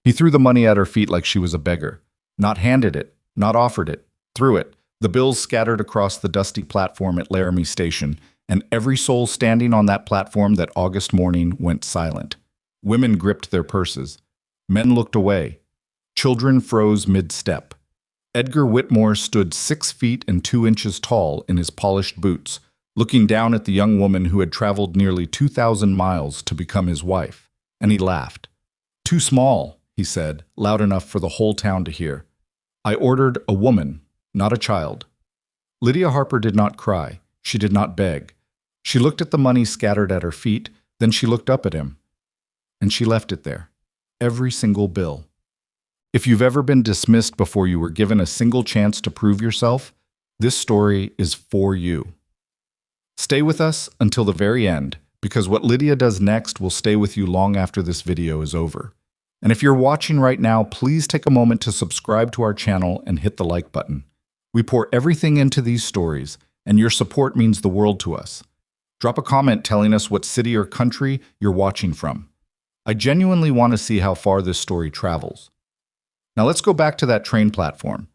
He threw the money at her feet like she was a beggar. Not handed it, not offered it, threw it. The bills scattered across the dusty platform at Laramie Station, and every soul standing on that platform that August morning went silent. Women gripped their purses. Men looked away. Children froze mid-step. Edgar Whitmore stood 6 feet and 2 inches tall in his polished boots, looking down at the young woman who had traveled nearly 2,000 miles to become his wife, and he laughed. "Too small," he said, loud enough for the whole town to hear. "I ordered a woman, not a child." Lydia Harper did not cry. She did not beg. She looked at the money scattered at her feet, then she looked up at him. And she left it there. Every single bill. If you've ever been dismissed before you were given a single chance to prove yourself, this story is for you. Stay with us until the very end, because what Lydia does next will stay with you long after this video is over. And if you're watching right now, please take a moment to subscribe to our channel and hit the like button. We pour everything into these stories, and your support means the world to us. Drop a comment telling us what city or country you're watching from. I genuinely want to see how far this story travels. Now let's go back to that train platform,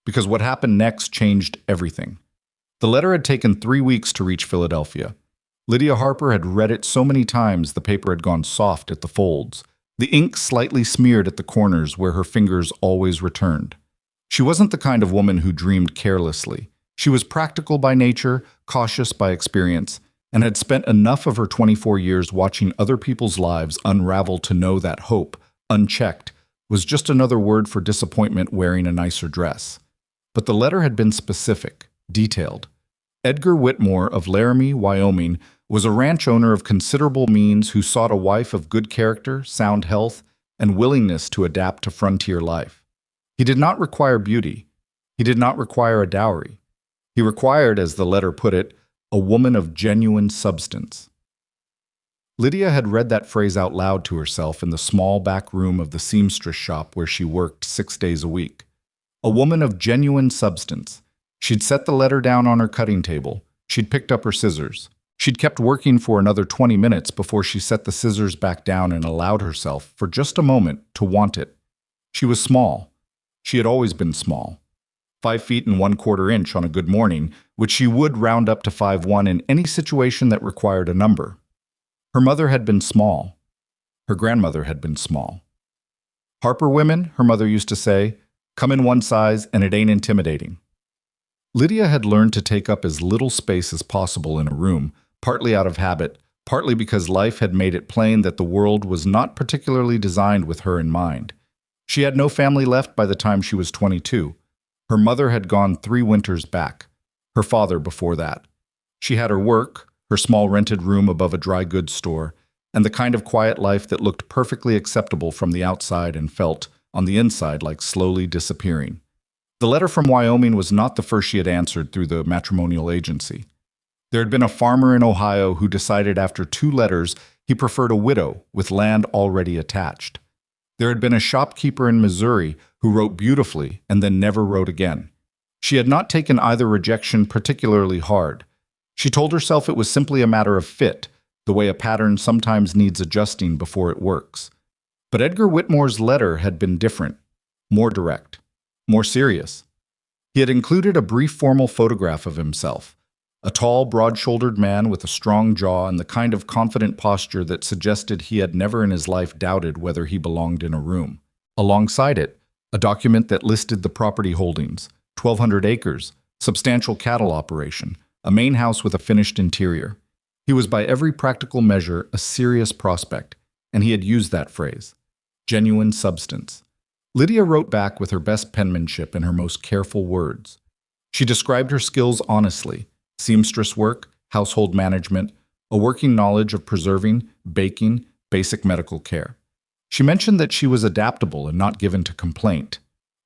because what happened next changed everything. The letter had taken 3 weeks to reach Philadelphia. Lydia Harper had read it so many times the paper had gone soft at the folds, the ink slightly smeared at the corners where her fingers always returned. She wasn't the kind of woman who dreamed carelessly. She was practical by nature, cautious by experience, and had spent enough of her 24 years watching other people's lives unravel to know that hope, unchecked, was just another word for disappointment wearing a nicer dress. But the letter had been specific, detailed. Edgar Whitmore of Laramie, Wyoming, was a ranch owner of considerable means who sought a wife of good character, sound health, and willingness to adapt to frontier life. He did not require beauty. He did not require a dowry. He required, as the letter put it, a woman of genuine substance. Lydia had read that phrase out loud to herself in the small back room of the seamstress shop where she worked 6 days a week. A woman of genuine substance. She'd set the letter down on her cutting table. She'd picked up her scissors. She'd kept working for another 20 minutes before she set the scissors back down and allowed herself, for just a moment, to want it. She was small. She had always been small. 5 feet and 1/4 inch on a good morning, which she would round up to 5'1" in any situation that required a number. Her mother had been small. Her grandmother had been small. Harper women, her mother used to say, come in one size and it ain't intimidating. Lydia had learned to take up as little space as possible in a room, partly out of habit, partly because life had made it plain that the world was not particularly designed with her in mind. She had no family left by the time she was 22. Her mother had gone 3 winters back, her father before that. She had her work, her small rented room above a dry goods store, and the kind of quiet life that looked perfectly acceptable from the outside and felt, on the inside, like slowly disappearing. The letter from Wyoming was not the first she had answered through the matrimonial agency. There had been a farmer in Ohio who decided after 2 letters he preferred a widow with land already attached. There had been a shopkeeper in Missouri who wrote beautifully and then never wrote again. She had not taken either rejection particularly hard. She told herself it was simply a matter of fit, the way a pattern sometimes needs adjusting before it works. But Edgar Whitmore's letter had been different, more direct, more serious. He had included a brief formal photograph of himself, a tall, broad-shouldered man with a strong jaw and the kind of confident posture that suggested he had never in his life doubted whether he belonged in a room. Alongside it, a document that listed the property holdings, 1,200 acres, substantial cattle operation, a main house with a finished interior. He was by every practical measure a serious prospect, and he had used that phrase, genuine substance. Lydia wrote back with her best penmanship and her most careful words. She described her skills honestly, seamstress work, household management, a working knowledge of preserving, baking, basic medical care. She mentioned that she was adaptable and not given to complaint.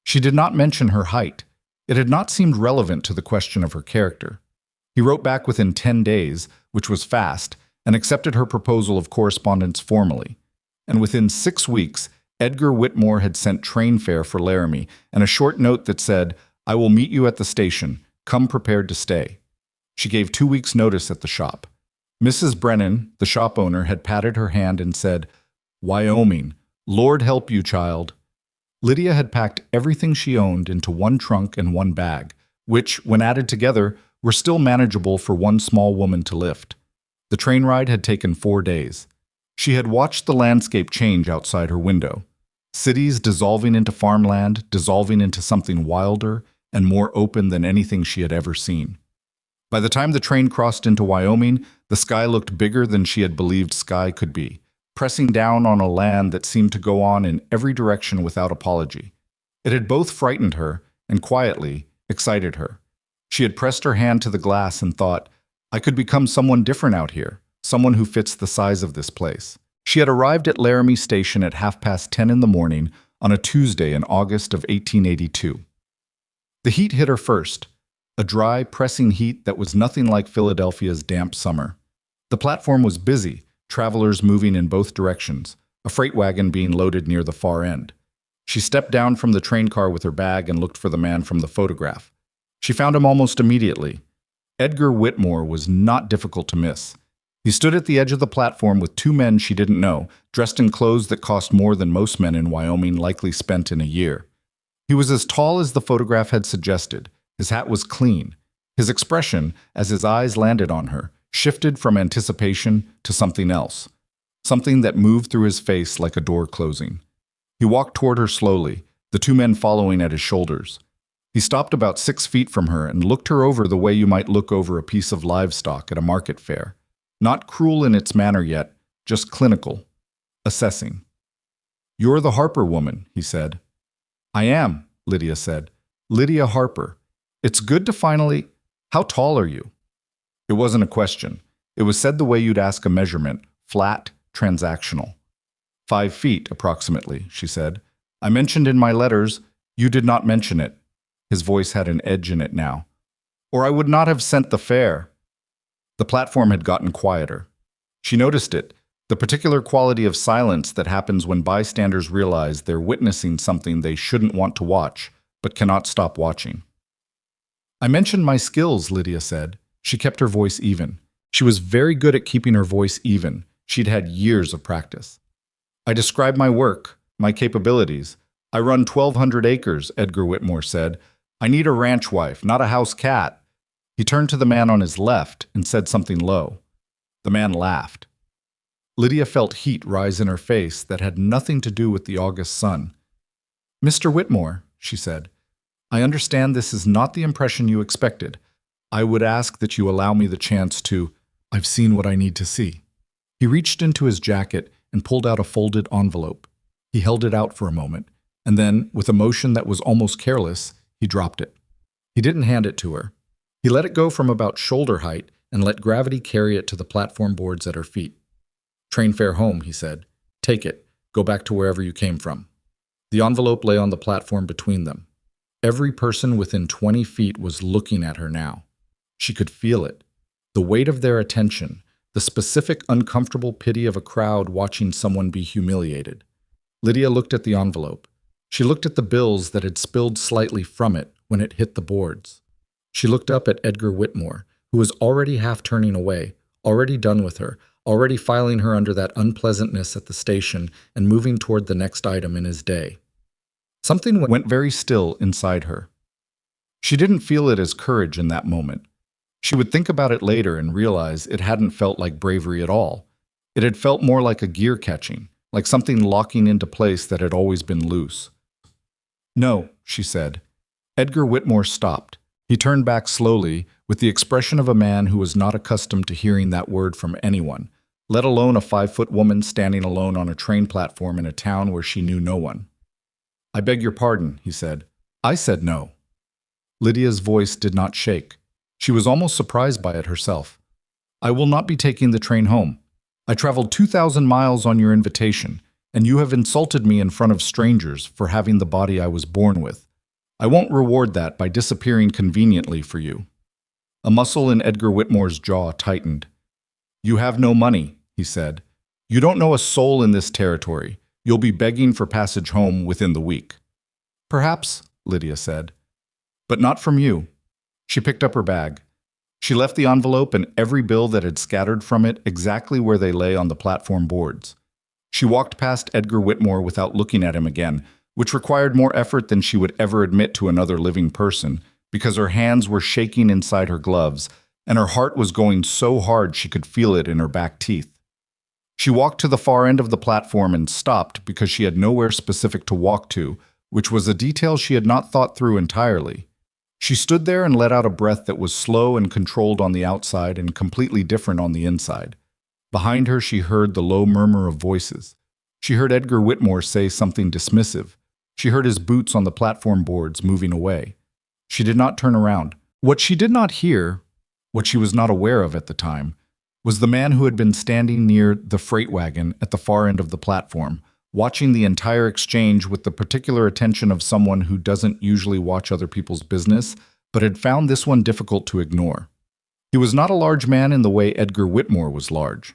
She did not mention her height. It had not seemed relevant to the question of her character. He wrote back within 10 days, which was fast, and accepted her proposal of correspondence formally. And within 6 weeks, Edgar Whitmore had sent train fare for Laramie and a short note that said, "I will meet you at the station. Come prepared to stay." She gave 2 weeks' notice at the shop. Mrs. Brennan, the shop owner, had patted her hand and said, "Wyoming, Lord help you, child. Lydia had packed everything she owned into one trunk and one bag, which, when added together, were still manageable for one small woman to lift. The train ride had taken 4 days. She had watched the landscape change outside her window. Cities dissolving into farmland, dissolving into something wilder and more open than anything she had ever seen. By the time the train crossed into Wyoming, the sky looked bigger than she had believed sky could be, pressing down on a land that seemed to go on in every direction without apology. It had both frightened her and quietly excited her. She had pressed her hand to the glass and thought, I could become someone different out here, someone who fits the size of this place. She had arrived at Laramie Station at 10:30 in the morning on a Tuesday in August of 1882. The heat hit her first, a dry, pressing heat that was nothing like Philadelphia's damp summer. The platform was busy, travelers moving in both directions, a freight wagon being loaded near the far end. She stepped down from the train car with her bag and looked for the man from the photograph. She found him almost immediately. Edgar Whitmore was not difficult to miss. He stood at the edge of the platform with 2 men she didn't know, dressed in clothes that cost more than most men in Wyoming likely spent in a year. He was as tall as the photograph had suggested. His hat was clean. His expression, as his eyes landed on her, shifted from anticipation to something else, something that moved through his face like a door closing. He walked toward her slowly, the 2 men following at his shoulders. He stopped about 6 feet from her and looked her over the way you might look over a piece of livestock at a market fair. Not cruel in its manner yet, just clinical, assessing. You're the Harper woman, he said. I am, Lydia said. Lydia Harper. It's good to finally… How tall are you? It wasn't a question. It was said the way you'd ask a measurement, flat, transactional. 5 feet, approximately, she said. I mentioned in my letters, you did not mention it. His voice had an edge in it now. Or I would not have sent the fare. The platform had gotten quieter. She noticed it, the particular quality of silence that happens when bystanders realize they're witnessing something they shouldn't want to watch, but cannot stop watching. I mentioned my skills, Lydia said. She kept her voice even. She was very good at keeping her voice even. She'd had years of practice. I described my work, my capabilities. I run 1,200 acres, Edgar Whitmore said. I need a ranch wife, not a house cat. He turned to the man on his left and said something low. The man laughed. Lydia felt heat rise in her face that had nothing to do with the August sun. Mr. Whitmore, she said, I understand this is not the impression you expected. I would ask that you allow me the chance to… I've seen what I need to see. He reached into his jacket and pulled out a folded envelope. He held it out for a moment, and then, with a motion that was almost careless, he dropped it. He didn't hand it to her. He let it go from about shoulder height and let gravity carry it to the platform boards at her feet. Train fare home, he said. Take it. Go back to wherever you came from. The envelope lay on the platform between them. Every person within 20 feet was looking at her now. She could feel it. The weight of their attention, the specific uncomfortable pity of a crowd watching someone be humiliated. Lydia looked at the envelope. She looked at the bills that had spilled slightly from it when it hit the boards. She looked up at Edgar Whitmore, who was already half turning away, already done with her, already filing her under that unpleasantness at the station and moving toward the next item in his day. Something went very still inside her. She didn't feel it as courage in that moment. She would think about it later and realize it hadn't felt like bravery at all. It had felt more like a gear catching, like something locking into place that had always been loose. No, she said. Edgar Whitmore stopped. He turned back slowly, with the expression of a man who was not accustomed to hearing that word from anyone, let alone a 5-foot woman standing alone on a train platform in a town where she knew no one. I beg your pardon, he said. I said no. Lydia's voice did not shake. She was almost surprised by it herself. I will not be taking the train home. I traveled 2,000 miles on your invitation, and you have insulted me in front of strangers for having the body I was born with. I won't reward that by disappearing conveniently for you. A muscle in Edgar Whitmore's jaw tightened. You have no money, he said. You don't know a soul in this territory. You'll be begging for passage home within the week. Perhaps, Lydia said. But not from you. She picked up her bag. She left the envelope and every bill that had scattered from it exactly where they lay on the platform boards. She walked past Edgar Whitmore without looking at him again, which required more effort than she would ever admit to another living person, because her hands were shaking inside her gloves, and her heart was going so hard she could feel it in her back teeth. She walked to the far end of the platform and stopped because she had nowhere specific to walk to, which was a detail she had not thought through entirely. She stood there and let out a breath that was slow and controlled on the outside and completely different on the inside. Behind her, she heard the low murmur of voices. She heard Edgar Whitmore say something dismissive. She heard his boots on the platform boards moving away. She did not turn around. What she did not hear, what she was not aware of at the time, was the man who had been standing near the freight wagon at the far end of the platform, watching the entire exchange with the particular attention of someone who doesn't usually watch other people's business, but had found this one difficult to ignore. He was not a large man in the way Edgar Whitmore was large.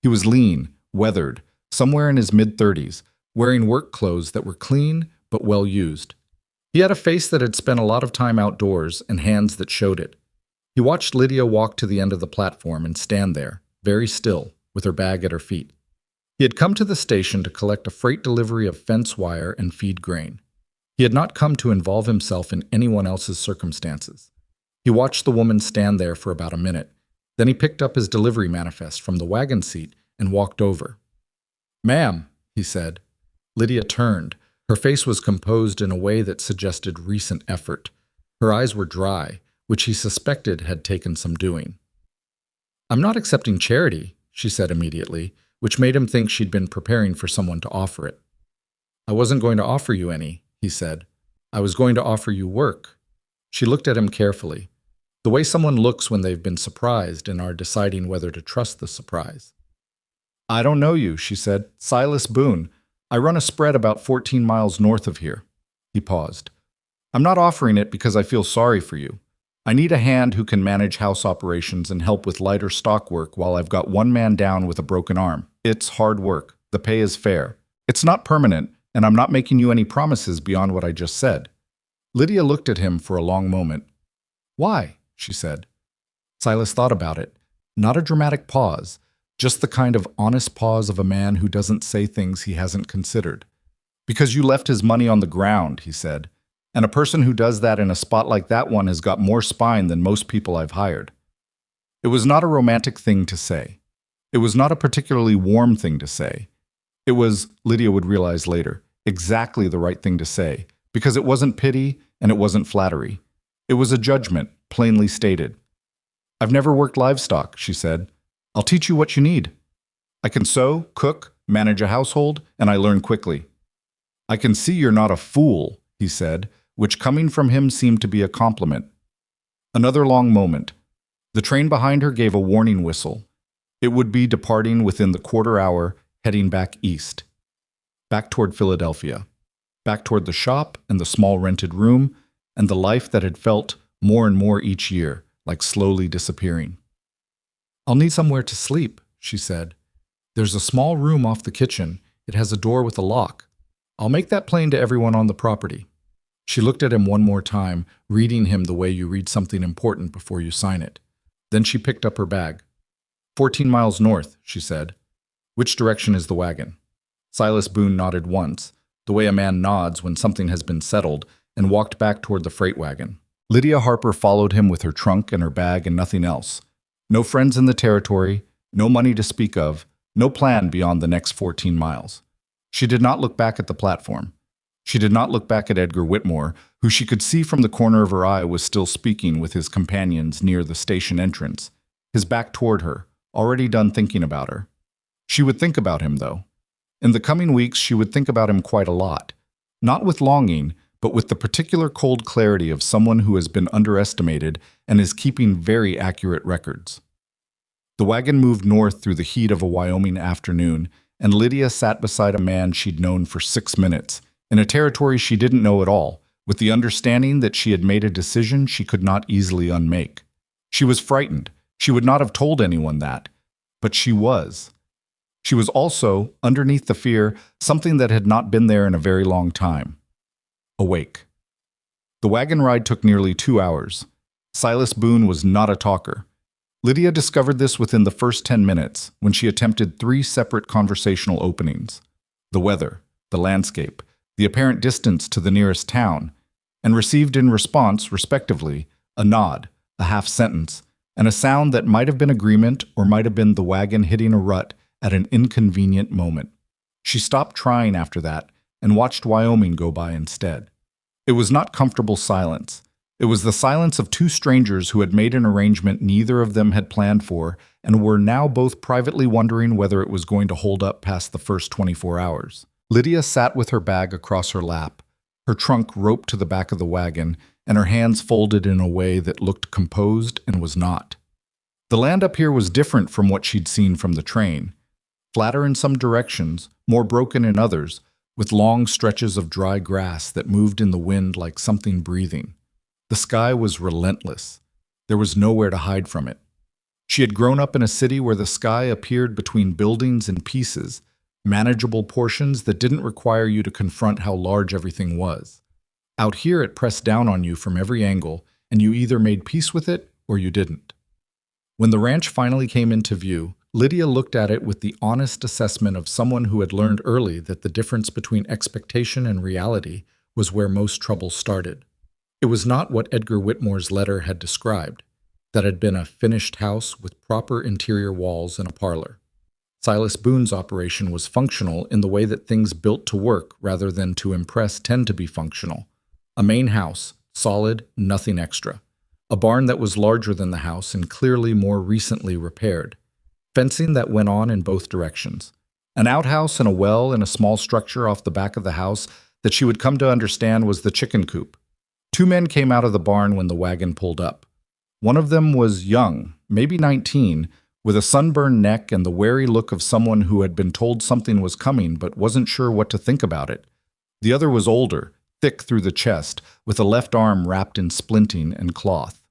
He was lean, weathered, somewhere in his mid-30s, wearing work clothes that were clean but well used. He had a face that had spent a lot of time outdoors and hands that showed it. He watched Lydia walk to the end of the platform and stand there, very still, with her bag at her feet. He had come to the station to collect a freight delivery of fence wire and feed grain. He had not come to involve himself in anyone else's circumstances. He watched the woman stand there for about a minute. Then he picked up his delivery manifest from the wagon seat and walked over. "Ma'am," he said. Lydia turned. Her face was composed in a way that suggested recent effort. Her eyes were dry, which he suspected had taken some doing. "I'm not accepting charity," she said immediately, which made him think she'd been preparing for someone to offer it. "I wasn't going to offer you any," he said. "I was going to offer you work." She looked at him carefully, the way someone looks when they've been surprised and are deciding whether to trust the surprise. "I don't know you," she said. "Silas Boone. I run a spread about 14 miles north of here." He paused. "I'm not offering it because I feel sorry for you. I need a hand who can manage house operations and help with lighter stock work while I've got one man down with a broken arm. It's hard work. The pay is fair. It's not permanent, and I'm not making you any promises beyond what I just said." Lydia looked at him for a long moment. "Why?" she said. Silas thought about it. Not a dramatic pause, just the kind of honest pause of a man who doesn't say things he hasn't considered. "Because you left his money on the ground," he said. "And a person who does that in a spot like that one has got more spine than most people I've hired." It was not a romantic thing to say. It was not a particularly warm thing to say. It was, Lydia would realize later, exactly the right thing to say, because it wasn't pity and it wasn't flattery. It was a judgment, plainly stated. "I've never worked livestock," she said. "I'll teach you what you need. I can sew, cook, manage a household, and I learn quickly." "I can see you're not a fool," he said, which coming from him seemed to be a compliment. Another long moment. The train behind her gave a warning whistle. It would be departing within the quarter hour, heading back east. Back toward Philadelphia. Back toward the shop and the small rented room, and the life that had felt more and more each year, like slowly disappearing. "I'll need somewhere to sleep," she said. "There's a small room off the kitchen. It has a door with a lock. I'll make that plain to everyone on the property." She looked at him one more time, reading him the way you read something important before you sign it. Then she picked up her bag. 14 miles north," she said. "Which direction is the wagon?" Silas Boone nodded once, the way a man nods when something has been settled, and walked back toward the freight wagon. Lydia Harper followed him with her trunk and her bag and nothing else. No friends in the territory, no money to speak of, no plan beyond the next 14 miles. She did not look back at the platform. She did not look back at Edgar Whitmore, who she could see from the corner of her eye was still speaking with his companions near the station entrance, his back toward her, already done thinking about her. She would think about him, though. In the coming weeks, she would think about him quite a lot. Not with longing, but with the particular cold clarity of someone who has been underestimated and is keeping very accurate records. The wagon moved north through the heat of a Wyoming afternoon, and Lydia sat beside a man she'd known for 6 minutes, in a territory she didn't know at all, with the understanding that she had made a decision she could not easily unmake. She was frightened. She would not have told anyone that. But she was. She was also, underneath the fear, something that had not been there in a very long time. Awake. The wagon ride took nearly 2 hours. Silas Boone was not a talker. Lydia discovered this within the first 10 minutes when she attempted 3 separate conversational openings: the weather, the landscape, the apparent distance to the nearest town, and received in response, respectively, a nod, a half sentence, and a sound that might have been agreement or might have been the wagon hitting a rut at an inconvenient moment. She stopped trying after that and watched Wyoming go by instead. It was not comfortable silence. It was the silence of 2 strangers who had made an arrangement neither of them had planned for and were now both privately wondering whether it was going to hold up past the first 24 hours. Lydia sat with her bag across her lap, her trunk roped to the back of the wagon, and her hands folded in a way that looked composed and was not. The land up here was different from what she'd seen from the train. Flatter in some directions, more broken in others, with long stretches of dry grass that moved in the wind like something breathing. The sky was relentless. There was nowhere to hide from it. She had grown up in a city where the sky appeared between buildings and pieces, manageable portions that didn't require you to confront how large everything was. Out here it pressed down on you from every angle, and you either made peace with it or you didn't. When the ranch finally came into view, Lydia looked at it with the honest assessment of someone who had learned early that the difference between expectation and reality was where most trouble started. It was not what Edgar Whitmore's letter had described, that had been a finished house with proper interior walls and a parlor. Silas Boone's operation was functional in the way that things built to work rather than to impress tend to be functional. A main house, solid, nothing extra. A barn that was larger than the house and clearly more recently repaired. Fencing that went on in both directions. An outhouse and a well in a small structure off the back of the house that she would come to understand was the chicken coop. 2 men came out of the barn when the wagon pulled up. One of them was young, maybe 19, with a sunburned neck and the wary look of someone who had been told something was coming but wasn't sure what to think about it. The other was older, thick through the chest, with a left arm wrapped in splinting and cloth.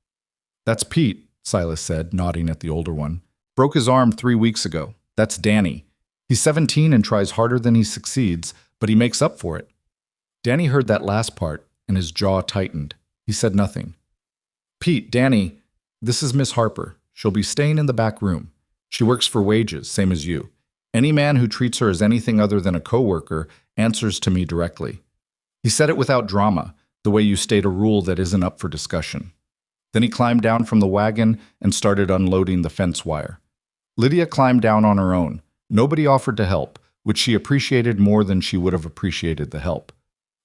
"That's Pete," Silas said, nodding at the older one. "Broke his arm 3 weeks ago. That's Danny. He's 17 and tries harder than he succeeds, but he makes up for it." Danny heard that last part, and his jaw tightened. He said nothing. "Pete, Danny, this is Miss Harper. She'll be staying in the back room. She works for wages, same as you. Any man who treats her as anything other than a coworker answers to me directly." He said it without drama, the way you state a rule that isn't up for discussion. Then he climbed down from the wagon and started unloading the fence wire. Lydia climbed down on her own. Nobody offered to help, which she appreciated more than she would have appreciated the help.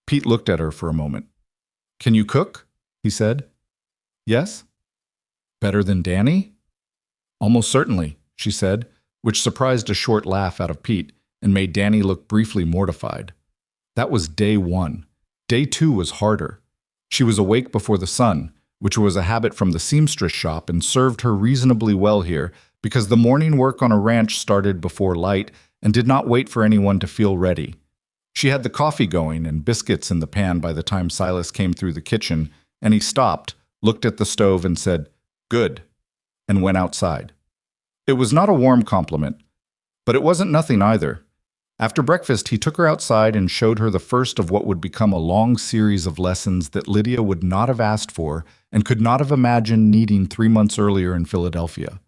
Pete looked at her for a moment. "Can you cook?" he said. "Yes." "Better than Danny?" "Almost certainly," she said, which surprised a short laugh out of Pete and made Danny look briefly mortified. That was day 1. Day 2 was harder. She was awake before the sun, which was a habit from the seamstress shop and served her reasonably well here because the morning work on a ranch started before light and did not wait for anyone to feel ready. She had the coffee going and biscuits in the pan by the time Silas came through the kitchen, and he stopped, looked at the stove and said, "Good," and went outside. It was not a warm compliment, but it wasn't nothing either. After breakfast, he took her outside and showed her the first of what would become a long series of lessons that Lydia would not have asked for and could not have imagined needing 3 months earlier in Philadelphia.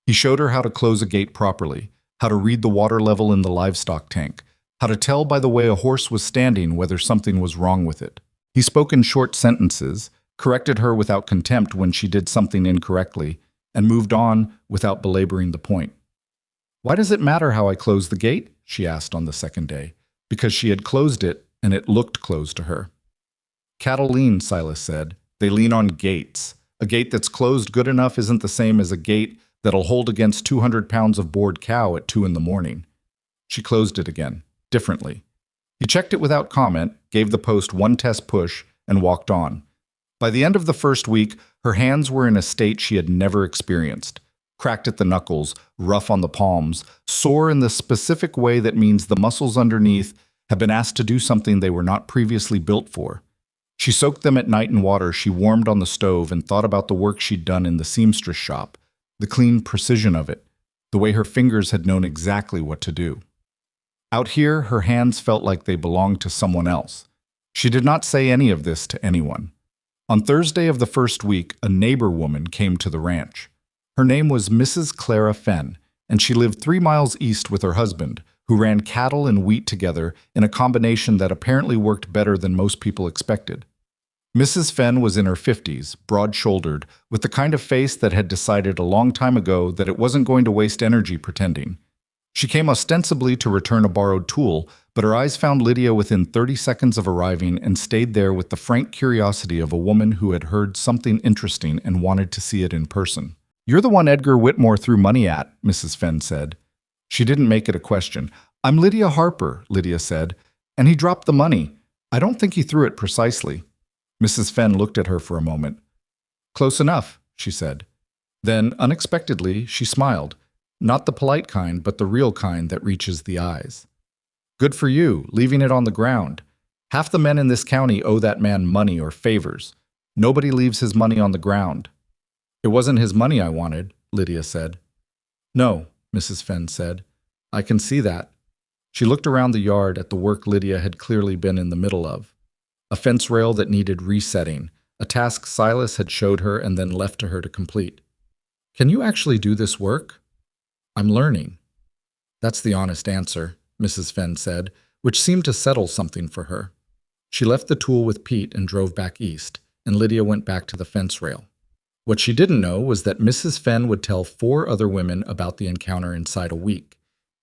He showed her how to close a gate properly, how to read the water level in the livestock tank, how to tell by the way a horse was standing whether something was wrong with it. He spoke in short sentences, corrected her without contempt when she did something incorrectly, and moved on without belaboring the point. "Why does it matter how I close the gate?" she asked on the second day, because she had closed it and it looked closed to her. "Cattle lean," Silas said. "They lean on gates. A gate that's closed good enough isn't the same as a gate that'll hold against 200 pounds of bored cow at 2 in the morning." She closed it again, differently. He checked it without comment, gave the post 1 test push, and walked on. By the end of the first week, her hands were in a state she had never experienced. Cracked at the knuckles, rough on the palms, sore in the specific way that means the muscles underneath have been asked to do something they were not previously built for. She soaked them at night in water she warmed on the stove and thought about the work she'd done in the seamstress shop, the clean precision of it, the way her fingers had known exactly what to do. Out here, her hands felt like they belonged to someone else. She did not say any of this to anyone. On Thursday of the first week, a neighbor woman came to the ranch. Her name was Mrs. Clara Fenn, and she lived 3 miles east with her husband, who ran cattle and wheat together in a combination that apparently worked better than most people expected. Mrs. Fenn was in her 50s, broad-shouldered, with the kind of face that had decided a long time ago that it wasn't going to waste energy pretending. She came ostensibly to return a borrowed tool, but her eyes found Lydia within 30 seconds of arriving and stayed there with the frank curiosity of a woman who had heard something interesting and wanted to see it in person. "You're the one Edgar Whitmore threw money at," Mrs. Fenn said. She didn't make it a question. "I'm Lydia Harper," Lydia said, "and he dropped the money. I don't think he threw it precisely." Mrs. Fenn looked at her for a moment. "Close enough," she said. Then, unexpectedly, she smiled. Not the polite kind, but the real kind that reaches the eyes. "Good for you, leaving it on the ground. Half the men in this county owe that man money or favors. Nobody leaves his money on the ground." "It wasn't his money I wanted," Lydia said. "No," Mrs. Fenn said. "I can see that." She looked around the yard at the work Lydia had clearly been in the middle of. A fence rail that needed resetting, a task Silas had showed her and then left to her to complete. "Can you actually do this work?" "I'm learning." "That's the honest answer," Mrs. Fenn said, which seemed to settle something for her. She left the tool with Pete and drove back east, and Lydia went back to the fence rail. What she didn't know was that Mrs. Fenn would tell 4 other women about the encounter inside a week,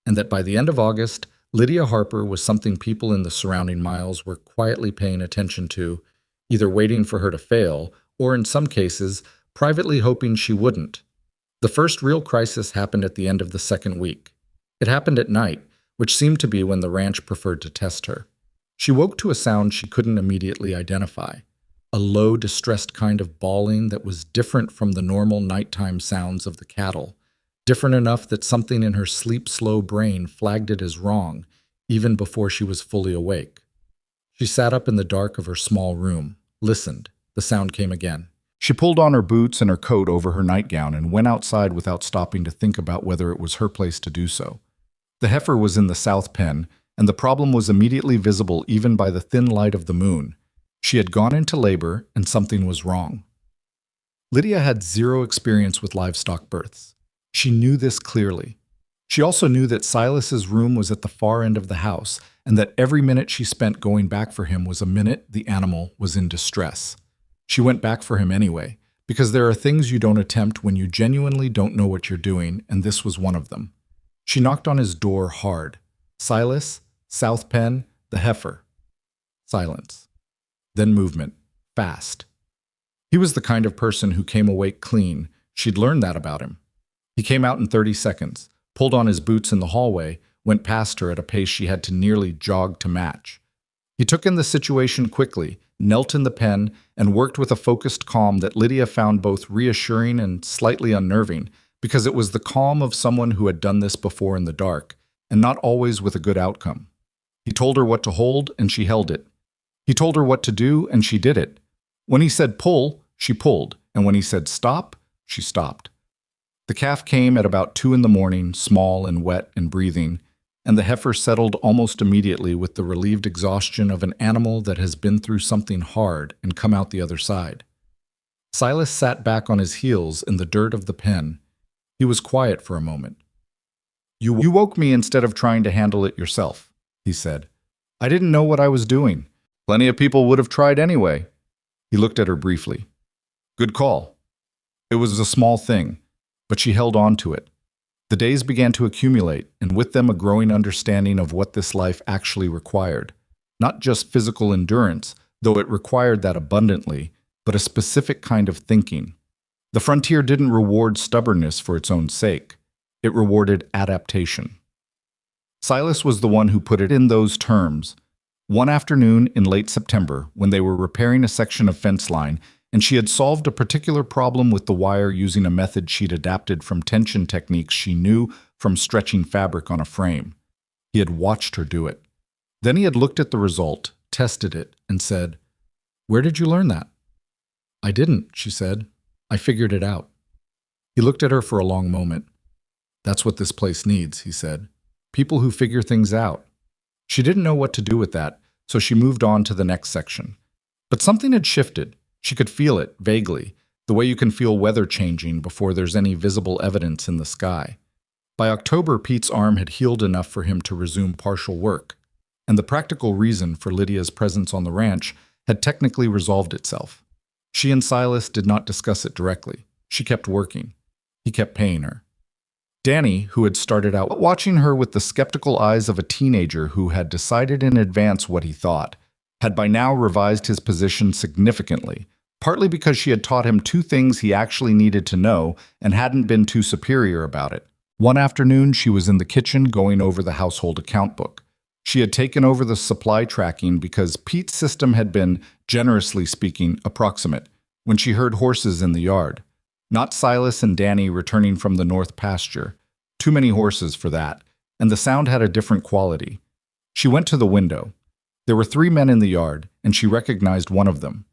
and that by the end of August, Lydia Harper was something people in the surrounding miles were quietly paying attention to, either waiting for her to fail, or in some cases, privately hoping she wouldn't. The first real crisis happened at the end of the second week. It happened at night, which seemed to be when the ranch preferred to test her. She woke to a sound she couldn't immediately identify, a low, distressed kind of bawling that was different from the normal nighttime sounds of the cattle, different enough that something in her sleep-slow brain flagged it as wrong, even before she was fully awake. She sat up in the dark of her small room, listened. The sound came again. She pulled on her boots and her coat over her nightgown and went outside without stopping to think about whether it was her place to do so. The heifer was in the south pen, and the problem was immediately visible even by the thin light of the moon. She had gone into labor, and something was wrong. Lydia had 0 experience with livestock births. She knew this clearly. She also knew that Silas's room was at the far end of the house, and that every minute she spent going back for him was a minute the animal was in distress. She went back for him anyway, because there are things you don't attempt when you genuinely don't know what you're doing, and this was one of them. She knocked on his door hard. "Silas, South Pen, the heifer." Silence. Then movement. Fast. He was the kind of person who came awake clean. She'd learned that about him. He came out in 30 seconds, pulled on his boots in the hallway, went past her at a pace she had to nearly jog to match. He took in the situation quickly, knelt in the pen, and worked with a focused calm that Lydia found both reassuring and slightly unnerving, because it was the calm of someone who had done this before in the dark, and not always with a good outcome. He told her what to hold, and she held it. He told her what to do, and she did it. When he said pull, she pulled, and when he said stop, she stopped. The calf came at about 2 in the morning, small and wet and breathing, and the heifer settled almost immediately with the relieved exhaustion of an animal that has been through something hard and come out the other side. Silas sat back on his heels in the dirt of the pen. He was quiet for a moment. You woke me instead of trying to handle it yourself," he said. "I didn't know what I was doing. Plenty of people would have tried anyway." He looked at her briefly. "Good call." It was a small thing, but she held on to it. The days began to accumulate, and with them a growing understanding of what this life actually required. Not just physical endurance, though it required that abundantly, but a specific kind of thinking. The frontier didn't reward stubbornness for its own sake. It rewarded adaptation. Silas was the one who put it in those terms. One afternoon in late September, when they were repairing a section of fence line, and she had solved a particular problem with the wire using a method she'd adapted from tension techniques she knew from stretching fabric on a frame. He had watched her do it. Then he had looked at the result, tested it, and said, "Where did you learn that?" "I didn't," she said. "I figured it out." He looked at her for a long moment. "That's what this place needs," he said. "People who figure things out." She didn't know what to do with that, so she moved on to the next section. But something had shifted. She could feel it, vaguely. the way you can feel weather changing before there's any visible evidence in the sky. By October, Pete's arm had healed enough for him to resume partial work, and the practical reason for Lydia's presence on the ranch had technically resolved itself. She and Silas did not discuss it directly. She kept working. He kept paying her. Danny, who had started out watching her with the skeptical eyes of a teenager who had decided in advance what he thought, had by now revised his position significantly, partly because she had taught him two things he actually needed to know and hadn't been too superior about it. One afternoon, she was in the kitchen going over the household account book. She had taken over the supply tracking because Pete's system had been, generously speaking, approximate, when she heard horses in the yard. Not Silas and Danny returning from the north pasture. Too many horses for that, and the sound had a different quality. She went to the window. There were 3 men in the yard, and she recognized one of them.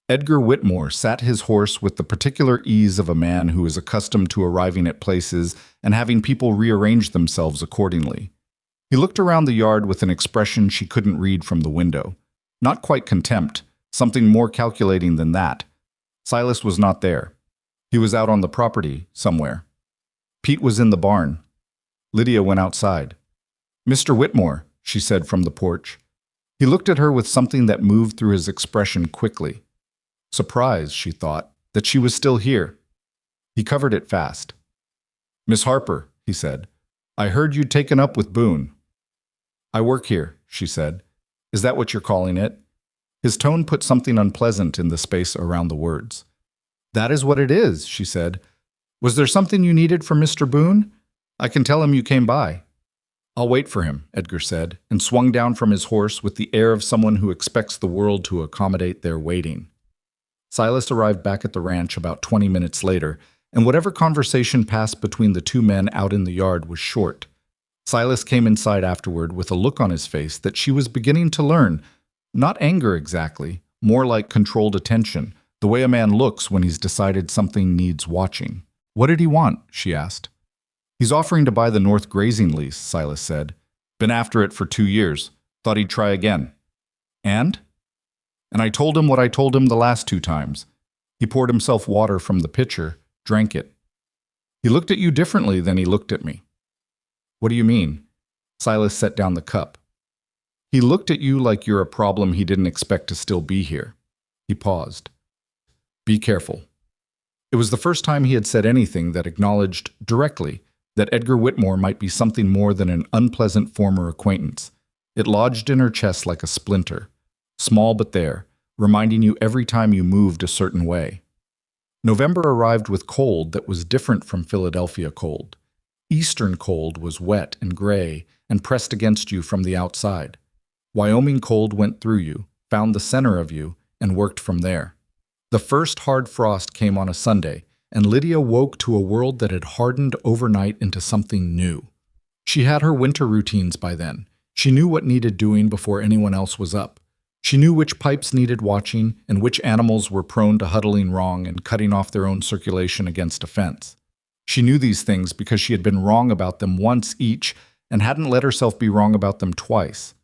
Edgar Whitmore sat his horse with the particular ease of a man who is accustomed to arriving at places and having people rearrange themselves accordingly. He looked around the yard with an expression she couldn't read from the window. Not quite contempt, something more calculating than that. Silas was not there. He was out on the property, somewhere. Pete was in the barn. Lydia went outside. "Mr. Whitmore," she said from the porch. He looked at her with something that moved through his expression quickly. Surprise, she thought, that she was still here. He covered it fast. "Miss Harper," he said, "I heard you'd taken up with Boone." "I work here," she said. "Is that what you're calling it?" His tone put something unpleasant in the space around the words. "That is what it is," she said. "Was there something you needed from Mr. Boone? I can tell him you came by." "I'll wait for him," Edgar said, and swung down from his horse with the air of someone who expects the world to accommodate their waiting. Silas arrived back at the ranch about 20 minutes later, and whatever conversation passed between the 2 men out in the yard was short. Silas came inside afterward with a look on his face that she was beginning to learn. Not anger exactly, more like controlled attention, the way a man looks when he's decided something needs watching. "What did he want?" she asked. "He's offering to buy the North grazing lease," Silas said. "Been after it for 2 years. Thought he'd try again." "And?" "And I told him what I told him the last 2 times. He poured himself water from the pitcher, drank it. He looked at you differently than he looked at me." "What do you mean?" Silas set down the cup. "He looked at you like you're a problem he didn't expect to still be here." He paused. "Be careful." It was the first time he had said anything that acknowledged, directly, that Edgar Whitmore might be something more than an unpleasant former acquaintance. It lodged in her chest like a splinter, small but there, reminding you every time you moved a certain way. November arrived with cold that was different from Philadelphia cold. Eastern cold was wet and gray and pressed against you from the outside. Wyoming cold went through you, found the center of you, and worked from there. The first hard frost came on a Sunday, and Lydia woke to a world that had hardened overnight into something new. She had her winter routines by then. She knew what needed doing before anyone else was up. She knew which pipes needed watching and which animals were prone to huddling wrong and cutting off their own circulation against a fence. She knew these things because she had been wrong about them once each and hadn't let herself be wrong about them twice.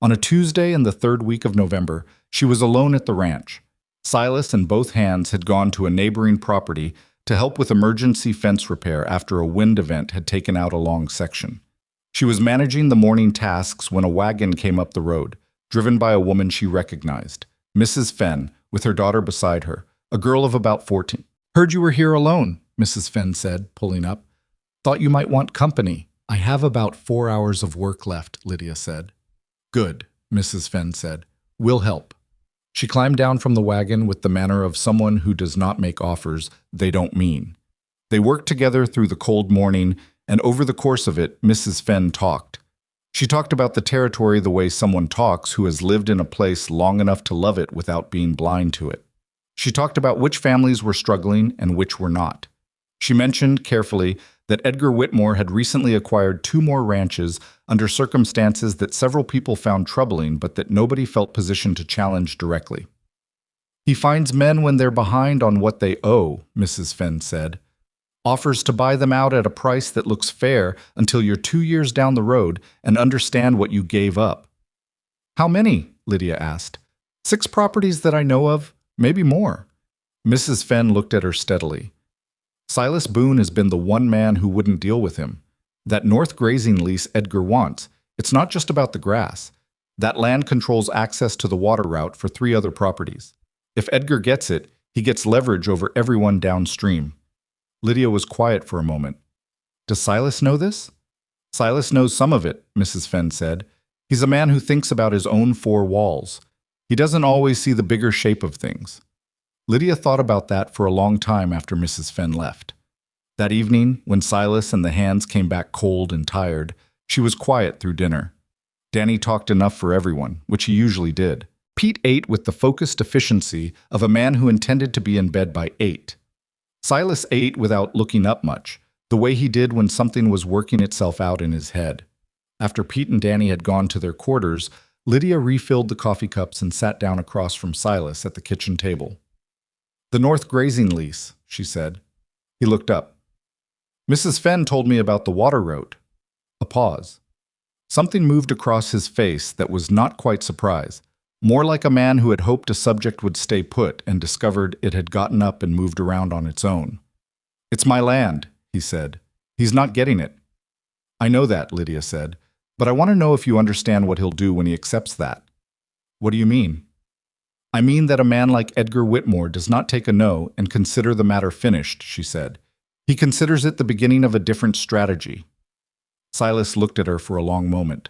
On a Tuesday in the 3rd week of November, she was alone at the ranch. Silas and both hands had gone to a neighboring property to help with emergency fence repair after a wind event had taken out a long section. She was managing the morning tasks when a wagon came up the road, driven by a woman she recognized, Mrs. Fenn, with her daughter beside her, a girl of about 14. "Heard you were here alone," Mrs. Fenn said, pulling up. "Thought you might want company." "I have about 4 hours of work left," Lydia said. "Good," Mrs. Fenn said. "We'll help." She climbed down from the wagon with the manner of someone who does not make offers they don't mean. They worked together through the cold morning, and over the course of it, Mrs. Fenn talked. She talked about the territory the way someone talks who has lived in a place long enough to love it without being blind to it. She talked about which families were struggling and which were not. She mentioned, carefully, that Edgar Whitmore had recently acquired 2 more ranches under circumstances that several people found troubling but that nobody felt positioned to challenge directly. "He finds men when they're behind on what they owe," Mrs. Fenn said. "Offers to buy them out at a price that looks fair until you're 2 years down the road and understand what you gave up." "How many?" Lydia asked. "6 properties that I know of, maybe more." Mrs. Fenn looked at her steadily. Silas Boone has been the one man who wouldn't deal with him. That north grazing lease Edgar wants, it's not just about the grass. That land controls access to the water route for 3 other properties. If Edgar gets it, he gets leverage over everyone downstream. Lydia was quiet for a moment. Does Silas know this? Silas knows some of it, Mrs. Fenn said. He's a man who thinks about his own 4 walls. He doesn't always see the bigger shape of things. Lydia thought about that for a long time after Mrs. Fenn left. That evening, when Silas and the hands came back cold and tired, she was quiet through dinner. Danny talked enough for everyone, which he usually did. Pete ate with the focused efficiency of a man who intended to be in bed by 8. Silas ate without looking up much, the way he did when something was working itself out in his head. After Pete and Danny had gone to their quarters, Lydia refilled the coffee cups and sat down across from Silas at the kitchen table. "The North grazing lease," she said. He looked up. "Mrs. Fenn told me about the water road." A pause. Something moved across his face that was not quite surprise, more like a man who had hoped a subject would stay put and discovered it had gotten up and moved around on its own. "It's my land," he said. "He's not getting it." "I know that," Lydia said, "but I want to know if you understand what he'll do when he accepts that." "What do you mean?" "I mean that a man like Edgar Whitmore does not take a no and consider the matter finished," she said. "He considers it the beginning of a different strategy." Silas looked at her for a long moment.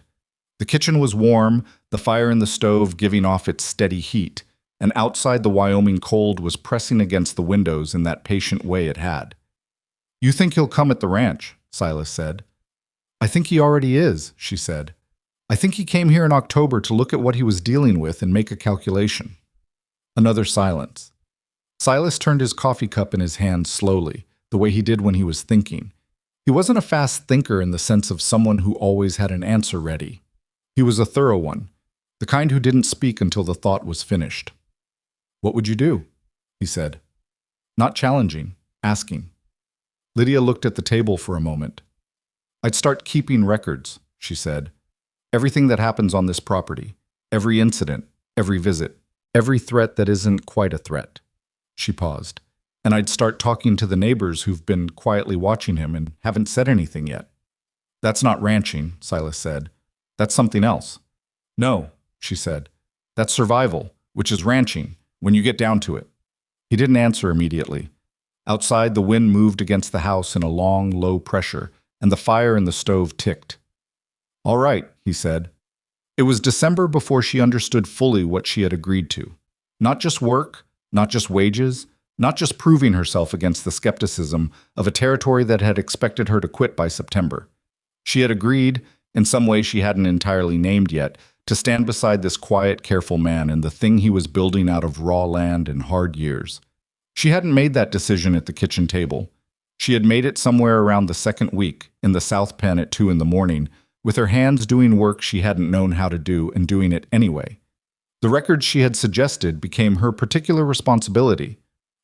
The kitchen was warm, the fire in the stove giving off its steady heat, and outside the Wyoming cold was pressing against the windows in that patient way it had. "You think he'll come at the ranch," Silas said. "I think he already is," she said. "I think he came here in October to look at what he was dealing with and make a calculation." Another silence. Silas turned his coffee cup in his hand slowly, the way he did when he was thinking. He wasn't a fast thinker in the sense of someone who always had an answer ready. He was a thorough one, the kind who didn't speak until the thought was finished. "What would you do?" he said. Not challenging, asking. Lydia looked at the table for a moment. "I'd start keeping records," she said. "Everything that happens on this property, every incident, every visit, every threat that isn't quite a threat." She paused. "And I'd start talking to the neighbors who've been quietly watching him and haven't said anything yet." "That's not ranching," Silas said. "That's something else." "No," she said. "That's survival, which is ranching, when you get down to it." He didn't answer immediately. Outside, the wind moved against the house in a long, low pressure, and the fire in the stove ticked. "All right," he said. It was December before she understood fully what she had agreed to. Not just work, not just wages, not just proving herself against the skepticism of a territory that had expected her to quit by September. She had agreed, in some way she hadn't entirely named yet, to stand beside this quiet, careful man and the thing he was building out of raw land and hard years. She hadn't made that decision at the kitchen table. She had made it somewhere around the second week, in the South Pen at 2 in the morning, with her hands doing work she hadn't known how to do and doing it anyway. The records she had suggested became her particular responsibility.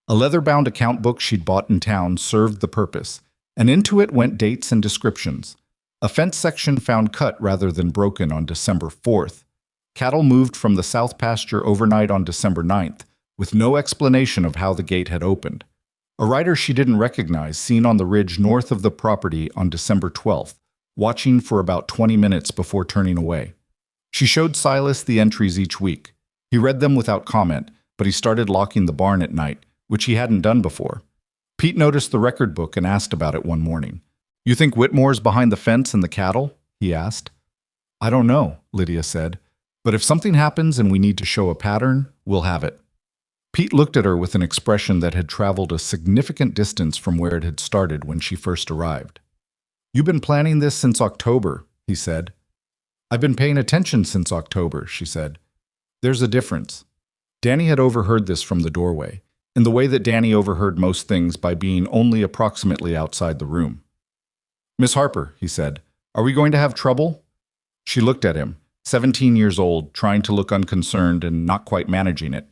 A leather-bound account book she'd bought in town served the purpose, and into it went dates and descriptions. A fence section found cut rather than broken on December 4th. Cattle moved from the south pasture overnight on December 9th, with no explanation of how the gate had opened. A rider she didn't recognize seen on the ridge north of the property on December 12th, watching for about 20 minutes before turning away. She showed Silas the entries each week. He read them without comment, but he started locking the barn at night, which he hadn't done before. Pete noticed the record book and asked about it one morning. "You think Whitmore's behind the fence and the cattle?" he asked. "I don't know," Lydia said. "But if something happens and we need to show a pattern, we'll have it." Pete looked at her with an expression that had traveled a significant distance from where it had started when she first arrived. "You've been planning this since October," he said. "I've been paying attention since October," she said. "There's a difference." Danny had overheard this from the doorway, in the way that Danny overheard most things by being only approximately outside the room. "Miss Harper," he said, "are we going to have trouble?" She looked at him, 17 years old, trying to look unconcerned and not quite managing it.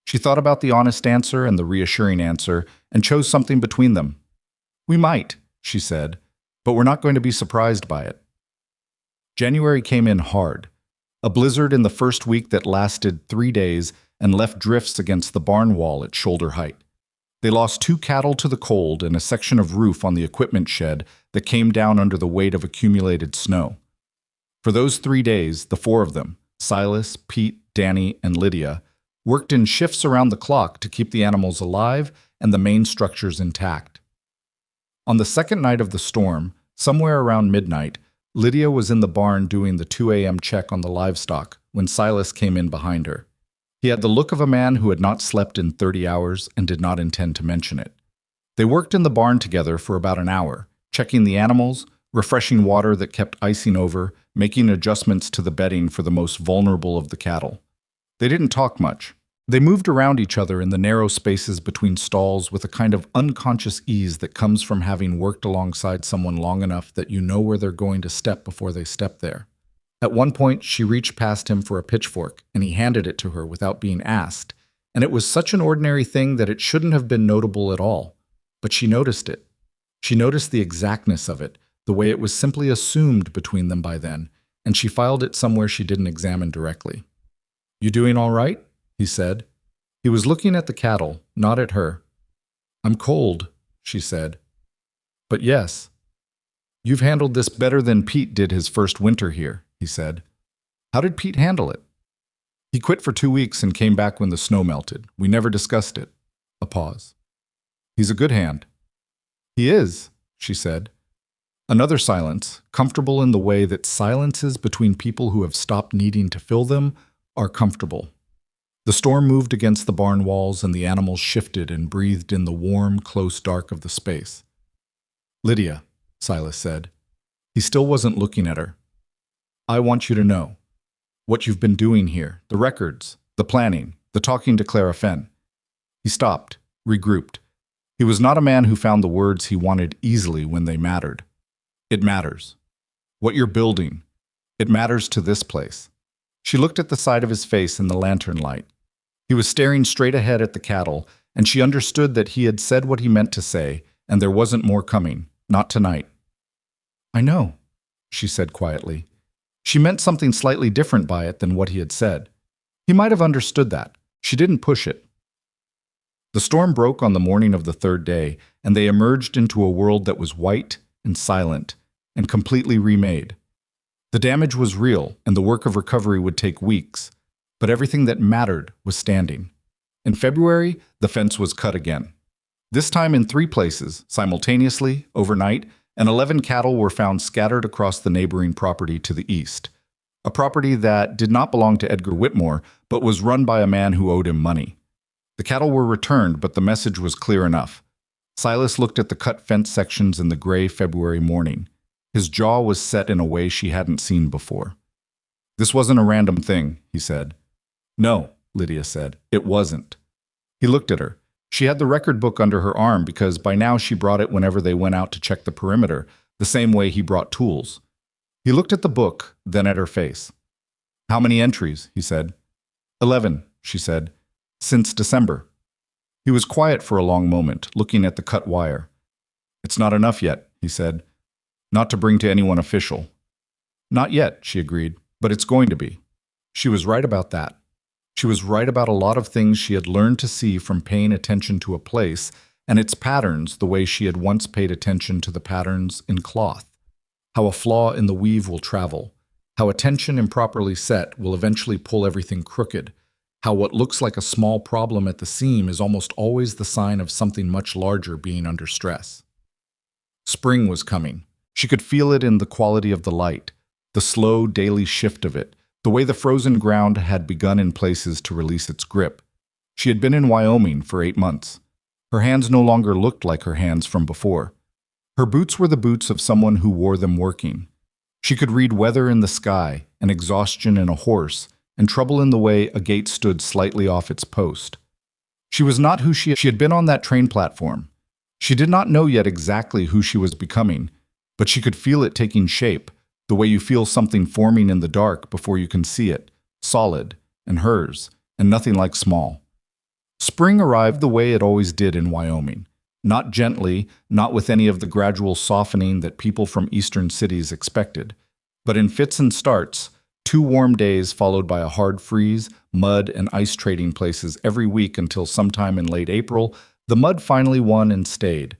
She thought about the honest answer and the reassuring answer and chose something between them. "We might," she said, "but we're not going to be surprised by it." January came in hard. A blizzard in the first week that lasted 3 days and left drifts against the barn wall at shoulder height. They lost 2 cattle to the cold and a section of roof on the equipment shed that came down under the weight of accumulated snow. For those 3 days, the 4 of them, Silas, Pete, Danny, and Lydia, worked in shifts around the clock to keep the animals alive and the main structures intact. On the second night of the storm, somewhere around midnight, Lydia was in the barn doing the 2 a.m. check on the livestock when Silas came in behind her. He had the look of a man who had not slept in 30 hours and did not intend to mention it. They worked in the barn together for about an hour, checking the animals, refreshing water that kept icing over, making adjustments to the bedding for the most vulnerable of the cattle. They didn't talk much. They moved around each other in the narrow spaces between stalls with a kind of unconscious ease that comes from having worked alongside someone long enough that you know where they're going to step before they step there. At one point, she reached past him for a pitchfork, and he handed it to her without being asked, and it was such an ordinary thing that it shouldn't have been notable at all. But she noticed it. She noticed the exactness of it, the way it was simply assumed between them by then, and she filed it somewhere she didn't examine directly. "You doing all right?" he said. He was looking at the cattle, not at her. "I'm cold," she said. "But yes. You've handled this better than Pete did his first winter here," he said. "How did Pete handle it?" "He quit for 2 weeks and came back when the snow melted. We never discussed it." A pause. "He's a good hand." "He is," she said. Another silence, comfortable in the way that silences between people who have stopped needing to fill them are comfortable. The storm moved against the barn walls and the animals shifted and breathed in the warm, close dark of the space. "Lydia," Silas said. He still wasn't looking at her. "I want you to know what you've been doing here, the records, the planning, the talking to Clara Fenn." He stopped, regrouped. He was not a man who found the words he wanted easily when they mattered. "It matters. What you're building. It matters to this place." She looked at the side of his face in the lantern light. He was staring straight ahead at the cattle, and she understood that he had said what he meant to say, and there wasn't more coming, not tonight. "I know," she said quietly. She meant something slightly different by it than what he had said. He might have understood that. She didn't push it. The storm broke on the morning of the 3rd day, and they emerged into a world that was white and silent and completely remade. The damage was real, and the work of recovery would take weeks, but everything that mattered was standing. In February, the fence was cut again. This time in 3 places, simultaneously, overnight, and 11 cattle were found scattered across the neighboring property to the east. A property that did not belong to Edgar Whitmore, but was run by a man who owed him money. The cattle were returned, but the message was clear enough. Silas looked at the cut fence sections in the gray February morning. His jaw was set in a way she hadn't seen before. "This wasn't a random thing," he said. "No," Lydia said. "It wasn't." He looked at her. She had the record book under her arm because by now she brought it whenever they went out to check the perimeter, the same way he brought tools. He looked at the book, then at her face. "How many entries?" he said. 11, she said. "Since December." He was quiet for a long moment, looking at the cut wire. "It's not enough yet," he said. "Not to bring to anyone official." "Not yet," she agreed, "but it's going to be." She was right about that. She was right about a lot of things she had learned to see from paying attention to a place and its patterns the way she had once paid attention to the patterns in cloth. How a flaw in the weave will travel. How attention improperly set will eventually pull everything crooked. How what looks like a small problem at the seam is almost always the sign of something much larger being under stress. Spring was coming. She could feel it in the quality of the light, the slow daily shift of it, the way the frozen ground had begun in places to release its grip. She had been in Wyoming for 8 months. Her hands no longer looked like her hands from before. Her boots were the boots of someone who wore them working. She could read weather in the sky, and exhaustion in a horse, and trouble in the way a gate stood slightly off its post. She was not who she had been on that train platform. She did not know yet exactly who she was becoming, but she could feel it taking shape, the way you feel something forming in the dark before you can see it, solid, and hers, and nothing like small. Spring arrived the way it always did in Wyoming, not gently, not with any of the gradual softening that people from eastern cities expected, but in fits and starts, 2 warm days followed by a hard freeze, mud and ice trading places every week until sometime in late April, The mud finally won and stayed.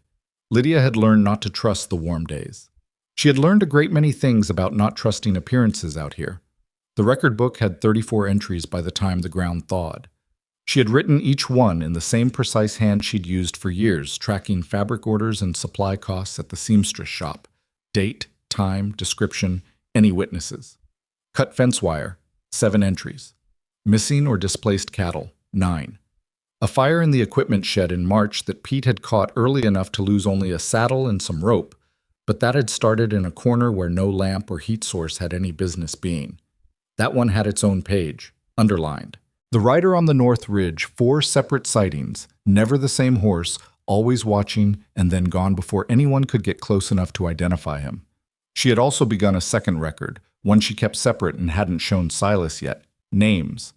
Lydia had learned not to trust the warm days. She had learned a great many things about not trusting appearances out here. The record book had 34 entries by the time the ground thawed. She had written each one in the same precise hand she'd used for years, tracking fabric orders and supply costs at the seamstress shop. Date, time, description, any witnesses. Cut fence wire, 7 entries. Missing or displaced cattle, 9. A fire in the equipment shed in March that Pete had caught early enough to lose only a saddle and some rope, but that had started in a corner where no lamp or heat source had any business being. That one had its own page, underlined. The rider on the North Ridge, 4 separate sightings, never the same horse, always watching, and then gone before anyone could get close enough to identify him. She had also begun a second record, one she kept separate and hadn't shown Silas yet. Names.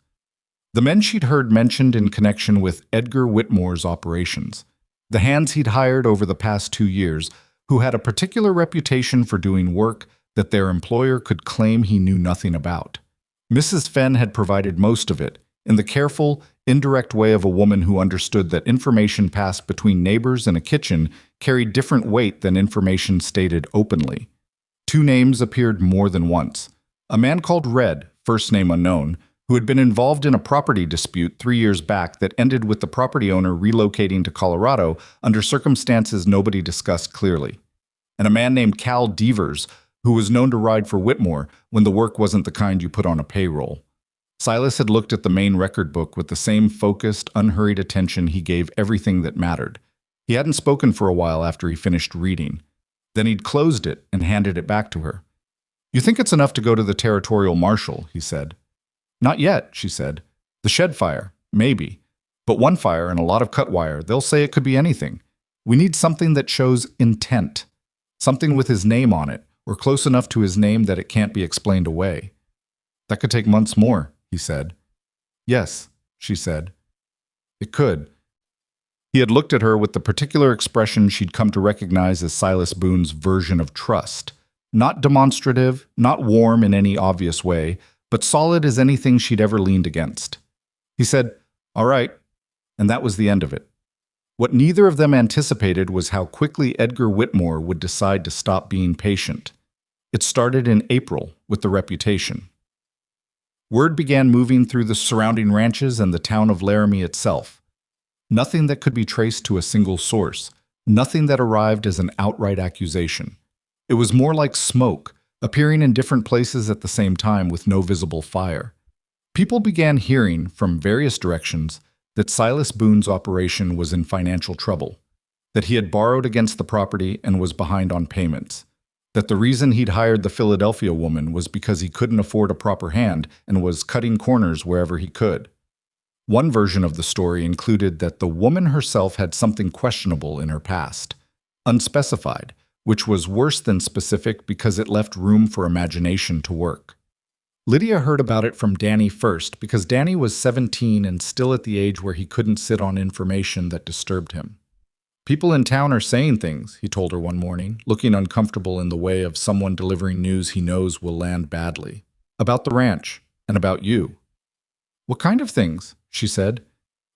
The men she'd heard mentioned in connection with Edgar Whitmore's operations. The hands he'd hired over the past 2 years, who had a particular reputation for doing work that their employer could claim he knew nothing about. Mrs. Fenn had provided most of it, in the careful, indirect way of a woman who understood that information passed between neighbors in a kitchen carried different weight than information stated openly. 2 names appeared more than once. A man called Red, first name unknown, who had been involved in a property dispute 3 years back that ended with the property owner relocating to Colorado under circumstances nobody discussed clearly. And a man named Cal Devers, who was known to ride for Whitmore when the work wasn't the kind you put on a payroll. Silas had looked at the main record book with the same focused, unhurried attention he gave everything that mattered. He hadn't spoken for a while after he finished reading. Then he'd closed it and handed it back to her. "You think it's enough to go to the territorial marshal," he said. "Not yet," she said. "The shed fire, maybe. But one fire and a lot of cut wire, they'll say it could be anything. We need something that shows intent. Something with his name on it, or close enough to his name that it can't be explained away." "That could take months more," he said. "Yes," she said. "It could." He had looked at her with the particular expression she'd come to recognize as Silas Boone's version of trust. Not demonstrative, not warm in any obvious way, but solid as anything she'd ever leaned against. He said, "All right," and that was the end of it. What neither of them anticipated was how quickly Edgar Whitmore would decide to stop being patient. It started in April with the reputation. Word began moving through the surrounding ranches and the town of Laramie itself. Nothing that could be traced to a single source, nothing that arrived as an outright accusation. It was more like smoke, appearing in different places at the same time with no visible fire. People began hearing, from various directions, that Silas Boone's operation was in financial trouble, that he had borrowed against the property and was behind on payments, that the reason he'd hired the Philadelphia woman was because he couldn't afford a proper hand and was cutting corners wherever he could. One version of the story included that the woman herself had something questionable in her past, unspecified, which was worse than specific because it left room for imagination to work. Lydia heard about it from Danny first because Danny was 17 and still at the age where he couldn't sit on information that disturbed him. "People in town are saying things," he told her one morning, looking uncomfortable in the way of someone delivering news he knows will land badly. "About the ranch, and about you." "What kind of things?" she said.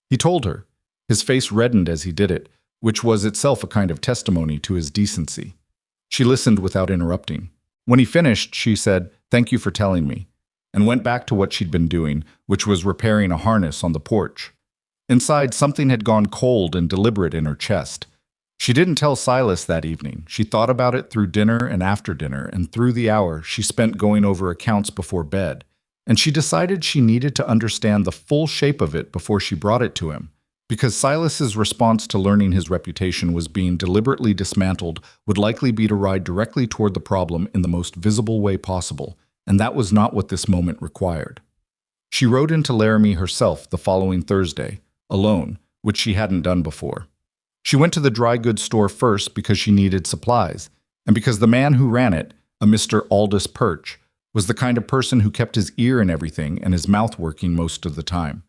He told her. His face reddened as he did it, which was itself a kind of testimony to his decency. She listened without interrupting. When he finished, she said, "Thank you for telling me," and went back to what she'd been doing, which was repairing a harness on the porch. Inside, something had gone cold and deliberate in her chest. She didn't tell Silas that evening. She thought about it through dinner and after dinner, and through the hour she spent going over accounts before bed. And she decided she needed to understand the full shape of it before she brought it to him, because Silas's response to learning his reputation was being deliberately dismantled would likely be to ride directly toward the problem in the most visible way possible, and that was not what this moment required. She rode into Laramie herself the following Thursday, alone, which she hadn't done before. She went to the dry goods store first because she needed supplies, and because the man who ran it, a Mr. Aldous Perch, was the kind of person who kept his ear in everything and his mouth working most of the time.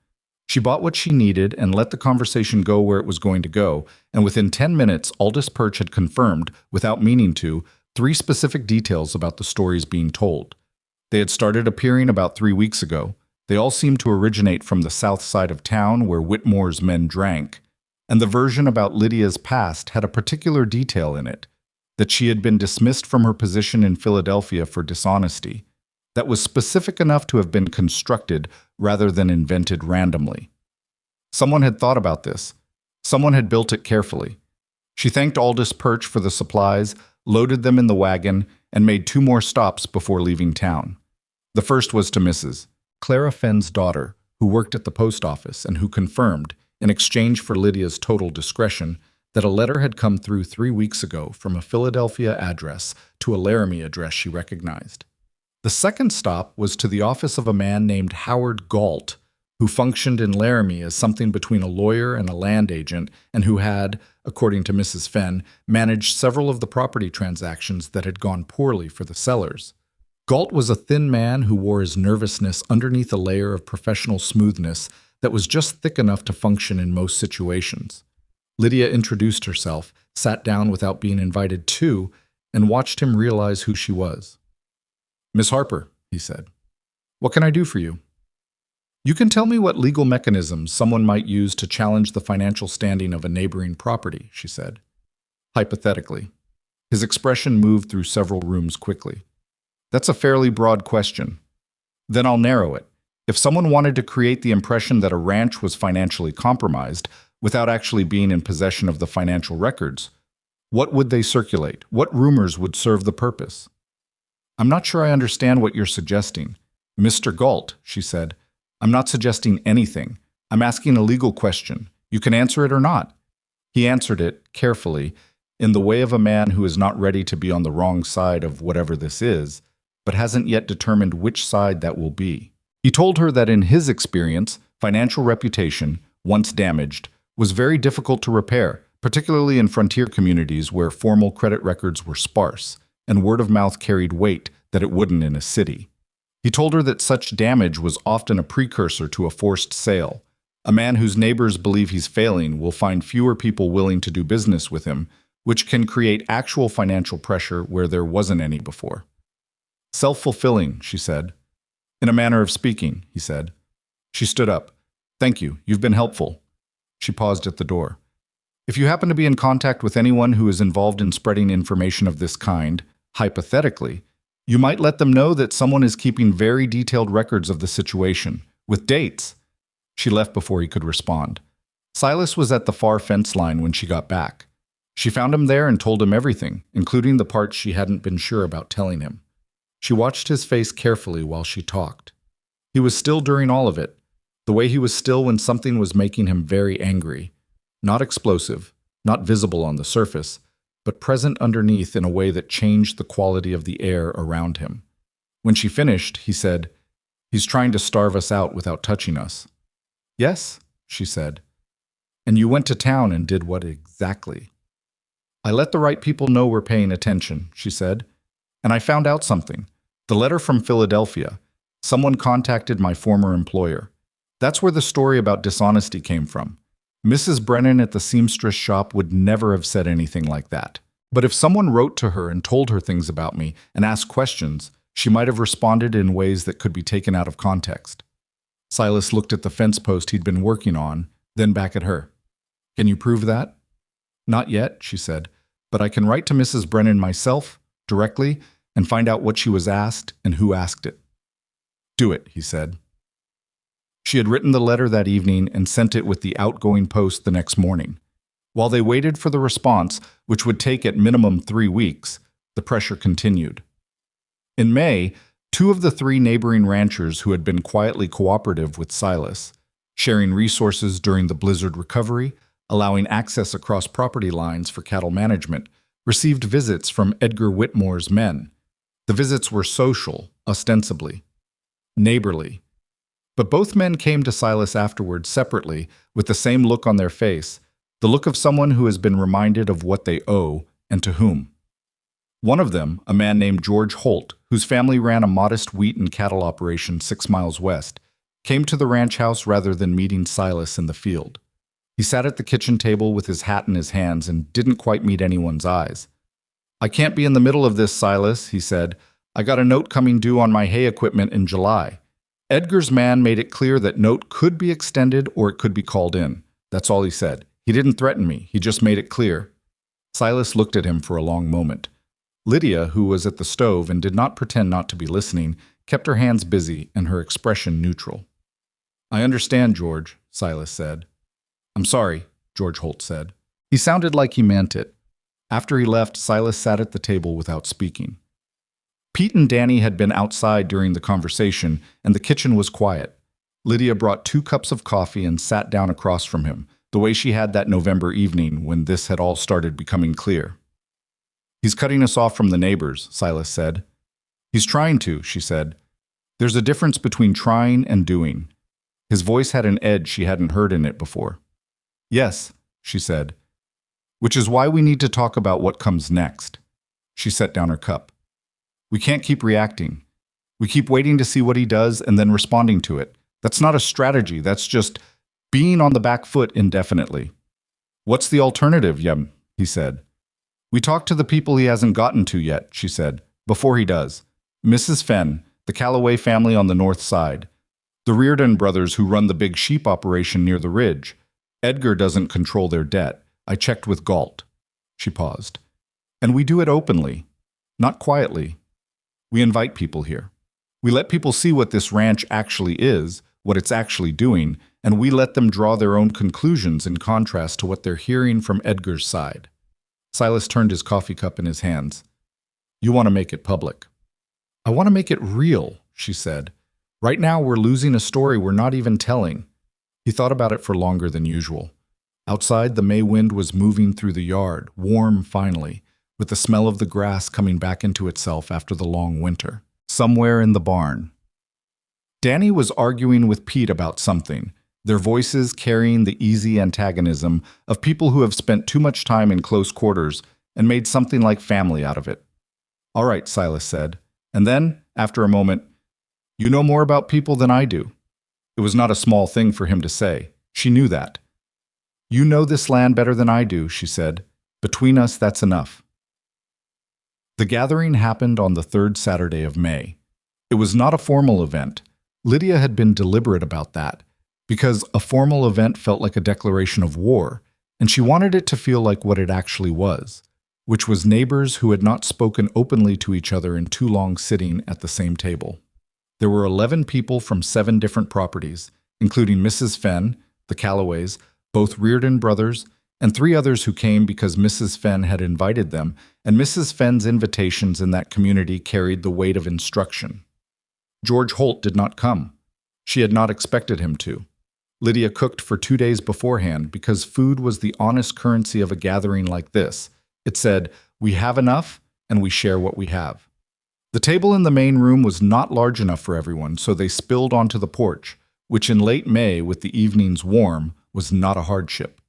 She bought what she needed and let the conversation go where it was going to go, and within 10 minutes, Aldous Perch had confirmed, without meaning to, 3 specific details about the stories being told. They had started appearing about 3 weeks ago. They all seemed to originate from the south side of town where Whitmore's men drank. and the version about Lydia's past had a particular detail in it, that she had been dismissed from her position in Philadelphia for dishonesty, that was specific enough to have been constructed rather than invented randomly. Someone had thought about this. Someone had built it carefully. She thanked Aldous Perch for the supplies, loaded them in the wagon, and made 2 more stops before leaving town. The first was to Mrs. Clara Fenn's daughter, who worked at the post office and who confirmed, in exchange for Lydia's total discretion, that a letter had come through 3 weeks ago from a Philadelphia address to a Laramie address she recognized. The second stop was to the office of a man named Howard Galt, who functioned in Laramie as something between a lawyer and a land agent, and who had, according to Mrs. Fenn, managed several of the property transactions that had gone poorly for the sellers. Galt was a thin man who wore his nervousness underneath a layer of professional smoothness that was just thick enough to function in most situations. Lydia introduced herself, sat down without being invited to, and watched him realize who she was. "Miss Harper," he said, "what can I do for you?" "You can tell me what legal mechanisms someone might use to challenge the financial standing of a neighboring property," she said. "Hypothetically." His expression moved through several rooms quickly. "That's a fairly broad question. Then I'll narrow it. If someone wanted to create the impression that a ranch was financially compromised without actually being in possession of the financial records, what would they circulate? What rumors would serve the purpose?" "I'm not sure I understand what you're suggesting." "Mr. Galt," she said, "I'm not suggesting anything. I'm asking a legal question. You can answer it or not." He answered it, carefully, in the way of a man who is not ready to be on the wrong side of whatever this is, but hasn't yet determined which side that will be. He told her that in his experience, financial reputation, once damaged, was very difficult to repair, particularly in frontier communities where formal credit records were sparse, and word of mouth carried weight that it wouldn't in a city. He told her that such damage was often a precursor to a forced sale. A man whose neighbors believe he's failing will find fewer people willing to do business with him, which can create actual financial pressure where there wasn't any before. "Self-fulfilling," she said. "In a manner of speaking," he said. She stood up. "Thank you. You've been helpful." She paused at the door. "If you happen to be in contact with anyone who is involved in spreading information of this kind, hypothetically, you might let them know that someone is keeping very detailed records of the situation, with dates." She left before he could respond. Silas was at the far fence line when she got back. She found him there and told him everything, including the parts she hadn't been sure about telling him. She watched his face carefully while she talked. He was still during all of it, the way he was still when something was making him very angry. Not explosive, not visible on the surface, but present underneath in a way that changed the quality of the air around him. When she finished, he said, "He's trying to starve us out without touching us." "Yes," she said. "And you went to town and did what exactly?" "I let the right people know we're paying attention," she said. "And I found out something. The letter from Philadelphia. Someone contacted my former employer. That's where the story about dishonesty came from. Mrs. Brennan at the seamstress shop would never have said anything like that. But if someone wrote to her and told her things about me and asked questions, she might have responded in ways that could be taken out of context." Silas looked at the fence post he'd been working on, then back at her. "Can you prove that?" "Not yet," she said, "but I can write to Mrs. Brennan myself, directly, and find out what she was asked and who asked it." "Do it," he said. She had written the letter that evening and sent it with the outgoing post the next morning. While they waited for the response, which would take at minimum 3 weeks, the pressure continued. In May, 2 of the 3 neighboring ranchers who had been quietly cooperative with Silas, sharing resources during the blizzard recovery, allowing access across property lines for cattle management, received visits from Edgar Whitmore's men. The visits were social, ostensibly, neighborly. But both men came to Silas afterward separately with the same look on their face, the look of someone who has been reminded of what they owe and to whom. One of them, a man named George Holt, whose family ran a modest wheat and cattle operation 6 miles west, came to the ranch house rather than meeting Silas in the field. He sat at the kitchen table with his hat in his hands and didn't quite meet anyone's eyes. "I can't be in the middle of this, Silas," he said. "I got a note coming due on my hay equipment in July." Edgar's man made it clear that note could be extended or it could be called in. That's all he said. He didn't threaten me, he just made it clear. Silas looked at him for a long moment. Lydia, who was at the stove and did not pretend not to be listening, kept her hands busy and her expression neutral. I understand, George, Silas said. I'm sorry, George Holt said. He sounded like he meant it. After he left, Silas sat at the table without speaking. Pete and Danny had been outside during the conversation, and the kitchen was quiet. Lydia brought 2 cups of coffee and sat down across from him, the way she had that November evening when this had all started becoming clear. He's cutting us off from the neighbors, Silas said. He's trying to, she said. There's a difference between trying and doing. His voice had an edge she hadn't heard in it before. Yes, she said. Which is why we need to talk about what comes next. She set down her cup. We can't keep reacting. We keep waiting to see what he does and then responding to it. That's not a strategy, that's just being on the back foot indefinitely. What's the alternative, Yem? He said. We talked to the people he hasn't gotten to yet, she said, before he does. Mrs. Fenn, the Calloway family on the north side. The Reardon brothers who run the big sheep operation near the ridge. Edgar doesn't control their debt. I checked with Galt. She paused. And we do it openly, not quietly. We invite people here. We let people see what this ranch actually is, what it's actually doing, and we let them draw their own conclusions in contrast to what they're hearing from Edgar's side. Silas turned his coffee cup in his hands. You want to make it public. I want to make it real, she said. Right now we're losing a story we're not even telling. He thought about it for longer than usual. Outside, the May wind was moving through the yard, warm finally, with the smell of the grass coming back into itself after the long winter. Somewhere in the barn. Danny was arguing with Pete about something, their voices carrying the easy antagonism of people who have spent too much time in close quarters and made something like family out of it. All right, Silas said. And then, after a moment, you know more about people than I do. It was not a small thing for him to say. She knew that. You know this land better than I do, she said. Between us, that's enough. The gathering happened on the 3rd Saturday of May. It was not a formal event. Lydia had been deliberate about that, because a formal event felt like a declaration of war, and she wanted it to feel like what it actually was, which was neighbors who had not spoken openly to each other in too long sitting at the same table. There were 11 people from 7 different properties, including Mrs. Fenn, the Calloways, both Reardon brothers, and 3 others who came because Mrs. Fenn had invited them, and Mrs. Fenn's invitations in that community carried the weight of instruction. George Holt did not come. She had not expected him to. Lydia cooked for 2 days beforehand because food was the honest currency of a gathering like this. It said, we have enough, and we share what we have. The table in the main room was not large enough for everyone, so they spilled onto the porch, which in late May, with the evenings warm, was not a hardship.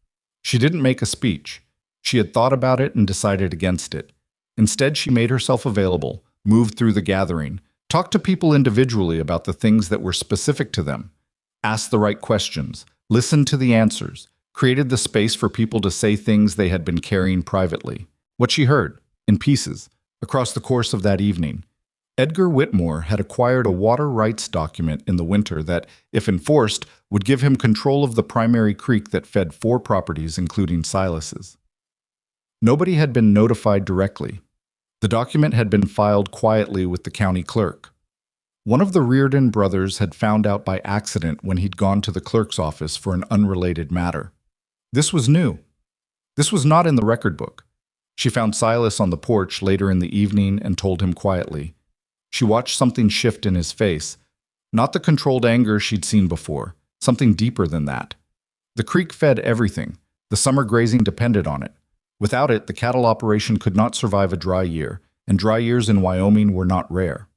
She didn't make a speech. She had thought about it and decided against it. Instead, she made herself available, moved through the gathering, talked to people individually about the things that were specific to them, asked the right questions, listened to the answers, created the space for people to say things they had been carrying privately. What she heard, in pieces, across the course of that evening. Edgar Whitmore had acquired a water rights document in the winter that, if enforced, would give him control of the primary creek that fed 4 properties, including Silas's. Nobody had been notified directly. The document had been filed quietly with the county clerk. One of the Reardon brothers had found out by accident when he'd gone to the clerk's office for an unrelated matter. This was new. This was not in the record book. She found Silas on the porch later in the evening and told him quietly. She watched something shift in his face, not the controlled anger she'd seen before, something deeper than that. The creek fed everything. The summer grazing depended on it. Without it, the cattle operation could not survive a dry year, and dry years in Wyoming were not rare.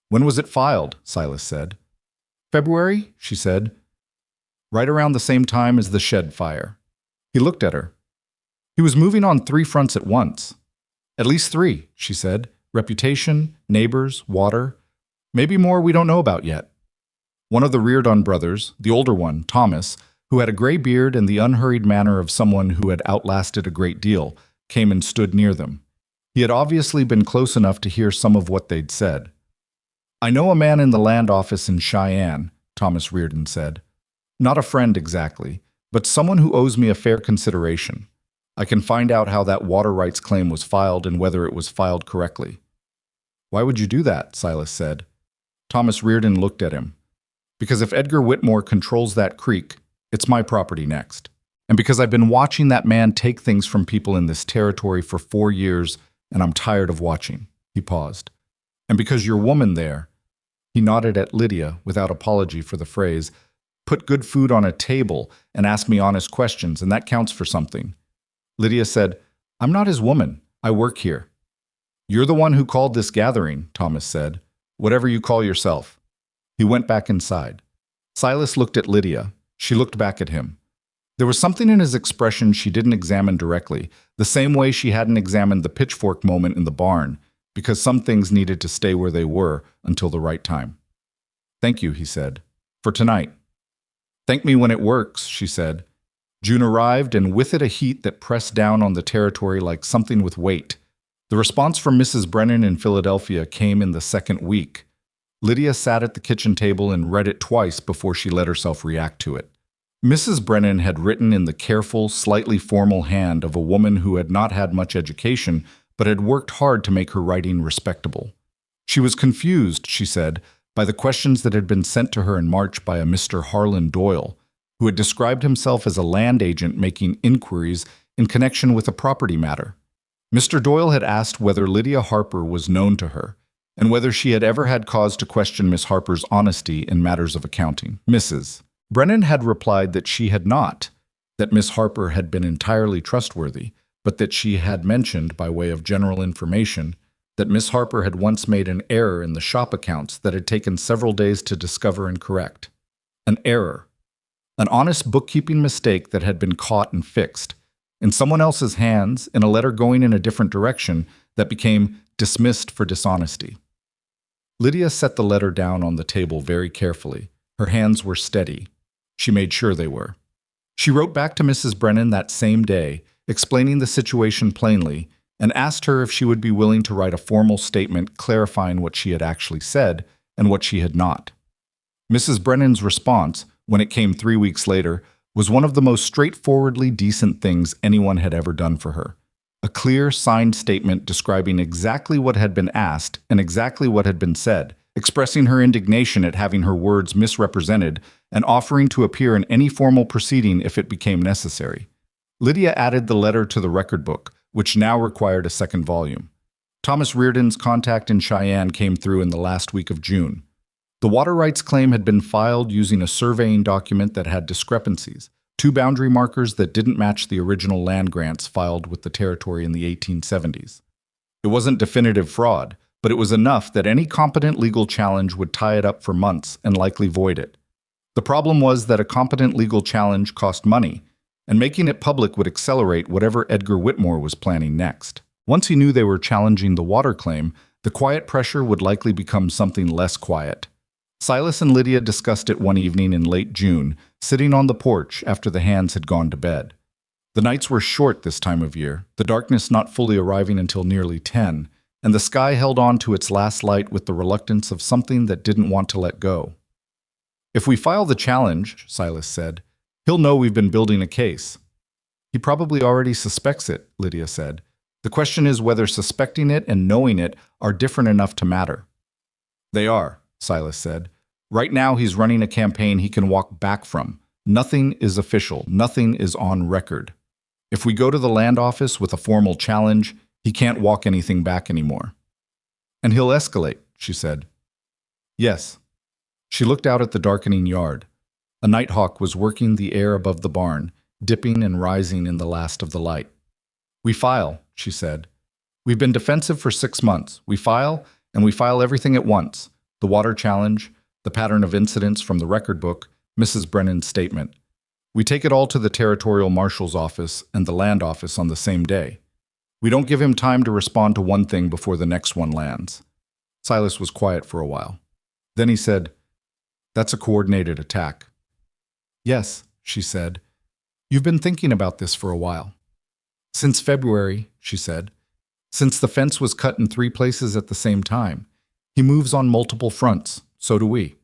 When was it filed? Silas said. February, she said. Right around the same time as the shed fire. He looked at her. He was moving on 3 fronts at once. At least 3, she said. Reputation, neighbors, water. Maybe more we don't know about yet. One of the Reardon brothers, the older one, Thomas, who had a gray beard and the unhurried manner of someone who had outlasted a great deal, came and stood near them. He had obviously been close enough to hear some of what they'd said. I know a man in the land office in Cheyenne, Thomas Reardon said. Not a friend exactly, but someone who owes me a fair consideration. I can find out how that water rights claim was filed and whether it was filed correctly." "Why would you do that?" Silas said. Thomas Reardon looked at him. "Because if Edgar Whitmore controls that creek, it's my property next. And because I've been watching that man take things from people in this territory for 4 years, and I'm tired of watching." He paused. "And because your woman there," he nodded at Lydia without apology for the phrase, "put good food on a table and asked me honest questions, and that counts for something." Lydia said, "I'm not his woman. I work here." "You're the one who called this gathering," Thomas said. "Whatever you call yourself." He went back inside. Silas looked at Lydia. She looked back at him. There was something in his expression she didn't examine directly, the same way she hadn't examined the pitchfork moment in the barn, because some things needed to stay where they were until the right time. "Thank you," he said, "for tonight." "Thank me when it works," she said. June arrived, and with it a heat that pressed down on the territory like something with weight. The response from Mrs. Brennan in Philadelphia came in the second week. Lydia sat at the kitchen table and read it twice before she let herself react to it. Mrs. Brennan had written in the careful, slightly formal hand of a woman who had not had much education, but had worked hard to make her writing respectable. She was confused, she said, by the questions that had been sent to her in March by a Mr. Harlan Doyle, who had described himself as a land agent making inquiries in connection with a property matter. Mr. Doyle had asked whether Lydia Harper was known to her, and whether she had ever had cause to question Miss Harper's honesty in matters of accounting. Mrs. Brennan had replied that she had not, that Miss Harper had been entirely trustworthy, but that she had mentioned, by way of general information, that Miss Harper had once made an error in the shop accounts that had taken several days to discover and correct. An error. An honest bookkeeping mistake that had been caught and fixed, in someone else's hands, in a letter going in a different direction that became dismissed for dishonesty. Lydia set the letter down on the table very carefully. Her hands were steady. She made sure they were. She wrote back to Mrs. Brennan that same day, explaining the situation plainly, and asked her if she would be willing to write a formal statement clarifying what she had actually said and what she had not. Mrs. Brennan's response, when it came 3 weeks later, was one of the most straightforwardly decent things anyone had ever done for her. A clear, signed statement describing exactly what had been asked and exactly what had been said, expressing her indignation at having her words misrepresented and offering to appear in any formal proceeding if it became necessary. Lydia added the letter to the record book, which now required a second volume. Thomas Reardon's contact in Cheyenne came through in the last week of June. The water rights claim had been filed using a surveying document that had discrepancies, 2 boundary markers that didn't match the original land grants filed with the territory in the 1870s. It wasn't definitive fraud, but it was enough that any competent legal challenge would tie it up for months and likely void it. The problem was that a competent legal challenge cost money, and making it public would accelerate whatever Edgar Whitmore was planning next. Once he knew they were challenging the water claim, the quiet pressure would likely become something less quiet. Silas and Lydia discussed it one evening in late June, sitting on the porch after the hands had gone to bed. The nights were short this time of year, the darkness not fully arriving until nearly 10, and the sky held on to its last light with the reluctance of something that didn't want to let go. "If we file the challenge," Silas said, "he'll know we've been building a case." "He probably already suspects it," Lydia said. "The question is whether suspecting it and knowing it are different enough to matter." "They are," Silas said. "Right now he's running a campaign he can walk back from. Nothing is official. Nothing is on record. If we go to the land office with a formal challenge, he can't walk anything back anymore." "And he'll escalate," she said. "Yes." She looked out at the darkening yard. A nighthawk was working the air above the barn, dipping and rising in the last of the light. "We file," she said. "We've been defensive for 6 months. We file, and we file everything at once. The water challenge, the pattern of incidents from the record book, Mrs. Brennan's statement. We take it all to the territorial marshal's office and the land office on the same day. We don't give him time to respond to one thing before the next one lands." Silas was quiet for a while. Then he said, "That's a coordinated attack." "Yes," she said. "You've been thinking about this for a while." "Since February," she said. "Since the fence was cut in 3 places at the same time. He moves on multiple fronts. So do we."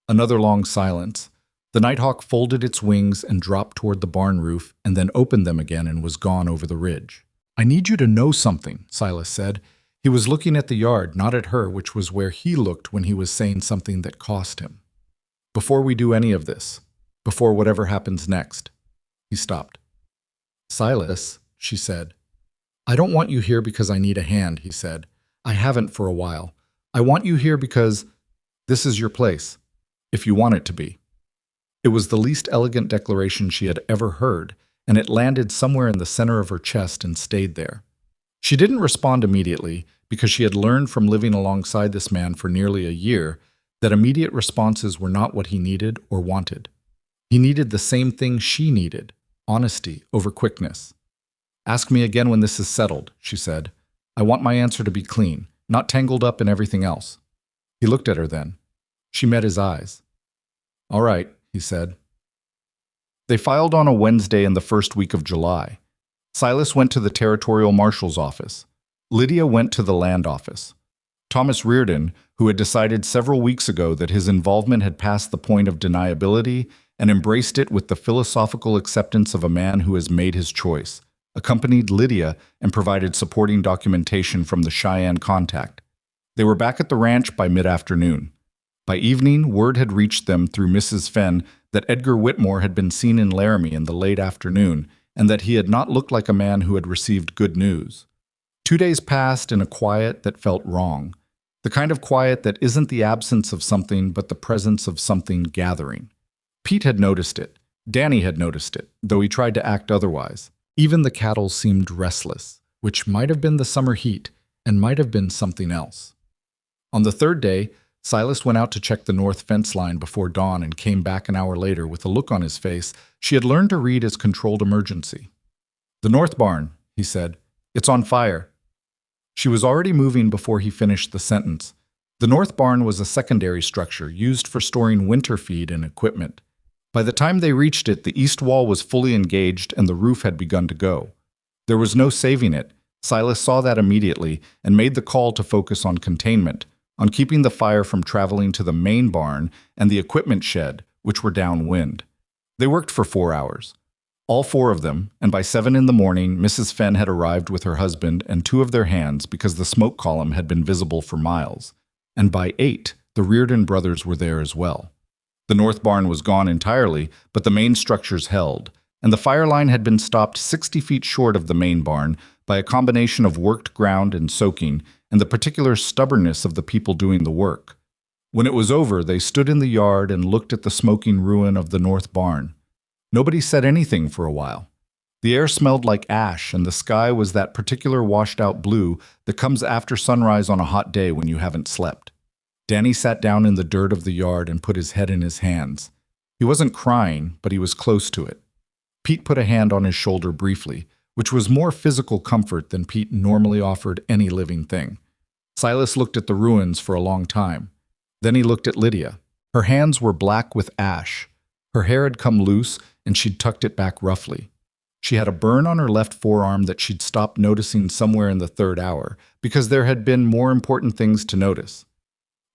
Another long silence. The nighthawk folded its wings and dropped toward the barn roof and then opened them again and was gone over the ridge. "I need you to know something," Silas said. He was looking at the yard, not at her, which was where he looked when he was saying something that cost him. "Before we do any of this, before whatever happens next." He stopped. "Silas," she said. "I don't want you here because I need a hand," he said. "I haven't for a while. I want you here because this is your place, if you want it to be." It was the least elegant declaration she had ever heard, and it landed somewhere in the center of her chest and stayed there. She didn't respond immediately, because she had learned from living alongside this man for nearly a year that immediate responses were not what he needed or wanted. He needed the same thing she needed, honesty over quickness. "Ask me again when this is settled," she said. "I want my answer to be clean, not tangled up in everything else." He looked at her then. She met his eyes. "All right," he said. They filed on a Wednesday in the first week of July. Silas went to the territorial marshal's office. Lydia went to the land office. Thomas Reardon, who had decided several weeks ago that his involvement had passed the point of deniability and embraced it with the philosophical acceptance of a man who has made his choice, accompanied Lydia and provided supporting documentation from the Cheyenne contact. They were back at the ranch by mid-afternoon. By evening, word had reached them through Mrs. Fenn that Edgar Whitmore had been seen in Laramie in the late afternoon, and that he had not looked like a man who had received good news. 2 days passed in a quiet that felt wrong, the kind of quiet that isn't the absence of something but the presence of something gathering. Pete had noticed it. Danny had noticed it, though he tried to act otherwise. Even the cattle seemed restless, which might have been the summer heat and might have been something else. On the third day, Silas went out to check the north fence line before dawn and came back an hour later with a look on his face she had learned to read as controlled emergency. "The north barn," he said. "It's on fire." She was already moving before he finished the sentence. The north barn was a secondary structure used for storing winter feed and equipment. By the time they reached it, the east wall was fully engaged and the roof had begun to go. There was no saving it. Silas saw that immediately and made the call to focus on containment, on keeping the fire from traveling to the main barn and the equipment shed, which were downwind. They worked for 4 hours. All 4 of them, and by 7 in the morning, Mrs. Fenn had arrived with her husband and 2 of their hands because the smoke column had been visible for miles. And by 8, the Reardon brothers were there as well. The north barn was gone entirely, but the main structures held, and the fire line had been stopped 60 feet short of the main barn by a combination of worked ground and soaking, and the particular stubbornness of the people doing the work. When it was over, they stood in the yard and looked at the smoking ruin of the north barn. Nobody said anything for a while. The air smelled like ash, and the sky was that particular washed-out blue that comes after sunrise on a hot day when you haven't slept. Danny sat down in the dirt of the yard and put his head in his hands. He wasn't crying, but he was close to it. Pete put a hand on his shoulder briefly, which was more physical comfort than Pete normally offered any living thing. Silas looked at the ruins for a long time. Then he looked at Lydia. Her hands were black with ash. Her hair had come loose, and she'd tucked it back roughly. She had a burn on her left forearm that she'd stopped noticing somewhere in the 3rd hour, because there had been more important things to notice.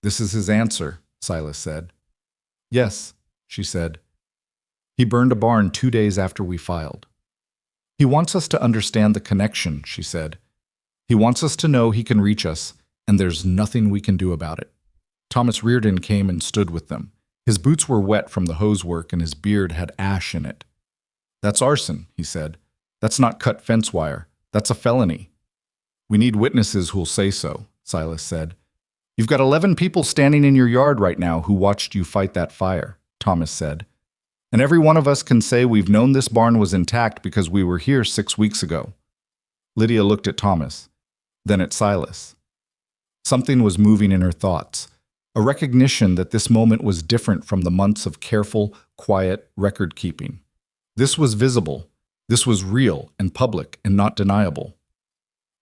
"This is his answer," Silas said. "Yes," she said. "He burned a barn 2 days after we filed." "He wants us to understand the connection," she said. "He wants us to know he can reach us, and there's nothing we can do about it." Thomas Reardon came and stood with them. His boots were wet from the hose work and his beard had ash in it. "That's arson," he said. "That's not cut fence wire. That's a felony." "We need witnesses who'll say so," Silas said. "You've got 11 people standing in your yard right now who watched you fight that fire," Thomas said. "And every one of us can say we've known this barn was intact because we were here 6 weeks ago." Lydia looked at Thomas, then at Silas. Something was moving in her thoughts, a recognition that this moment was different from the months of careful, quiet record-keeping. This was visible. This was real and public and not deniable.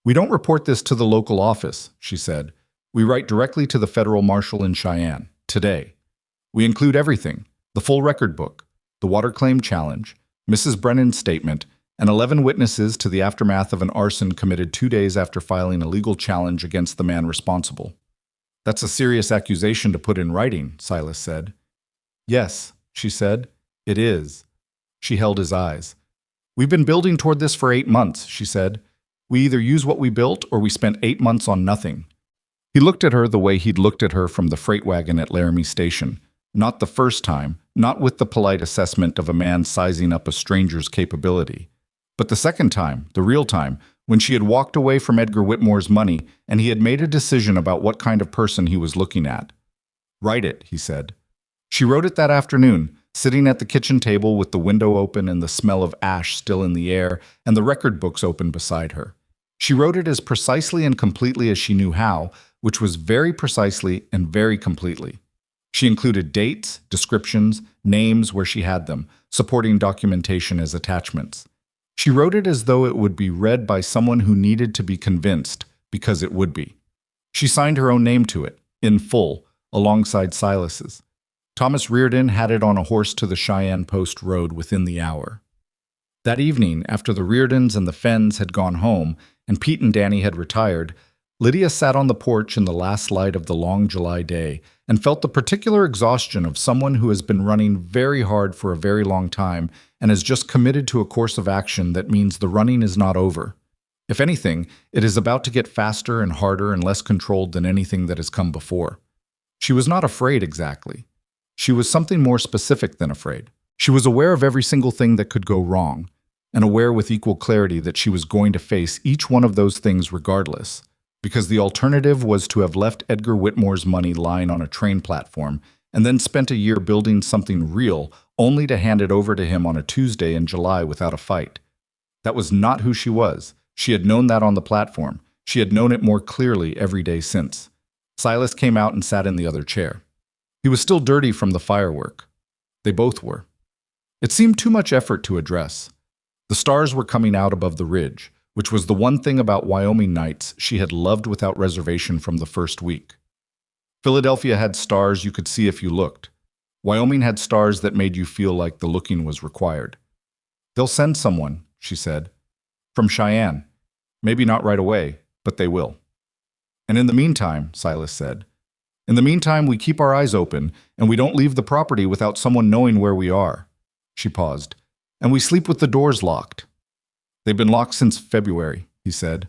"We don't report this to the local office," she said. "We write directly to the federal marshal in Cheyenne, today. We include everything, the full record book, the water claim challenge, Mrs. Brennan's statement, and 11 witnesses to the aftermath of an arson committed 2 days after filing a legal challenge against the man responsible." "That's a serious accusation to put in writing," Silas said. "Yes," she said. It is. She held his eyes. We've been building toward this for 8 months, she said. We either use what we built or we spent 8 months on nothing. He looked at her the way he'd looked at her from the freight wagon at Laramie Station. Not the first time, not with the polite assessment of a man sizing up a stranger's capability. But the second time, the real time, when she had walked away from Edgar Whitmore's money and he had made a decision about what kind of person he was looking at. Write it, he said. She wrote it that afternoon, sitting at the kitchen table with the window open and the smell of ash still in the air and the record books open beside her. She wrote it as precisely and completely as she knew how, which was very precisely and very completely. She included dates, descriptions, names where she had them, supporting documentation as attachments. She wrote it as though it would be read by someone who needed to be convinced, because it would be. She signed her own name to it, in full, alongside Silas's. Thomas Reardon had it on a horse to the Cheyenne Post Road within the hour. That evening, after the Reardons and the Fenns had gone home, and Pete and Danny had retired, Lydia sat on the porch in the last light of the long July day and felt the particular exhaustion of someone who has been running very hard for a very long time and has just committed to a course of action that means the running is not over. If anything, it is about to get faster and harder and less controlled than anything that has come before. She was not afraid exactly. She was something more specific than afraid. She was aware of every single thing that could go wrong, and aware with equal clarity that she was going to face each one of those things regardless, because the alternative was to have left Edgar Whitmore's money lying on a train platform and then spent a year building something real only to hand it over to him on a Tuesday in July without a fight. That was not who she was. She had known that on the platform. She had known it more clearly every day since. Silas came out and sat in the other chair. He was still dirty from the firework. They both were. It seemed too much effort to address. The stars were coming out above the ridge, which was the one thing about Wyoming nights she had loved without reservation from the first week. Philadelphia had stars you could see if you looked. Wyoming had stars that made you feel like the looking was required. They'll send someone, she said. From Cheyenne. Maybe not right away, but they will. And in the meantime, Silas said, in the meantime, we keep our eyes open, and we don't leave the property without someone knowing where we are. She paused. And we sleep with the doors locked. They've been locked since February, he said.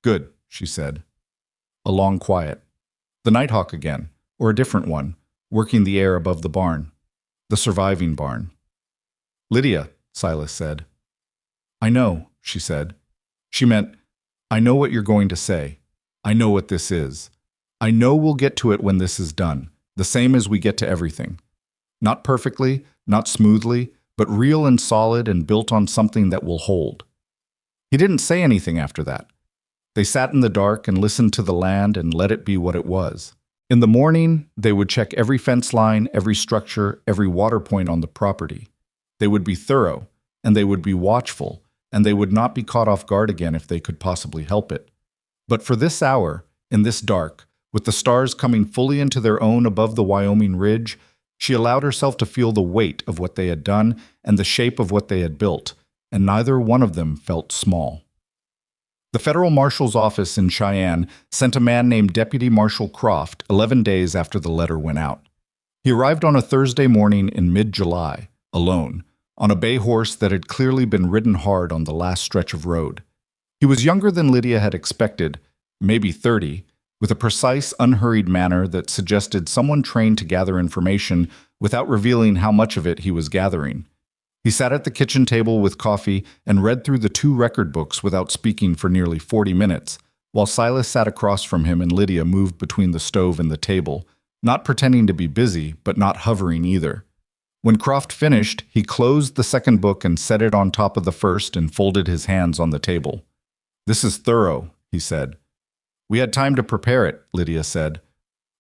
Good, she said. A long quiet. The nighthawk again, or a different one, working the air above the barn. The surviving barn. Lydia, Silas said. I know, she said. She meant, I know what you're going to say. I know what this is. I know we'll get to it when this is done, the same as we get to everything. Not perfectly, not smoothly, but real and solid and built on something that will hold. He didn't say anything after that. They sat in the dark and listened to the land and let it be what it was. In the morning, they would check every fence line, every structure, every water point on the property. They would be thorough, and they would be watchful, and they would not be caught off guard again if they could possibly help it. But for this hour, in this dark, with the stars coming fully into their own above the Wyoming ridge, she allowed herself to feel the weight of what they had done and the shape of what they had built, and neither one of them felt small. The federal marshal's office in Cheyenne sent a man named Deputy Marshal Croft 11 days after the letter went out. He arrived on a Thursday morning in mid-July, alone, on a bay horse that had clearly been ridden hard on the last stretch of road. He was younger than Lydia had expected, maybe 30, with a precise, unhurried manner that suggested someone trained to gather information without revealing how much of it he was gathering. He sat at the kitchen table with coffee and read through the 2 record books without speaking for nearly 40 minutes, while Silas sat across from him and Lydia moved between the stove and the table, not pretending to be busy, but not hovering either. When Croft finished, he closed the second book and set it on top of the first and folded his hands on the table. This is thorough, he said. We had time to prepare it, Lydia said.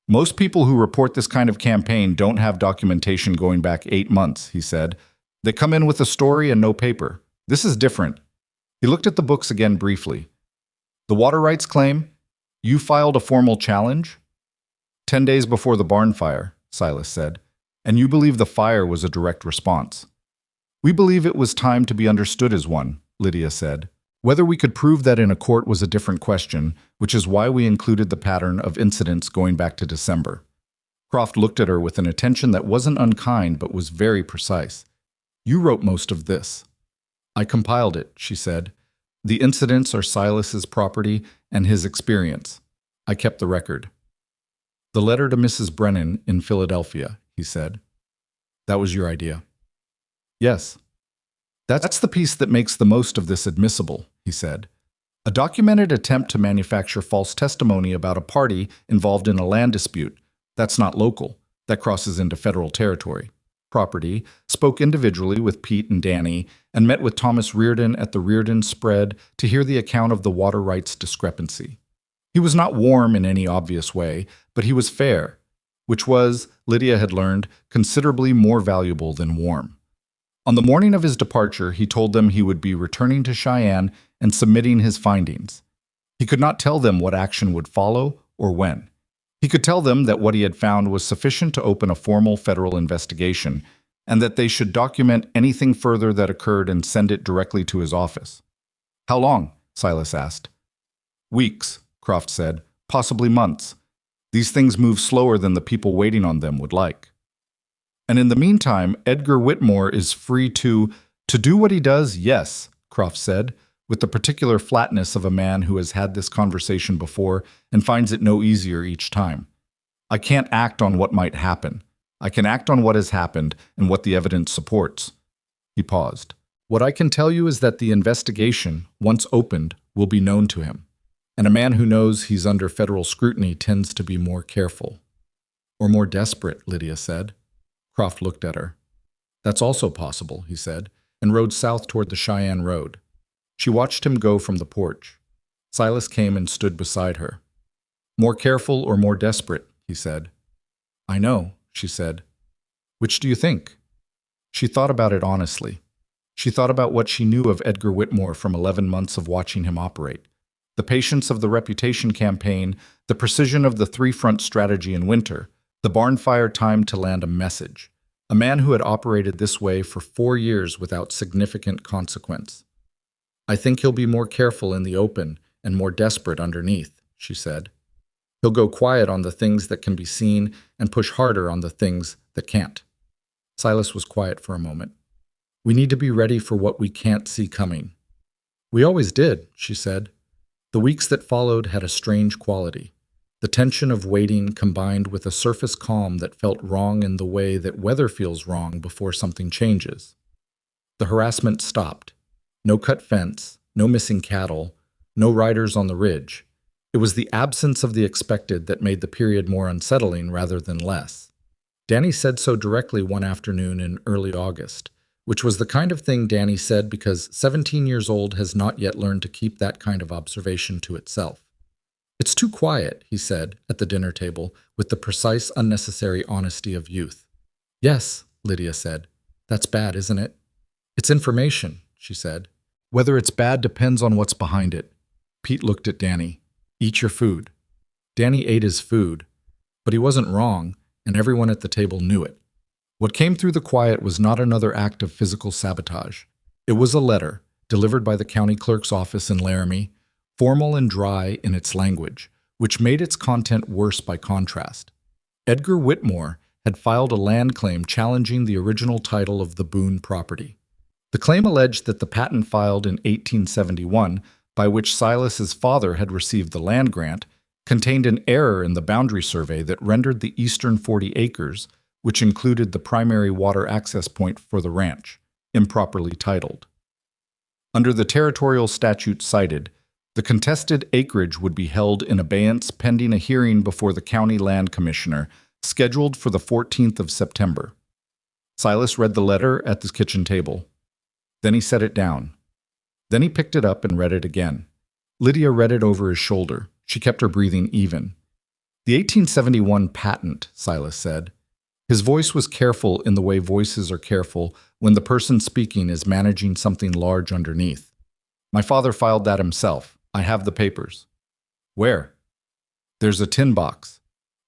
Most people who report this kind of campaign don't have documentation going back 8 months, he said. They come in with a story and no paper. This is different. He looked at the books again briefly. The water rights claim? You filed a formal challenge? 10 days before the barn fire, Silas said. And you believe the fire was a direct response. We believe it was time to be understood as one, Lydia said. Whether we could prove that in a court was a different question, which is why we included the pattern of incidents going back to December. Croft looked at her with an attention that wasn't unkind but was very precise. You wrote most of this. I compiled it, she said. The incidents are Silas's property and his experience. I kept the record. The letter to Mrs. Brennan in Philadelphia, he said. That was your idea. Yes. That's the piece that makes the most of this admissible, he said. A documented attempt to manufacture false testimony about a party involved in a land dispute. That's not local. That crosses into federal territory. Property spoke individually with Pete and Danny and met with Thomas Reardon at the Reardon spread to hear the account of the water rights discrepancy. He was not warm in any obvious way, but he was fair, which was, Lydia had learned, considerably more valuable than warm. On the morning of his departure, he told them he would be returning to Cheyenne and submitting his findings. He could not tell them what action would follow or when. He could tell them that what he had found was sufficient to open a formal federal investigation, and that they should document anything further that occurred and send it directly to his office. How long? Silas asked. Weeks, Croft said, possibly months. These things move slower than the people waiting on them would like. And in the meantime, Edgar Whitmore is free to do what he does, yes, Croft said, with the particular flatness of a man who has had this conversation before and finds it no easier each time. I can't act on what might happen. I can act on what has happened and what the evidence supports. He paused. What I can tell you is that the investigation, once opened, will be known to him. And a man who knows he's under federal scrutiny tends to be more careful. Or more desperate, Lydia said. Croft looked at her. That's also possible, he said, and rode south toward the Cheyenne Road. She watched him go from the porch. Silas came and stood beside her. More careful or more desperate, he said. I know, she said. Which do you think? She thought about it honestly. She thought about what she knew of Edgar Whitmore from 11 months of watching him operate. The patience of the reputation campaign, the precision of the three-front strategy in winter, the barn-fire time to land a message. A man who had operated this way for 4 years without significant consequence. I think he'll be more careful in the open and more desperate underneath, she said. He'll go quiet on the things that can be seen and push harder on the things that can't. Silas was quiet for a moment. We need to be ready for what we can't see coming. We always did, she said. The weeks that followed had a strange quality. The tension of waiting combined with a surface calm that felt wrong in the way that weather feels wrong before something changes. The harassment stopped. No cut fence, no missing cattle, no riders on the ridge. It was the absence of the expected that made the period more unsettling rather than less. Danny said so directly one afternoon in early August, which was the kind of thing Danny said because 17 years old has not yet learned to keep that kind of observation to itself. It's too quiet, he said, at the dinner table, with the precise, unnecessary honesty of youth. Yes, Lydia said. That's bad, isn't it? It's information, she said. Whether it's bad depends on what's behind it. Pete looked at Danny. Eat your food. Danny ate his food, but he wasn't wrong, and everyone at the table knew it. What came through the quiet was not another act of physical sabotage. It was a letter, delivered by the county clerk's office in Laramie, formal and dry in its language, which made its content worse by contrast. Edgar Whitmore had filed a land claim challenging the original title of the Boone property. The claim alleged that the patent filed in 1871, by which Silas's father had received the land grant, contained an error in the boundary survey that rendered the eastern 40 acres, which included the primary water access point for the ranch, improperly titled. Under the territorial statute cited, the contested acreage would be held in abeyance pending a hearing before the county land commissioner, scheduled for the 14th of September. Silas read the letter at the kitchen table. Then he set it down. Then he picked it up and read it again. Lydia read it over his shoulder. She kept her breathing even. The 1871 patent, Silas said. His voice was careful in the way voices are careful when the person speaking is managing something large underneath. My father filed that himself. I have the papers. Where? There's a tin box.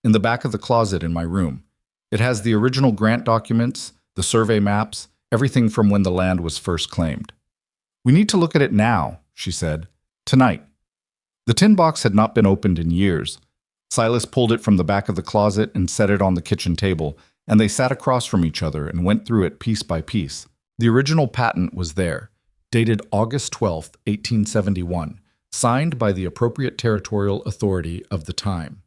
In the back of the closet in my room. It has the original grant documents, the survey maps, everything from when the land was first claimed. We need to look at it now, she said. Tonight. The tin box had not been opened in years. Silas pulled it from the back of the closet and set it on the kitchen table, and they sat across from each other and went through it piece by piece. The original patent was there, dated August 12, 1871, signed by the appropriate territorial authority of the time.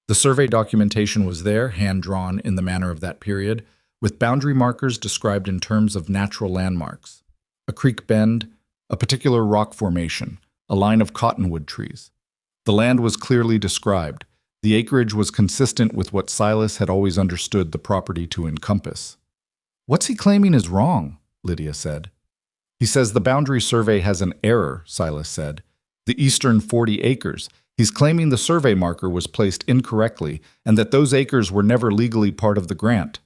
The survey documentation was there, hand-drawn in the manner of that period, with boundary markers described in terms of natural landmarks. A creek bend, a particular rock formation, a line of cottonwood trees. The land was clearly described. The acreage was consistent with what Silas had always understood the property to encompass. "What's he claiming is wrong?" Lydia said. "He says the boundary survey has an error," Silas said. "The eastern 40 acres. He's claiming the survey marker was placed incorrectly and that those acres were never legally part of the grant."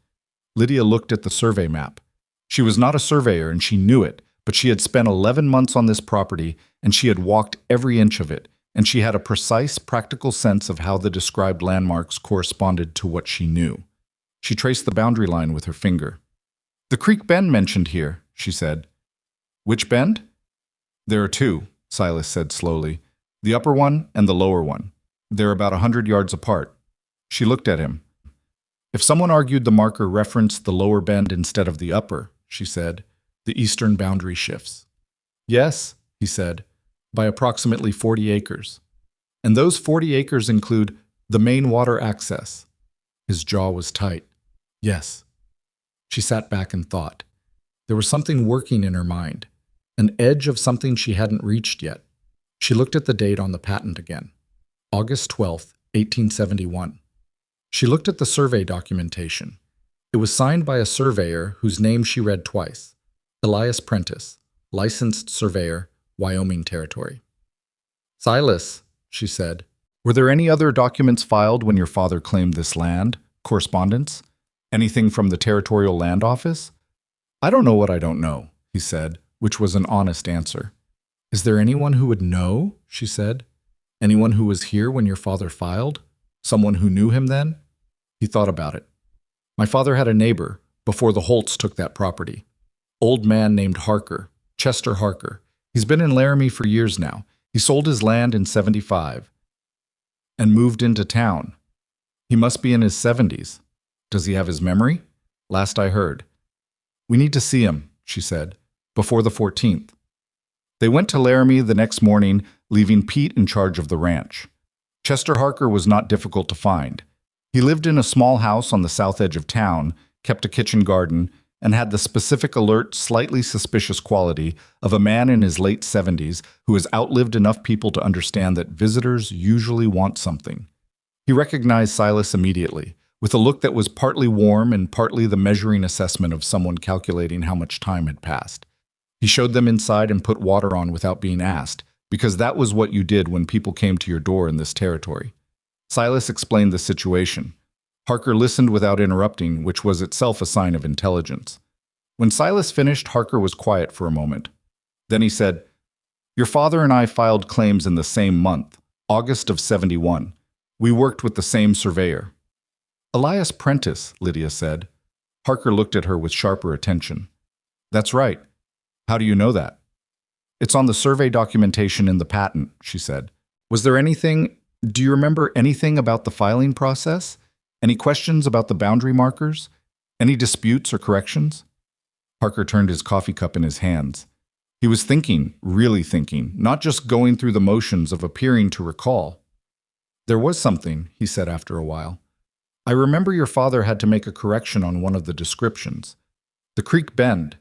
Lydia looked at the survey map. She was not a surveyor and she knew it, but she had spent 11 months on this property and she had walked every inch of it, and she had a precise, practical sense of how the described landmarks corresponded to what she knew. She traced the boundary line with her finger. "The creek bend mentioned here," she said. "Which bend?" "There are two," Silas said slowly. "The upper one and the lower one. They're about 100 yards apart." She looked at him. "If someone argued the marker referenced the lower bend instead of the upper," she said, "the eastern boundary shifts." "Yes," he said, "by approximately 40 acres. And those 40 acres include the main water access." His jaw was tight. "Yes." She sat back and thought. There was something working in her mind, an edge of something she hadn't reached yet. She looked at the date on the patent again, August 12, 1871. She looked at the survey documentation. It was signed by a surveyor whose name she read twice, Elias Prentice, licensed surveyor, Wyoming Territory. "Silas," she said, "were there any other documents filed when your father claimed this land? Correspondence? Anything from the Territorial Land Office?" "I don't know what I don't know," he said, which was an honest answer. "Is there anyone who would know?" she said. "Anyone who was here when your father filed? Someone who knew him then?" He thought about it. "My father had a neighbor, before the Holts took that property. Old man named Harker, Chester Harker. He's been in Laramie for years now. He sold his land in 75 and moved into town. He must be in his 70s. Does he have his memory? Last I heard. We need to see him," she said, "before the 14th. They went to Laramie the next morning, leaving Pete in charge of the ranch. Chester Harker was not difficult to find. He lived in a small house on the south edge of town, kept a kitchen garden, and had the specific alert, slightly suspicious quality of a man in his late 70s who has outlived enough people to understand that visitors usually want something. He recognized Silas immediately, with a look that was partly warm and partly the measuring assessment of someone calculating how much time had passed. He showed them inside and put water on without being asked, because that was what you did when people came to your door in this territory. Silas explained the situation. Harker listened without interrupting, which was itself a sign of intelligence. When Silas finished, Harker was quiet for a moment. Then he said, "Your father and I filed claims in the same month, August of 71. We worked with the same surveyor." "Elias Prentice," Lydia said. Harker looked at her with sharper attention. "That's right. How do you know that?" "It's on the survey documentation in the patent," she said. Do you remember anything about the filing process? Any questions about the boundary markers? Any disputes or corrections?" Harker turned his coffee cup in his hands. He was thinking, really thinking, not just going through the motions of appearing to recall. "There was something," he said after a while. "I remember your father had to make a correction on one of the descriptions. The creek bend.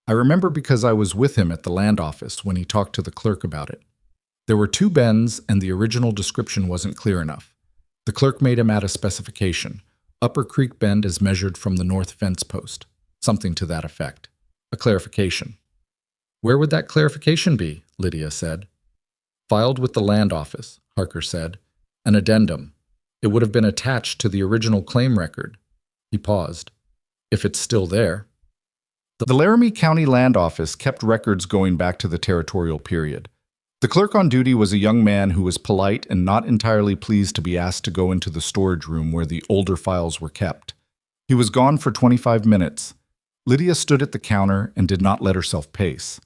I remember because I was with him at the land office when he talked to the clerk about it. There were two bends and the original description wasn't clear enough. The clerk made him add a specification. Upper Creek Bend is measured from the north fence post. Something to that effect. A clarification." "Where would that clarification be?" Lydia said. "Filed with the land office," Harker said. "An addendum. It would have been attached to the original claim record." He paused. "If it's still there." The Laramie County Land Office kept records going back to the territorial period. The clerk on duty was a young man who was polite and not entirely pleased to be asked to go into the storage room where the older files were kept. He was gone for 25 minutes. Lydia stood at the counter and did not let herself pace.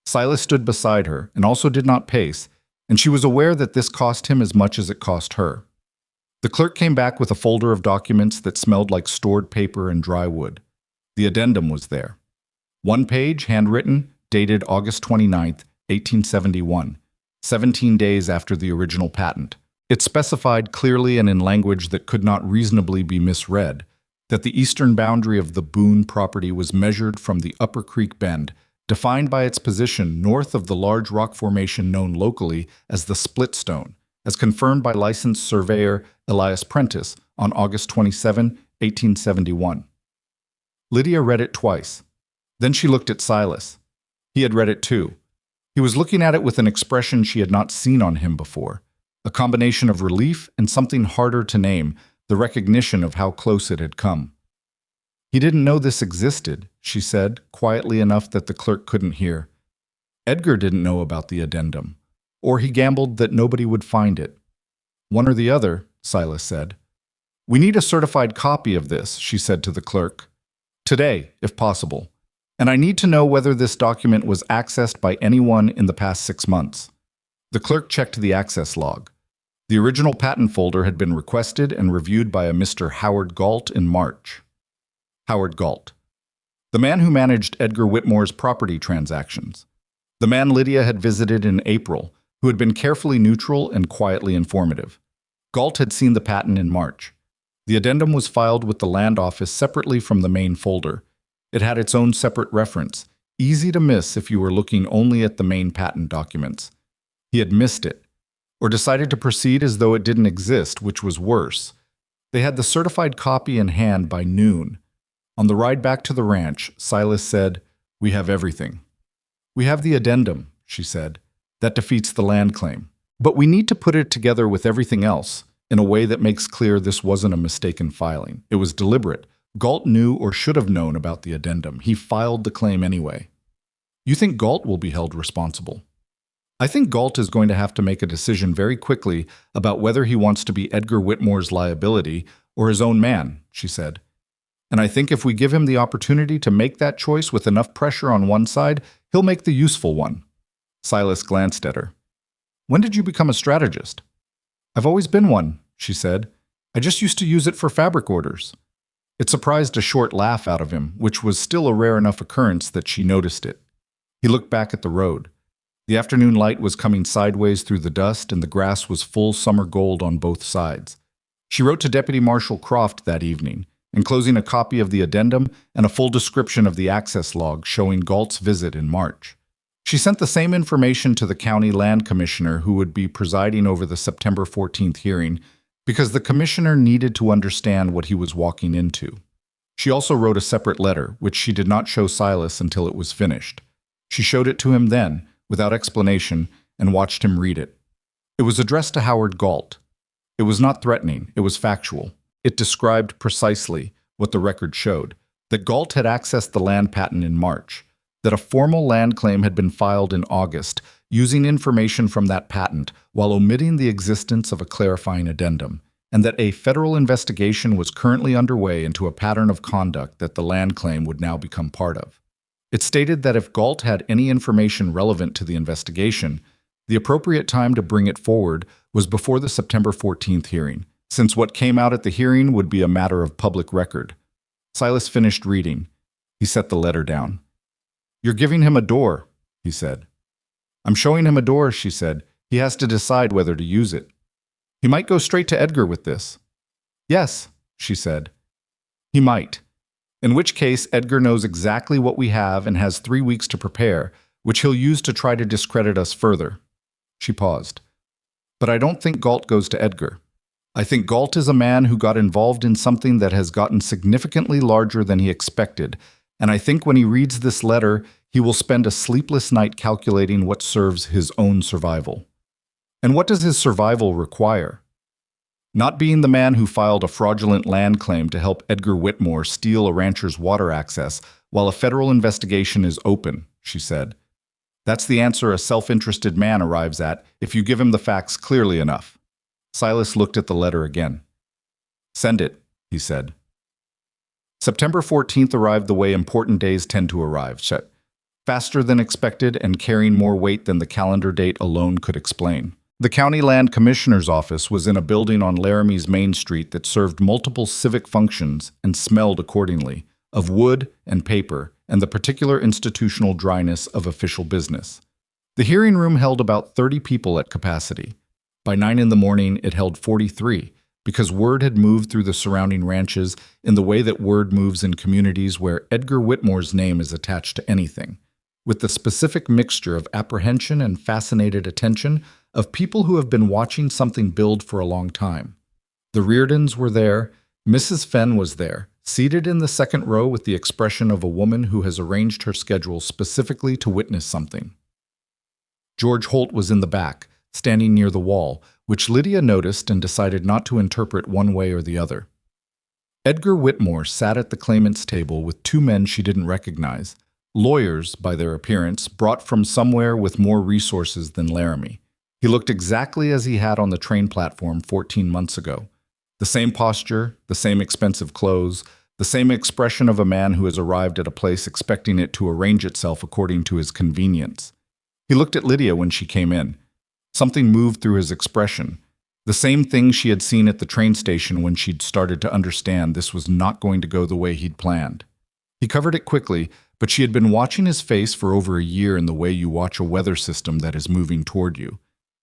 Silas stood beside her and also did not pace, and she was aware that this cost him as much as it cost her. The clerk came back with a folder of documents that smelled like stored paper and dry wood. The addendum was there. One page, handwritten, dated August 29th, 1871, 17 days after the original patent. It specified clearly and in language that could not reasonably be misread that the eastern boundary of the Boone property was measured from the Upper Creek Bend, defined by its position north of the large rock formation known locally as the Split Stone, as confirmed by licensed surveyor Elias Prentice on August 27, 1871. Lydia read it twice. Then she looked at Silas. He had read it too. He was looking at it with an expression she had not seen on him before, a combination of relief and something harder to name, the recognition of how close it had come. "He didn't know this existed," she said, quietly enough that the clerk couldn't hear. "Edgar didn't know about the addendum, or he gambled that nobody would find it." "One or the other," Silas said. "We need a certified copy of this," she said to the clerk. "Today, if possible. And I need to know whether this document was accessed by anyone in the past 6 months." The clerk checked the access log. The original patent folder had been requested and reviewed by a Mr. Howard Galt in March. Howard Galt, the man who managed Edgar Whitmore's property transactions. The man Lydia had visited in April, who had been carefully neutral and quietly informative. Galt had seen the patent in March. The addendum was filed with the land office separately from the main folder. It had its own separate reference, easy to miss if you were looking only at the main patent documents. He had missed it, or decided to proceed as though it didn't exist, which was worse. They had the certified copy in hand by noon. On the ride back to the ranch, Silas said, "We have everything." "We have the addendum," she said. "That defeats the land claim. But we need to put it together with everything else in a way that makes clear this wasn't a mistaken filing. It was deliberate. Galt knew or should have known about the addendum. He filed the claim anyway." "You think Galt will be held responsible?" "I think Galt is going to have to make a decision very quickly about whether he wants to be Edgar Whitmore's liability or his own man," she said. "And I think if we give him the opportunity to make that choice with enough pressure on one side, he'll make the useful one." Silas glanced at her. "When did you become a strategist?" "I've always been one," she said. "I just used to use it for fabric orders." It surprised a short laugh out of him, which was still a rare enough occurrence that she noticed it. He looked back at the road. The afternoon light was coming sideways through the dust, and the grass was full summer gold on both sides. She wrote to Deputy Marshal Croft that evening, enclosing a copy of the addendum and a full description of the access log showing Galt's visit in March. She sent the same information to the county land commissioner who would be presiding over the September 14th hearing, because the commissioner needed to understand what he was walking into. She also wrote a separate letter, which she did not show Silas until it was finished. She showed it to him then, without explanation, and watched him read it. It was addressed to Howard Galt. It was not threatening, it was factual. It described precisely what the record showed, that Galt had accessed the land patent in March, that a formal land claim had been filed in August, using information from that patent while omitting the existence of a clarifying addendum, and that a federal investigation was currently underway into a pattern of conduct that the land claim would now become part of. It stated that if Galt had any information relevant to the investigation, the appropriate time to bring it forward was before the September 14th hearing, since what came out at the hearing would be a matter of public record. Silas finished reading. He set the letter down. "You're giving him a door," he said. "I'm showing him a door," she said. "He has to decide whether to use it. He might go straight to Edgar with this." "Yes," she said. "He might. In which case, Edgar knows exactly what we have and has 3 weeks to prepare, which he'll use to try to discredit us further." She paused. "But I don't think Galt goes to Edgar. I think Galt is a man who got involved in something that has gotten significantly larger than he expected, and I think when he reads this letter, he will spend a sleepless night calculating what serves his own survival." "And what does his survival require?" "Not being the man who filed a fraudulent land claim to help Edgar Whitmore steal a rancher's water access while a federal investigation is open," she said. "That's the answer a self-interested man arrives at if you give him the facts clearly enough." Silas looked at the letter again. "Send it," he said. September 14th arrived the way important days tend to arrive, faster than expected and carrying more weight than the calendar date alone could explain. The county land commissioner's office was in a building on Laramie's main street that served multiple civic functions and smelled accordingly, of wood and paper and the particular institutional dryness of official business. The hearing room held about 30 people at capacity. By 9 in the morning, it held 43, because word had moved through the surrounding ranches in the way that word moves in communities where Edgar Whitmore's name is attached to anything, with the specific mixture of apprehension and fascinated attention of people who have been watching something build for a long time. The Reardons were there. Mrs. Fenn was there, seated in the second row with the expression of a woman who has arranged her schedule specifically to witness something. George Holt was in the back, standing near the wall, which Lydia noticed and decided not to interpret one way or the other. Edgar Whitmore sat at the claimant's table with two men she didn't recognize, lawyers, by their appearance, brought from somewhere with more resources than Laramie. He looked exactly as he had on the train platform 14 months ago. The same posture, the same expensive clothes, the same expression of a man who has arrived at a place expecting it to arrange itself according to his convenience. He looked at Lydia when she came in. Something moved through his expression. The same thing she had seen at the train station when she'd started to understand this was not going to go the way he'd planned. He covered it quickly, but she had been watching his face for over a year in the way you watch a weather system that is moving toward you,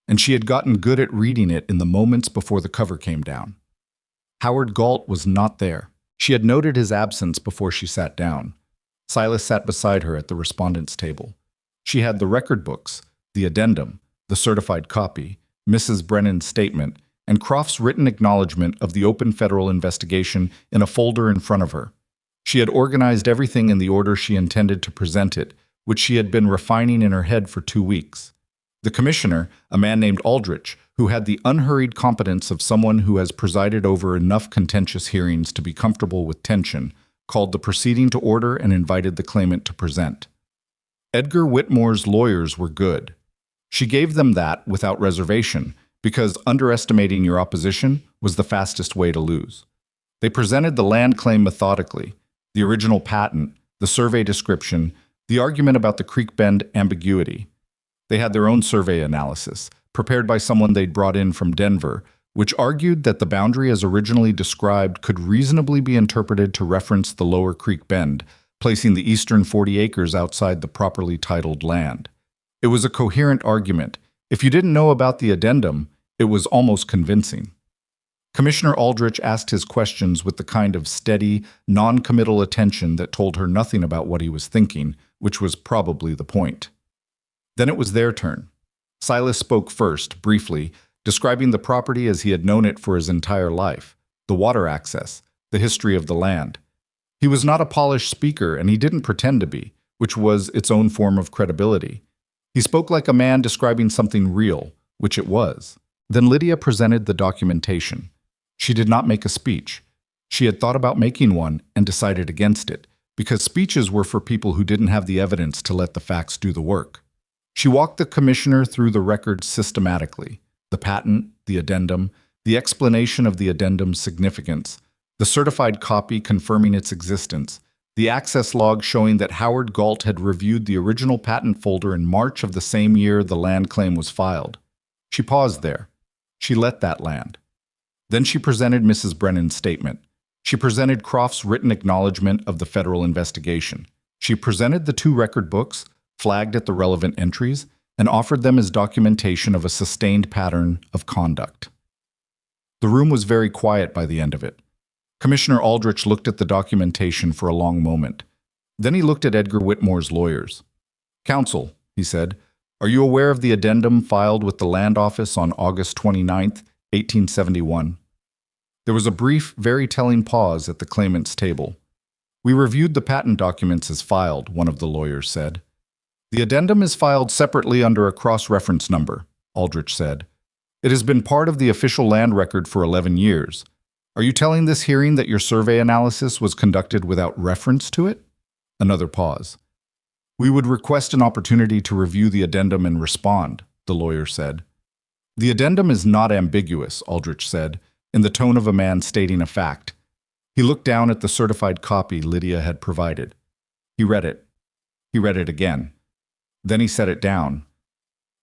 and she had gotten good at reading it in the moments before the cover came down. Howard Galt was not there. She had noted his absence before she sat down. Silas sat beside her at the respondent's table. She had the record books, the addendum, the certified copy, Mrs. Brennan's statement, and Croft's written acknowledgement of the open federal investigation in a folder in front of her. She had organized everything in the order she intended to present it, which she had been refining in her head for 2 weeks. The commissioner, a man named Aldrich, who had the unhurried competence of someone who has presided over enough contentious hearings to be comfortable with tension, called the proceeding to order and invited the claimant to present. Edgar Whitmore's lawyers were good. She gave them that without reservation, because underestimating your opposition was the fastest way to lose. They presented the land claim methodically, the original patent, the survey description, the argument about the Creek Bend ambiguity. They had their own survey analysis, prepared by someone they'd brought in from Denver, which argued that the boundary as originally described could reasonably be interpreted to reference the lower Creek Bend, placing the eastern 40 acres outside the properly titled land. It was a coherent argument. If you didn't know about the addendum, it was almost convincing. Commissioner Aldrich asked his questions with the kind of steady, non-committal attention that told her nothing about what he was thinking, which was probably the point. Then it was their turn. Silas spoke first, briefly, describing the property as he had known it for his entire life, the water access, the history of the land. He was not a polished speaker, and he didn't pretend to be, which was its own form of credibility. He spoke like a man describing something real, which it was. Then Lydia presented the documentation. She did not make a speech. She had thought about making one and decided against it, because speeches were for people who didn't have the evidence to let the facts do the work. She walked the commissioner through the records systematically, the patent, the addendum, the explanation of the addendum's significance, the certified copy confirming its existence, the access log showing that Howard Galt had reviewed the original patent folder in March of the same year the land claim was filed. She paused there. She let that land. Then she presented Mrs. Brennan's statement. She presented Croft's written acknowledgement of the federal investigation. She presented the 2 record books, flagged at the relevant entries, and offered them as documentation of a sustained pattern of conduct. The room was very quiet by the end of it. Commissioner Aldrich looked at the documentation for a long moment. Then he looked at Edgar Whitmore's lawyers. "Counsel," he said, "are you aware of the addendum filed with the Land Office on August 29, 1871? There was a brief, very telling pause at the claimant's table. "We reviewed the patent documents as filed," one of the lawyers said. "The addendum is filed separately under a cross-reference number," Aldrich said. "It has been part of the official land record for 11 years. Are you telling this hearing that your survey analysis was conducted without reference to it?" Another pause. "We would request an opportunity to review the addendum and respond," the lawyer said. "The addendum is not ambiguous," Aldrich said, in the tone of a man stating a fact. He looked down at the certified copy Lydia had provided. He read it. He read it again. Then he set it down.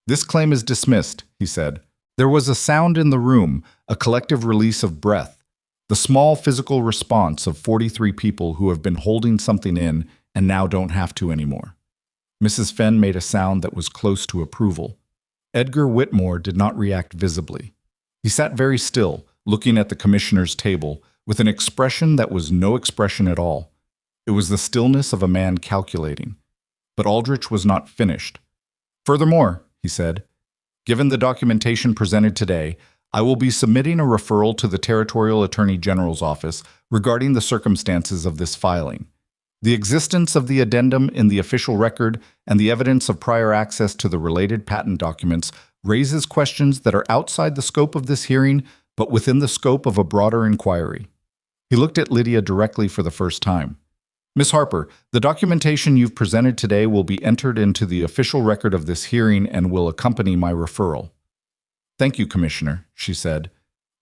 "This claim is dismissed," he said. There was a sound in the room, a collective release of breath, the small physical response of 43 people who have been holding something in and now don't have to anymore. Mrs. Fenn made a sound that was close to approval. Edgar Whitmore did not react visibly. He sat very still, looking at the commissioner's table, with an expression that was no expression at all. It was the stillness of a man calculating. But Aldrich was not finished. "Furthermore," he said, "given the documentation presented today, I will be submitting a referral to the Territorial Attorney General's office regarding the circumstances of this filing. The existence of the addendum in the official record and the evidence of prior access to the related patent documents raises questions that are outside the scope of this hearing, but within the scope of a broader inquiry." He looked at Lydia directly for the first time. "Miss Harper, the documentation you've presented today will be entered into the official record of this hearing and will accompany my referral." "Thank you, Commissioner," she said.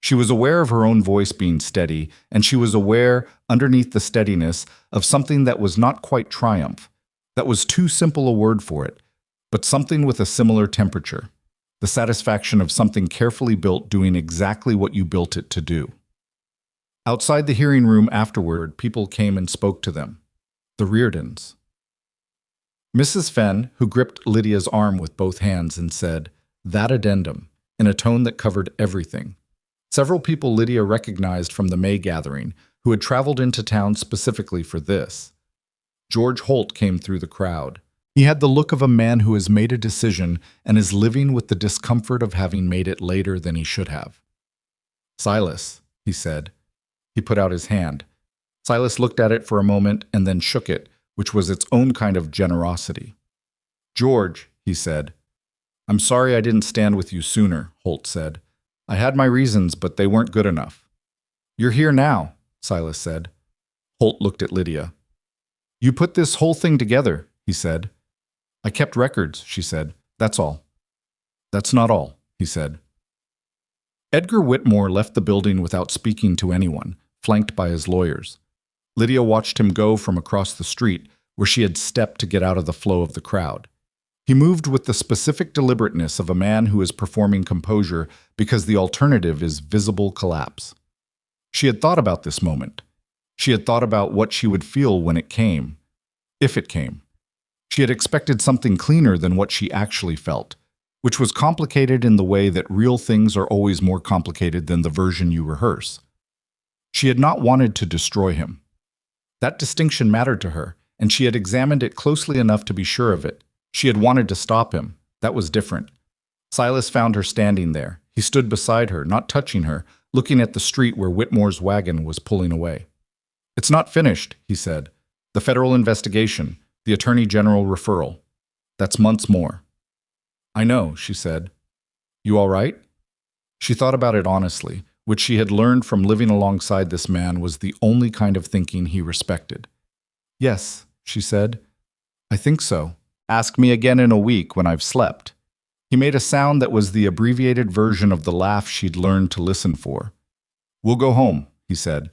She was aware of her own voice being steady, and she was aware, underneath the steadiness, of something that was not quite triumph. That was too simple a word for it, but something with a similar temperature. The satisfaction of something carefully built doing exactly what you built it to do. Outside the hearing room afterward, people came and spoke to them. The Reardons. Mrs. Fenn, who gripped Lydia's arm with both hands and said, "That addendum," in a tone that covered everything. Several people Lydia recognized from the May gathering, who had traveled into town specifically for this. George Holt came through the crowd. He had the look of a man who has made a decision and is living with the discomfort of having made it later than he should have. "Silas," he said. He put out his hand. Silas looked at it for a moment and then shook it, which was its own kind of generosity. "George," he said. "I'm sorry I didn't stand with you sooner," Holt said. "I had my reasons, but they weren't good enough." "You're here now," Silas said. Holt looked at Lydia. "You put this whole thing together," he said. "I kept records," she said. "That's all." "That's not all," he said. Edgar Whitmore left the building without speaking to anyone, flanked by his lawyers. Lydia watched him go from across the street, where she had stepped to get out of the flow of the crowd. He moved with the specific deliberateness of a man who is performing composure because the alternative is visible collapse. She had thought about this moment. She had thought about what she would feel when it came, if it came. She had expected something cleaner than what she actually felt, which was complicated in the way that real things are always more complicated than the version you rehearse. She had not wanted to destroy him. That distinction mattered to her, and she had examined it closely enough to be sure of it. She had wanted to stop him. That was different. Silas found her standing there. He stood beside her, not touching her, looking at the street where Whitmore's wagon was pulling away. "It's not finished," he said. "The federal investigation, the Attorney General referral. That's months more." "I know," she said. "You all right?" She thought about it honestly, which she had learned from living alongside this man was the only kind of thinking he respected. "Yes," she said. "I think so. Ask me again in a week when I've slept." He made a sound that was the abbreviated version of the laugh she'd learned to listen for. "We'll go home," he said.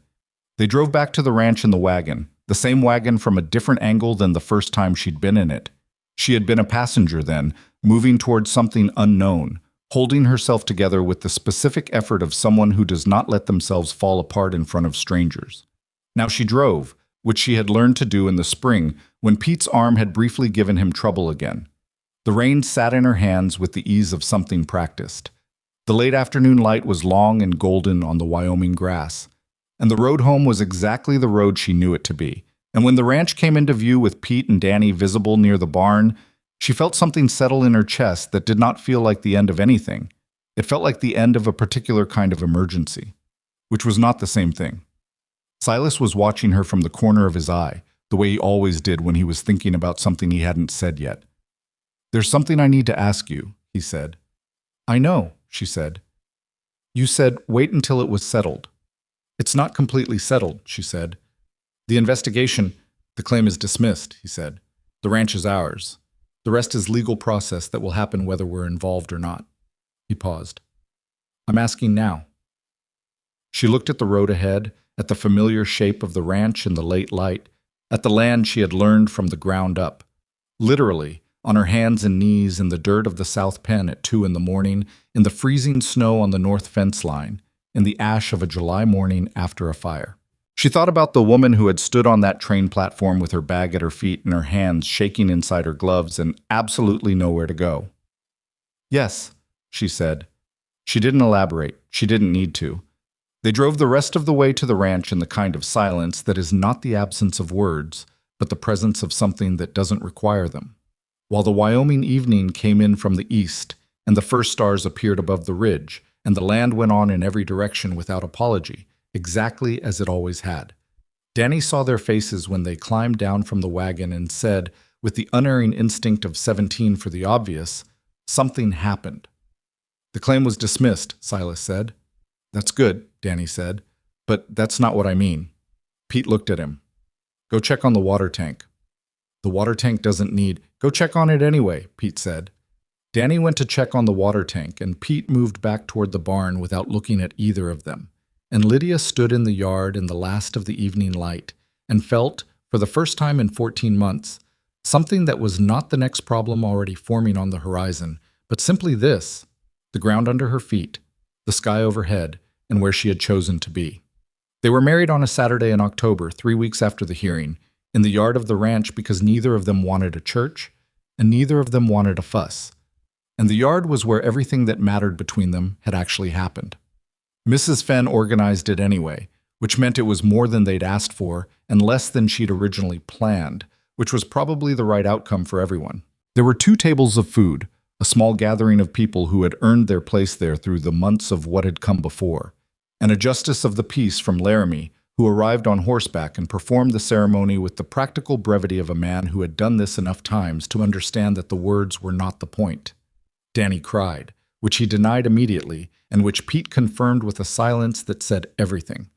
They drove back to the ranch in the wagon, the same wagon from a different angle than the first time she'd been in it. She had been a passenger then, moving towards something unknown, holding herself together with the specific effort of someone who does not let themselves fall apart in front of strangers. Now she drove, which she had learned to do in the spring when Pete's arm had briefly given him trouble again. The reins sat in her hands with the ease of something practiced. The late afternoon light was long and golden on the Wyoming grass, and the road home was exactly the road she knew it to be. And when the ranch came into view with Pete and Danny visible near the barn, she felt something settle in her chest that did not feel like the end of anything. It felt like the end of a particular kind of emergency, which was not the same thing. Silas was watching her from the corner of his eye, the way he always did when he was thinking about something he hadn't said yet. "There's something I need to ask you," he said. "I know," she said. "You said wait until it was settled." "It's not completely settled," she said. "The investigation, the claim is dismissed," he said. "The ranch is ours. The rest is legal process that will happen whether we're involved or not." He paused. "I'm asking now." She looked at the road ahead, at the familiar shape of the ranch in the late light, at the land she had learned from the ground up. Literally, on her hands and knees in the dirt of the South Pen at 2 in the morning, in the freezing snow on the north fence line, in the ash of a July morning after a fire. She thought about the woman who had stood on that train platform with her bag at her feet and her hands shaking inside her gloves and absolutely nowhere to go. "Yes," she said. She didn't elaborate. She didn't need to. They drove the rest of the way to the ranch in the kind of silence that is not the absence of words, but the presence of something that doesn't require them. While the Wyoming evening came in from the east, and the first stars appeared above the ridge, and the land went on in every direction without apology, exactly as it always had. Danny saw their faces when they climbed down from the wagon and said, with the unerring instinct of 17 for the obvious, something happened. "The claim was dismissed," Silas said. "That's good," Danny said, "but that's not what I mean." Pete looked at him. "Go check on the water tank." "The water tank doesn't need—" "Go check on it anyway," Pete said. Danny went to check on the water tank, and Pete moved back toward the barn without looking at either of them. And Lydia stood in the yard in the last of the evening light and felt, for the first time in 14 months, something that was not the next problem already forming on the horizon, but simply this: the ground under her feet, the sky overhead, and where she had chosen to be. They were married on a Saturday in October, 3 weeks after the hearing, in the yard of the ranch because neither of them wanted a church, and neither of them wanted a fuss. And the yard was where everything that mattered between them had actually happened. Mrs. Fenn organized it anyway, which meant it was more than they'd asked for and less than she'd originally planned, which was probably the right outcome for everyone. There were 2 tables of food, a small gathering of people who had earned their place there through the months of what had come before, and a justice of the peace from Laramie, who arrived on horseback and performed the ceremony with the practical brevity of a man who had done this enough times to understand that the words were not the point. Danny cried, which he denied immediately, and which Pete confirmed with a silence that said everything.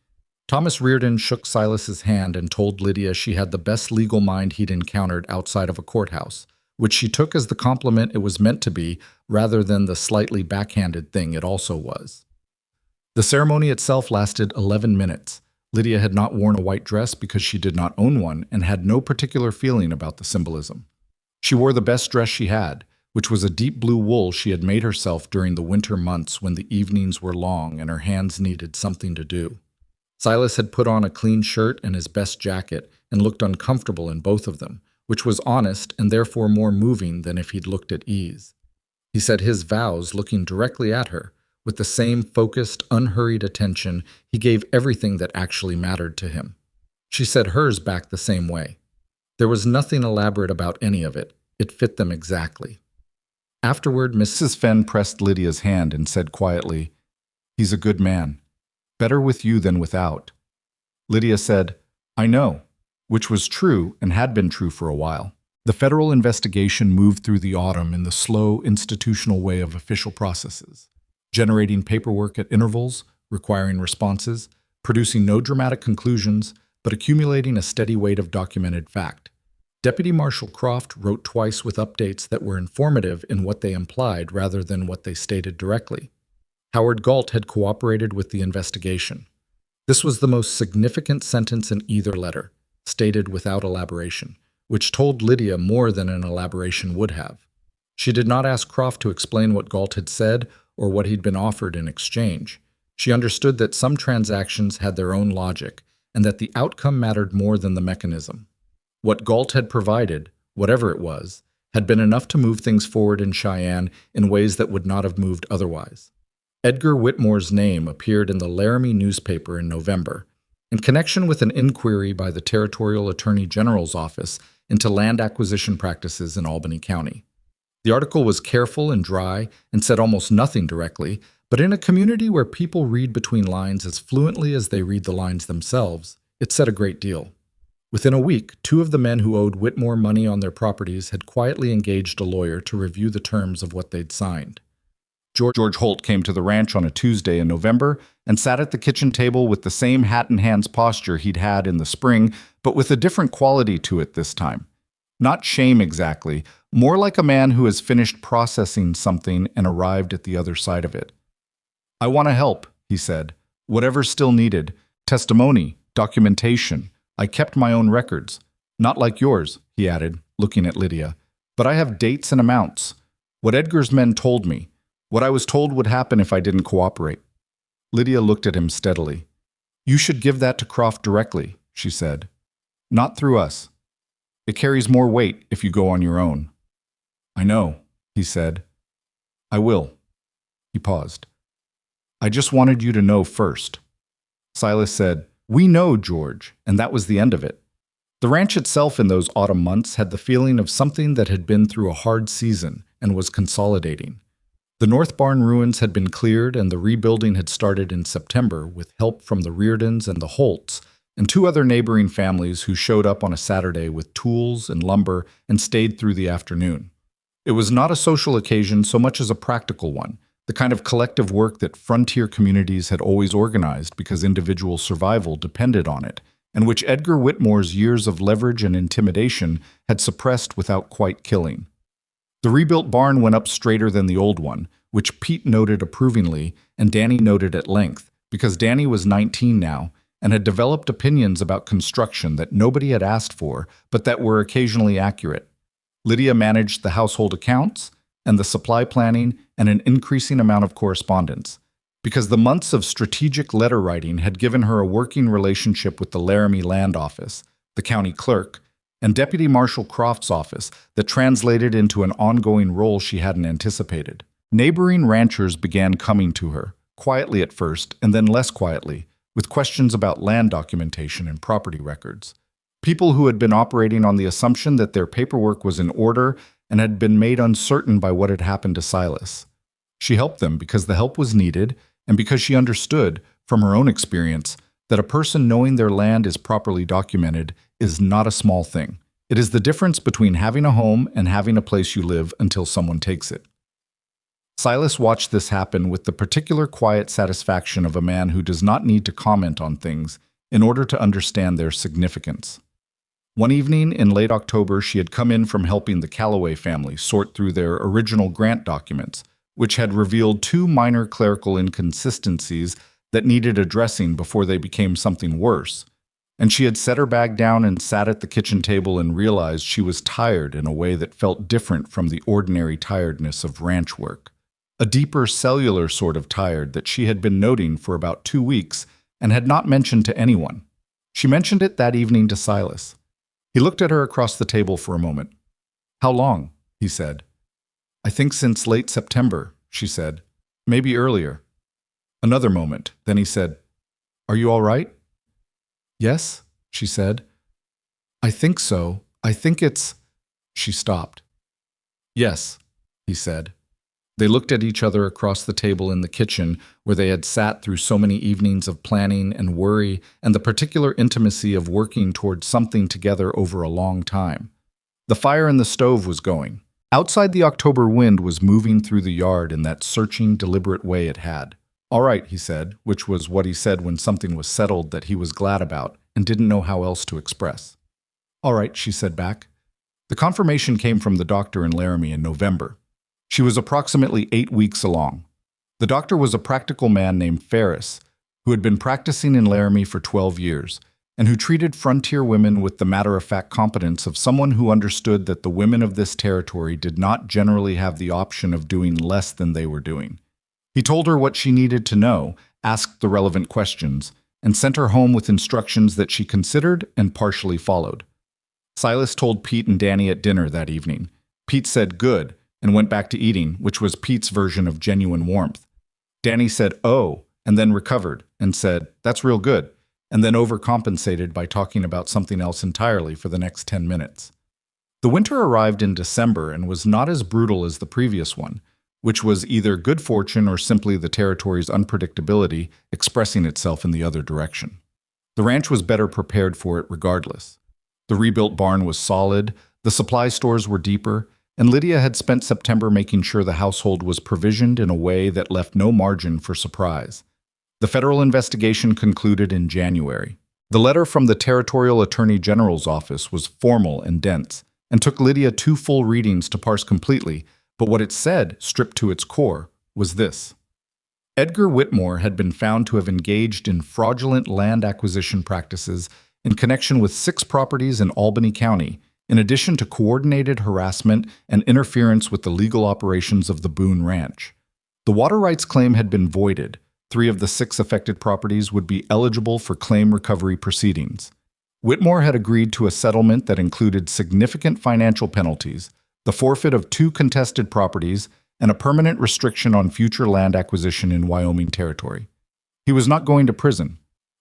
Thomas Reardon shook Silas's hand and told Lydia she had the best legal mind he'd encountered outside of a courthouse, which she took as the compliment it was meant to be, rather than the slightly backhanded thing it also was. The ceremony itself lasted 11 minutes. Lydia had not worn a white dress because she did not own one and had no particular feeling about the symbolism. She wore the best dress she had, which was a deep blue wool she had made herself during the winter months when the evenings were long and her hands needed something to do. Silas had put on a clean shirt and his best jacket and looked uncomfortable in both of them, which was honest and therefore more moving than if he'd looked at ease. He said his vows looking directly at her, with the same focused, unhurried attention he gave everything that actually mattered to him. She said hers back the same way. There was nothing elaborate about any of it. It fit them exactly. Afterward, Mrs. Fenn pressed Lydia's hand and said quietly, "He's a good man. Better with you than without." Lydia said, "I know," which was true and had been true for a while. The federal investigation moved through the autumn in the slow, institutional way of official processes, generating paperwork at intervals, requiring responses, producing no dramatic conclusions, but accumulating a steady weight of documented fact. Deputy Marshal Croft wrote twice with updates that were informative in what they implied rather than what they stated directly. Howard Galt had cooperated with the investigation. This was the most significant sentence in either letter, stated without elaboration, which told Lydia more than an elaboration would have. She did not ask Croft to explain what Galt had said or what he'd been offered in exchange. She understood that some transactions had their own logic and that the outcome mattered more than the mechanism. What Galt had provided, whatever it was, had been enough to move things forward in Cheyenne in ways that would not have moved otherwise. Edgar Whitmore's name appeared in the Laramie newspaper in November, in connection with an inquiry by the Territorial Attorney General's office into land acquisition practices in Albany County. The article was careful and dry and said almost nothing directly, but in a community where people read between lines as fluently as they read the lines themselves, it said a great deal. Within a week, 2 of the men who owed Whitmore money on their properties had quietly engaged a lawyer to review the terms of what they'd signed. George Holt came to the ranch on a Tuesday in November and sat at the kitchen table with the same hat-in-hands posture he'd had in the spring, but with a different quality to it this time. Not shame exactly, more like a man who has finished processing something and arrived at the other side of it. "I want to help," he said. "Whatever's still needed. Testimony, documentation. I kept my own records. Not like yours," he added, looking at Lydia. But I have dates and amounts. What Edgar's men told me. What I was told would happen if I didn't cooperate. Lydia looked at him steadily. You should give that to Croft directly, she said. Not through us. It carries more weight if you go on your own. I know, he said. I will. He paused. I just wanted you to know first. Silas said, We know, George, and that was the end of it. The ranch itself in those autumn months had the feeling of something that had been through a hard season and was consolidating. The North Barn ruins had been cleared and the rebuilding had started in September with help from the Reardons and the Holts and two other neighboring families who showed up on a Saturday with tools and lumber and stayed through the afternoon. It was not a social occasion so much as a practical one, the kind of collective work that frontier communities had always organized because individual survival depended on it, and which Edgar Whitmore's years of leverage and intimidation had suppressed without quite killing. The rebuilt barn went up straighter than the old one, which Pete noted approvingly and Danny noted at length, because Danny was 19 now and had developed opinions about construction that nobody had asked for, but that were occasionally accurate. Lydia managed the household accounts and the supply planning and an increasing amount of correspondence, because the months of strategic letter writing had given her a working relationship with the Laramie Land Office, the county clerk, and Deputy Marshal Croft's office that translated into an ongoing role she hadn't anticipated. Neighboring ranchers began coming to her, quietly at first and then less quietly, with questions about land documentation and property records. People who had been operating on the assumption that their paperwork was in order and had been made uncertain by what had happened to Silas. She helped them because the help was needed and because she understood, from her own experience, that a person knowing their land is properly documented is not a small thing. It is the difference between having a home and having a place you live until someone takes it. Silas watched this happen with the particular quiet satisfaction of a man who does not need to comment on things in order to understand their significance. One evening in late October, she had come in from helping the Calloway family sort through their original grant documents, which had revealed two minor clerical inconsistencies that needed addressing before they became something worse. And she had set her bag down and sat at the kitchen table and realized she was tired in a way that felt different from the ordinary tiredness of ranch work. A deeper cellular sort of tired that she had been noting for about 2 weeks and had not mentioned to anyone. She mentioned it that evening to Silas. He looked at her across the table for a moment. How long? He said. I think since late September, she said. Maybe earlier. Another moment. Then he said, Are you all right? Yes, she said. I think so. I think it's... She stopped. Yes, he said. They looked at each other across the table in the kitchen where they had sat through so many evenings of planning and worry and the particular intimacy of working towards something together over a long time. The fire in the stove was going. Outside, the October wind was moving through the yard in that searching, deliberate way it had. All right, he said, which was what he said when something was settled that he was glad about and didn't know how else to express. All right, she said back. The confirmation came from the doctor in Laramie in November. She was approximately 8 weeks along. The doctor was a practical man named Ferris, who had been practicing in Laramie for 12 years, and who treated frontier women with the matter-of-fact competence of someone who understood that the women of this territory did not generally have the option of doing less than they were doing. He told her what she needed to know, asked the relevant questions, and sent her home with instructions that she considered and partially followed. Silas told Pete and Danny at dinner that evening. Pete said good, and went back to eating, which was Pete's version of genuine warmth. Danny said, oh, and then recovered, and said, that's real good, and then overcompensated by talking about something else entirely for the next 10 minutes. The winter arrived in December and was not as brutal as the previous one, which was either good fortune or simply the territory's unpredictability expressing itself in the other direction. The ranch was better prepared for it regardless. The rebuilt barn was solid, the supply stores were deeper, and Lydia had spent September making sure the household was provisioned in a way that left no margin for surprise. The federal investigation concluded in January. The letter from the Territorial Attorney General's office was formal and dense, and took Lydia 2 full readings to parse completely, but what it said, stripped to its core, was this. Edgar Whitmore had been found to have engaged in fraudulent land acquisition practices in connection with 6 properties in Albany County, in addition to coordinated harassment and interference with the legal operations of the Boone Ranch. The water rights claim had been voided. 3 of the 6 affected properties would be eligible for claim recovery proceedings. Whitmore had agreed to a settlement that included significant financial penalties, the forfeit of 2 contested properties, and a permanent restriction on future land acquisition in Wyoming territory. He was not going to prison.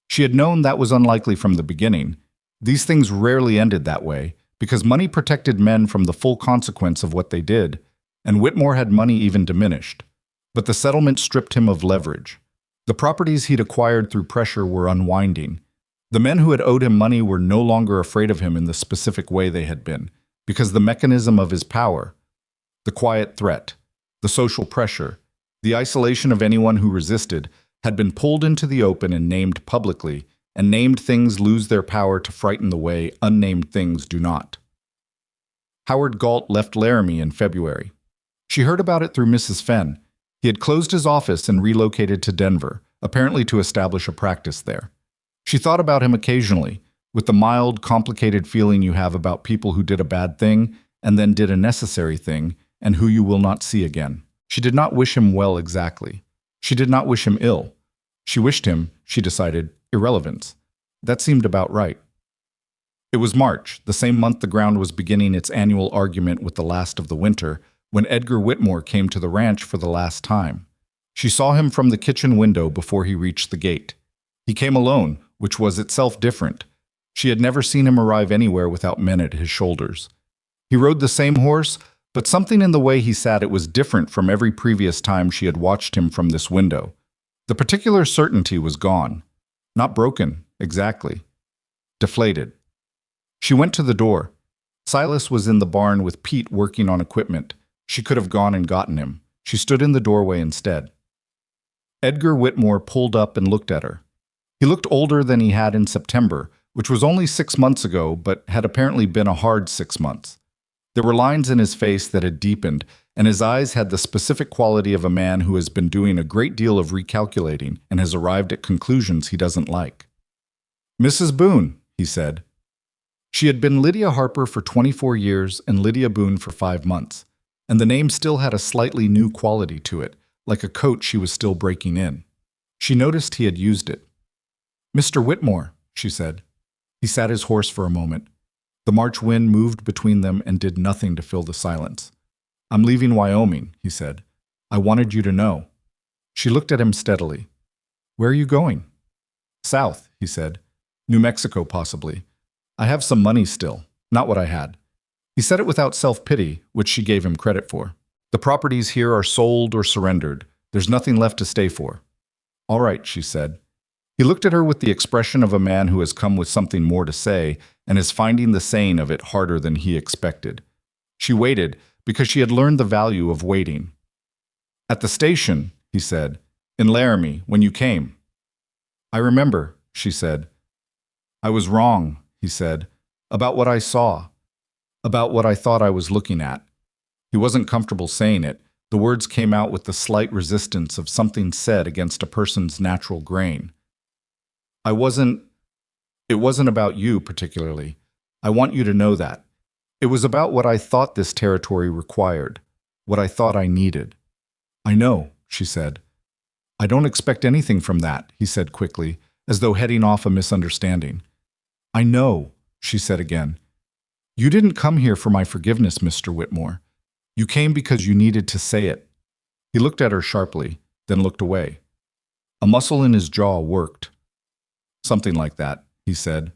She had known that was unlikely from the beginning. These things rarely ended that way, because money protected men from the full consequence of what they did, and Whitmore had money even diminished. But the settlement stripped him of leverage. The properties he'd acquired through pressure were unwinding. The men who had owed him money were no longer afraid of him in the specific way they had been, because the mechanism of his power, the quiet threat, the social pressure, the isolation of anyone who resisted, had been pulled into the open and named publicly, and named things lose their power to frighten the way unnamed things do not. Howard Galt left Laramie in February. She heard about it through Mrs. Fenn. He had closed his office and relocated to Denver, apparently to establish a practice there. She thought about him occasionally, with the mild, complicated feeling you have about people who did a bad thing and then did a necessary thing and who you will not see again. She did not wish him well exactly. She did not wish him ill. She wished him, she decided, irrelevance. That seemed about right. It was March, the same month the ground was beginning its annual argument with the last of the winter, when Edgar Whitmore came to the ranch for the last time. She saw him from the kitchen window before he reached the gate. He came alone, which was itself different. She had never seen him arrive anywhere without men at his shoulders. He rode the same horse, but something in the way he sat it was different from every previous time she had watched him from this window. The particular certainty was gone. Not broken, exactly. Deflated. She went to the door. Silas was in the barn with Pete working on equipment. She could have gone and gotten him. She stood in the doorway instead. Edgar Whitmore pulled up and looked at her. He looked older than he had in September, which was only 6 months ago, but had apparently been a hard 6 months. There were lines in his face that had deepened, and his eyes had the specific quality of a man who has been doing a great deal of recalculating and has arrived at conclusions he doesn't like. "Mrs. Boone," he said. She had been Lydia Harper for 24 years and Lydia Boone for 5 months, and the name still had a slightly new quality to it, like a coat she was still breaking in. She noticed he had used it. "Mr. Whitmore," she said. He sat his horse for a moment. The March wind moved between them and did nothing to fill the silence. "I'm leaving Wyoming," he said. "I wanted you to know." She looked at him steadily. "Where are you going?" "South," he said. "New Mexico, possibly. I have some money still, not what I had." He said it without self-pity, which she gave him credit for. "The properties here are sold or surrendered. There's nothing left to stay for." "All right," she said. He looked at her with the expression of a man who has come with something more to say and is finding the saying of it harder than he expected. She waited because she had learned the value of waiting. "At the station," he said, "in Laramie, when you came." "I remember," she said. "I was wrong," he said, "about what I saw, about what I thought I was looking at." He wasn't comfortable saying it. The words came out with the slight resistance of something said against a person's natural grain. It wasn't about you particularly. I want you to know that. It was about what I thought this territory required, what I thought I needed." "I know," she said. "I don't expect anything from that," he said quickly, as though heading off a misunderstanding. "I know," she said again. "You didn't come here for my forgiveness, Mr. Whitmore. You came because you needed to say it." He looked at her sharply, then looked away. A muscle in his jaw worked. "Something like that," he said.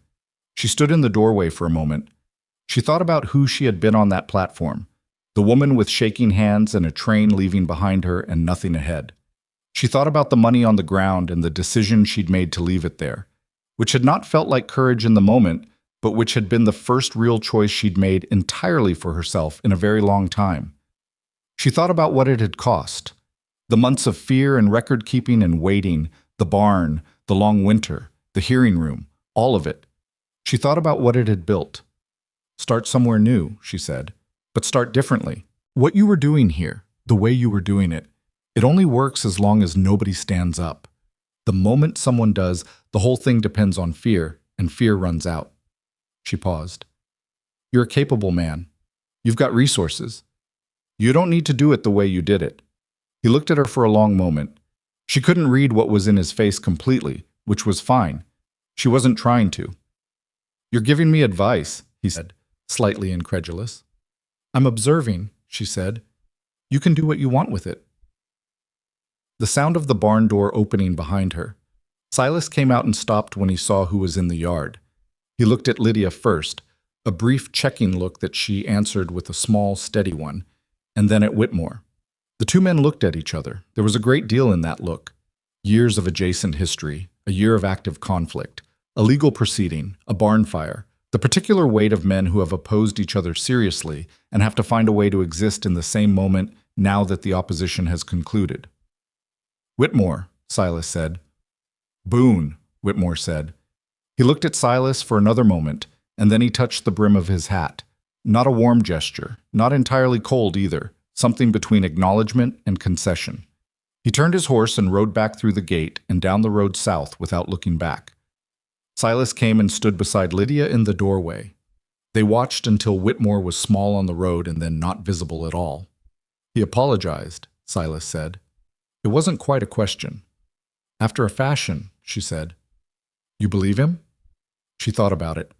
She stood in the doorway for a moment. She thought about who she had been on that platform, the woman with shaking hands and a train leaving behind her and nothing ahead. She thought about the money on the ground and the decision she'd made to leave it there, which had not felt like courage in the moment, but which had been the first real choice she'd made entirely for herself in a very long time. She thought about what it had cost. The months of fear and record-keeping and waiting, the barn, the long winter, the hearing room, all of it. She thought about what it had built. "Start somewhere new," she said, "but start differently. What you were doing here, the way you were doing it, it only works as long as nobody stands up. The moment someone does, the whole thing depends on fear, and fear runs out." She paused. You're a capable man. You've got resources. You don't need to do it the way you did it." He looked at her for a long moment. She couldn't read what was in his face completely, which was fine. She wasn't trying to. "You're giving me advice," he said, slightly incredulous. "I'm observing," she said. "You can do what you want with it." The sound of the barn door opening behind her. Silas came out and stopped when he saw who was in the yard. He looked at Lydia first, a brief checking look that she answered with a small, steady one, and then at Whitmore. The two men looked at each other. There was a great deal in that look. Years of adjacent history, a year of active conflict, a legal proceeding, a barn fire, the particular weight of men who have opposed each other seriously and have to find a way to exist in the same moment now that the opposition has concluded. "Whitmore," Silas said. "Boone," Whitmore said. He looked at Silas for another moment, and then he touched the brim of his hat. Not a warm gesture, not entirely cold either, something between acknowledgement and concession. He turned his horse and rode back through the gate and down the road south without looking back. Silas came and stood beside Lydia in the doorway. They watched until Whitmore was small on the road and then not visible at all. "He apologized," Silas said. It wasn't quite a question. "After a fashion," she said. "You believe him?" She thought about it.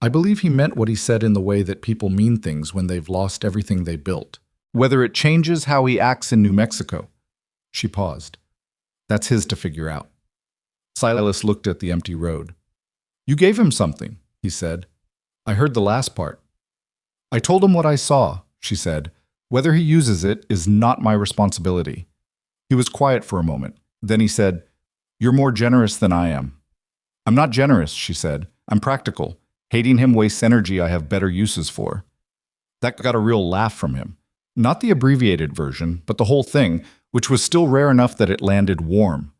"I believe he meant what he said in the way that people mean things when they've lost everything they built. Whether it changes how he acts in New Mexico." She paused. "That's his to figure out." Silas looked at the empty road. "You gave him something," he said. "I heard the last part." "I told him what I saw," she said. "Whether he uses it is not my responsibility." He was quiet for a moment. Then he said, "You're more generous than I am." "I'm not generous," she said. "I'm practical. Hating him wastes energy I have better uses for." That got a real laugh from him. Not the abbreviated version, but the whole thing, which was still rare enough that it landed warm.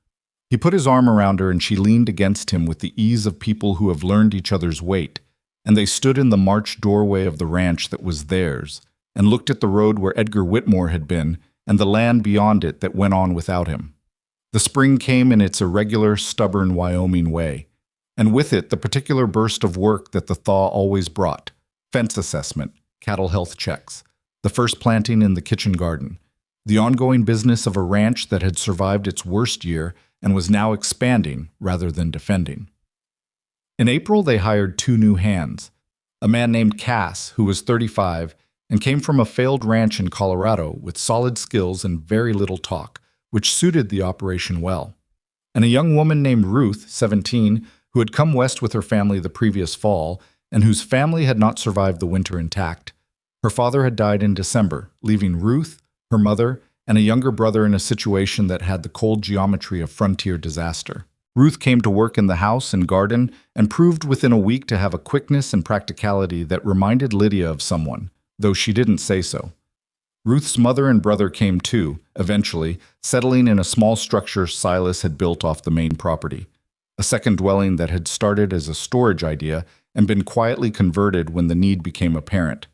He put his arm around her and she leaned against him with the ease of people who have learned each other's weight, and they stood in the marched doorway of the ranch that was theirs, and looked at the road where Edgar Whitmore had been, and the land beyond it that went on without him. The spring came in its irregular, stubborn Wyoming way, and with it the particular burst of work that the thaw always brought: fence assessment, cattle health checks, the first planting in the kitchen garden, the ongoing business of a ranch that had survived its worst year and was now expanding rather than defending. In April, they hired 2 new hands. A man named Cass, who was 35, and came from a failed ranch in Colorado with solid skills and very little talk, which suited the operation well. And a young woman named Ruth, 17, who had come west with her family the previous fall, and whose family had not survived the winter intact. Her father had died in December, leaving Ruth, her mother, and a younger brother in a situation that had the cold geometry of frontier disaster. Ruth came to work in the house and garden and proved within a week to have a quickness and practicality that reminded Lydia of someone, though she didn't say so. Ruth's mother and brother came too, eventually, settling in a small structure Silas had built off the main property. A second dwelling that had started as a storage idea and been quietly converted when the need became apparent.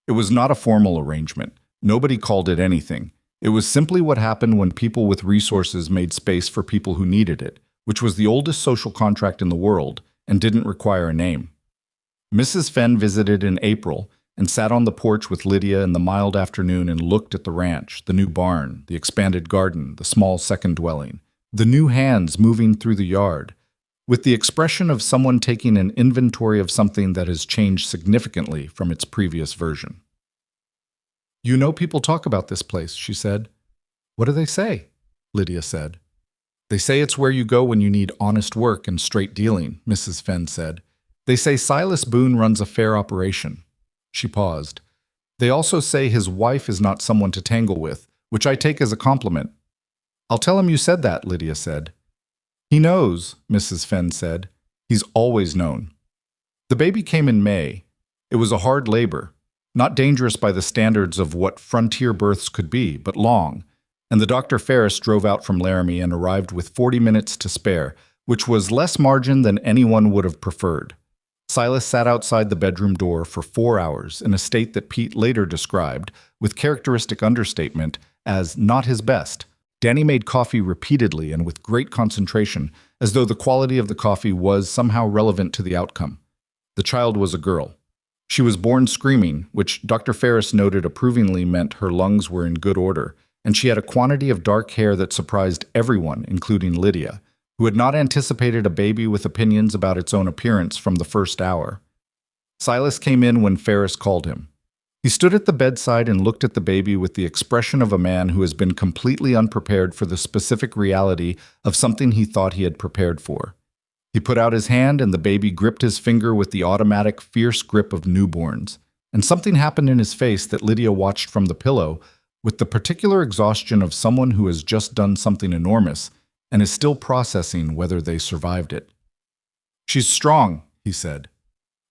It was not a formal arrangement. Nobody called it anything. It was simply what happened when people with resources made space for people who needed it, which was the oldest social contract in the world and didn't require a name. Mrs. Fenn visited in April and sat on the porch with Lydia in the mild afternoon and looked at the ranch, the new barn, the expanded garden, the small second dwelling, the new hands moving through the yard, with the expression of someone taking an inventory of something that has changed significantly from its previous version. "You know people talk about this place," she said. "What do they say?" Lydia said. "They say it's where you go when you need honest work and straight dealing," Mrs. Fenn said. "They say Silas Boone runs a fair operation." She paused. "They also say his wife is not someone to tangle with, which I take as a compliment." "I'll tell him you said that," Lydia said. "He knows," Mrs. Fenn said. "He's always known." The baby came in May. It was a hard labor, not dangerous by the standards of what frontier births could be, but long, and the Dr. Ferris drove out from Laramie and arrived with 40 minutes to spare, which was less margin than anyone would have preferred. Silas sat outside the bedroom door for 4 hours in a state that Pete later described, with characteristic understatement, as not his best. Danny made coffee repeatedly and with great concentration, as though the quality of the coffee was somehow relevant to the outcome. The child was a girl. She was born screaming, which Dr. Ferris noted approvingly meant her lungs were in good order, and she had a quantity of dark hair that surprised everyone, including Lydia, who had not anticipated a baby with opinions about its own appearance from the first hour. Silas came in when Ferris called him. He stood at the bedside and looked at the baby with the expression of a man who has been completely unprepared for the specific reality of something he thought he had prepared for. He put out his hand and the baby gripped his finger with the automatic, fierce grip of newborns. And something happened in his face that Lydia watched from the pillow with the particular exhaustion of someone who has just done something enormous and is still processing whether they survived it. "She's strong," he said.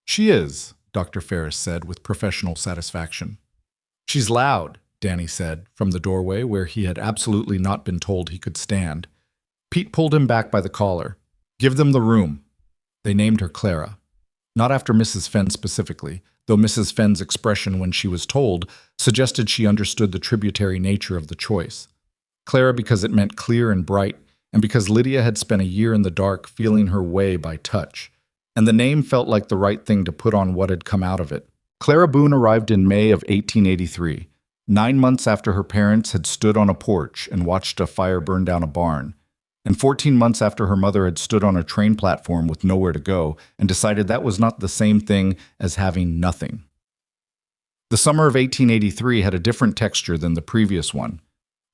"She is," Dr. Ferris said with professional satisfaction. "She's loud," Danny said, from the doorway where he had absolutely not been told he could stand. Pete pulled him back by the collar. "Give them the room." They named her Clara. Not after Mrs. Fenn specifically, though Mrs. Fenn's expression when she was told suggested she understood the tributary nature of the choice. Clara because it meant clear and bright, and because Lydia had spent a year in the dark feeling her way by touch. And the name felt like the right thing to put on what had come out of it. Clara Boone arrived in May of 1883, 9 months after her parents had stood on a porch and watched a fire burn down a barn, and 14 months after her mother had stood on a train platform with nowhere to go and decided that was not the same thing as having nothing. The summer of 1883 had a different texture than the previous one.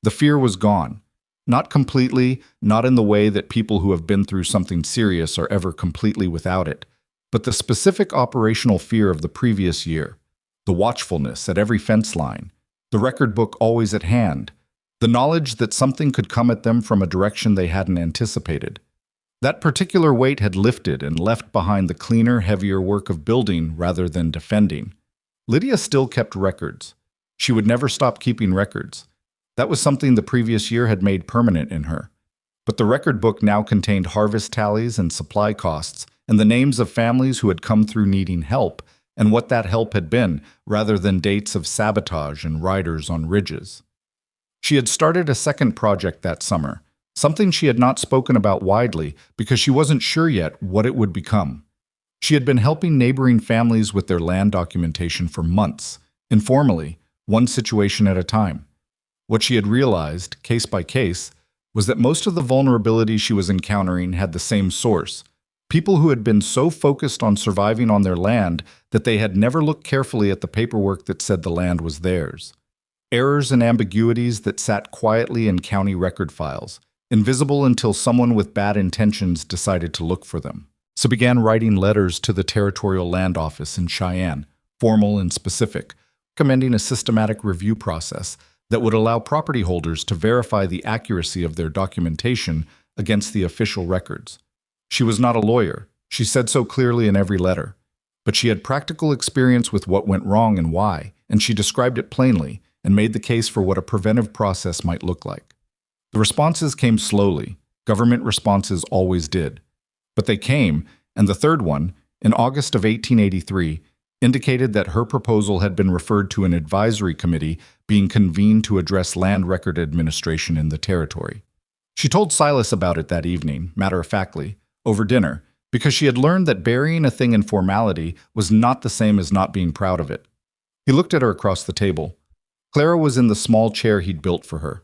The fear was gone. Not completely, not in the way that people who have been through something serious are ever completely without it, but the specific operational fear of the previous year, the watchfulness at every fence line, the record book always at hand, the knowledge that something could come at them from a direction they hadn't anticipated. That particular weight had lifted and left behind the cleaner, heavier work of building rather than defending. Lydia still kept records. She would never stop keeping records. That was something the previous year had made permanent in her. But the record book now contained harvest tallies and supply costs, and the names of families who had come through needing help, and what that help had been, rather than dates of sabotage and riders on ridges. She had started a second project that summer, something she had not spoken about widely because she wasn't sure yet what it would become. She had been helping neighboring families with their land documentation for months, informally, one situation at a time. What she had realized, case by case, was that most of the vulnerabilities she was encountering had the same source: people who had been so focused on surviving on their land that they had never looked carefully at the paperwork that said the land was theirs. Errors and ambiguities that sat quietly in county record files, invisible until someone with bad intentions decided to look for them. So began writing letters to the Territorial Land Office in Cheyenne, formal and specific, recommending a systematic review process that would allow property holders to verify the accuracy of their documentation against the official records. She was not a lawyer, she said so clearly in every letter, but she had practical experience with what went wrong and why, and she described it plainly and made the case for what a preventive process might look like. The responses came slowly. Government responses always did. But they came, and the third one, in August of 1883, indicated that her proposal had been referred to an advisory committee being convened to address land record administration in the territory. She told Silas about it that evening, matter-of-factly, over dinner, because she had learned that burying a thing in formality was not the same as not being proud of it. He looked at her across the table. Clara was in the small chair he'd built for her.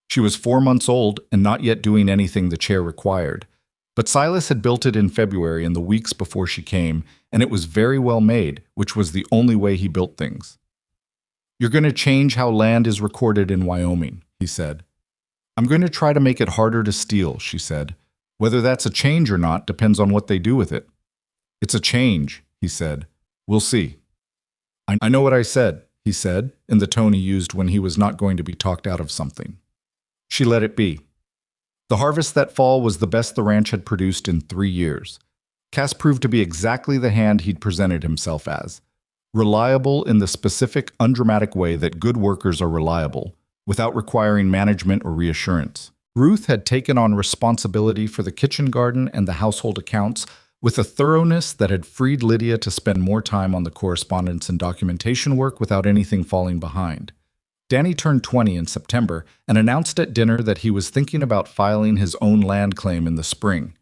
She was 4 months old and not yet doing anything the chair required. But Silas had built it in February in the weeks before she came, and it was very well made, which was the only way he built things. "You're going to change how land is recorded in Wyoming," he said. "I'm going to try to make it harder to steal," she said. "Whether that's a change or not depends on what they do with it." "It's a change," he said. "We'll see." I know what I said," he said, in the tone he used when he was not going to be talked out of something. She let it be. The harvest that fall was the best the ranch had produced in 3 years. Cass proved to be exactly the hand he'd presented himself as. Reliable in the specific, undramatic way that good workers are reliable, without requiring management or reassurance. Ruth had taken on responsibility for the kitchen garden and the household accounts with a thoroughness that had freed Lydia to spend more time on the correspondence and documentation work without anything falling behind. Danny turned 20 in September and announced at dinner that he was thinking about filing his own land claim in the spring.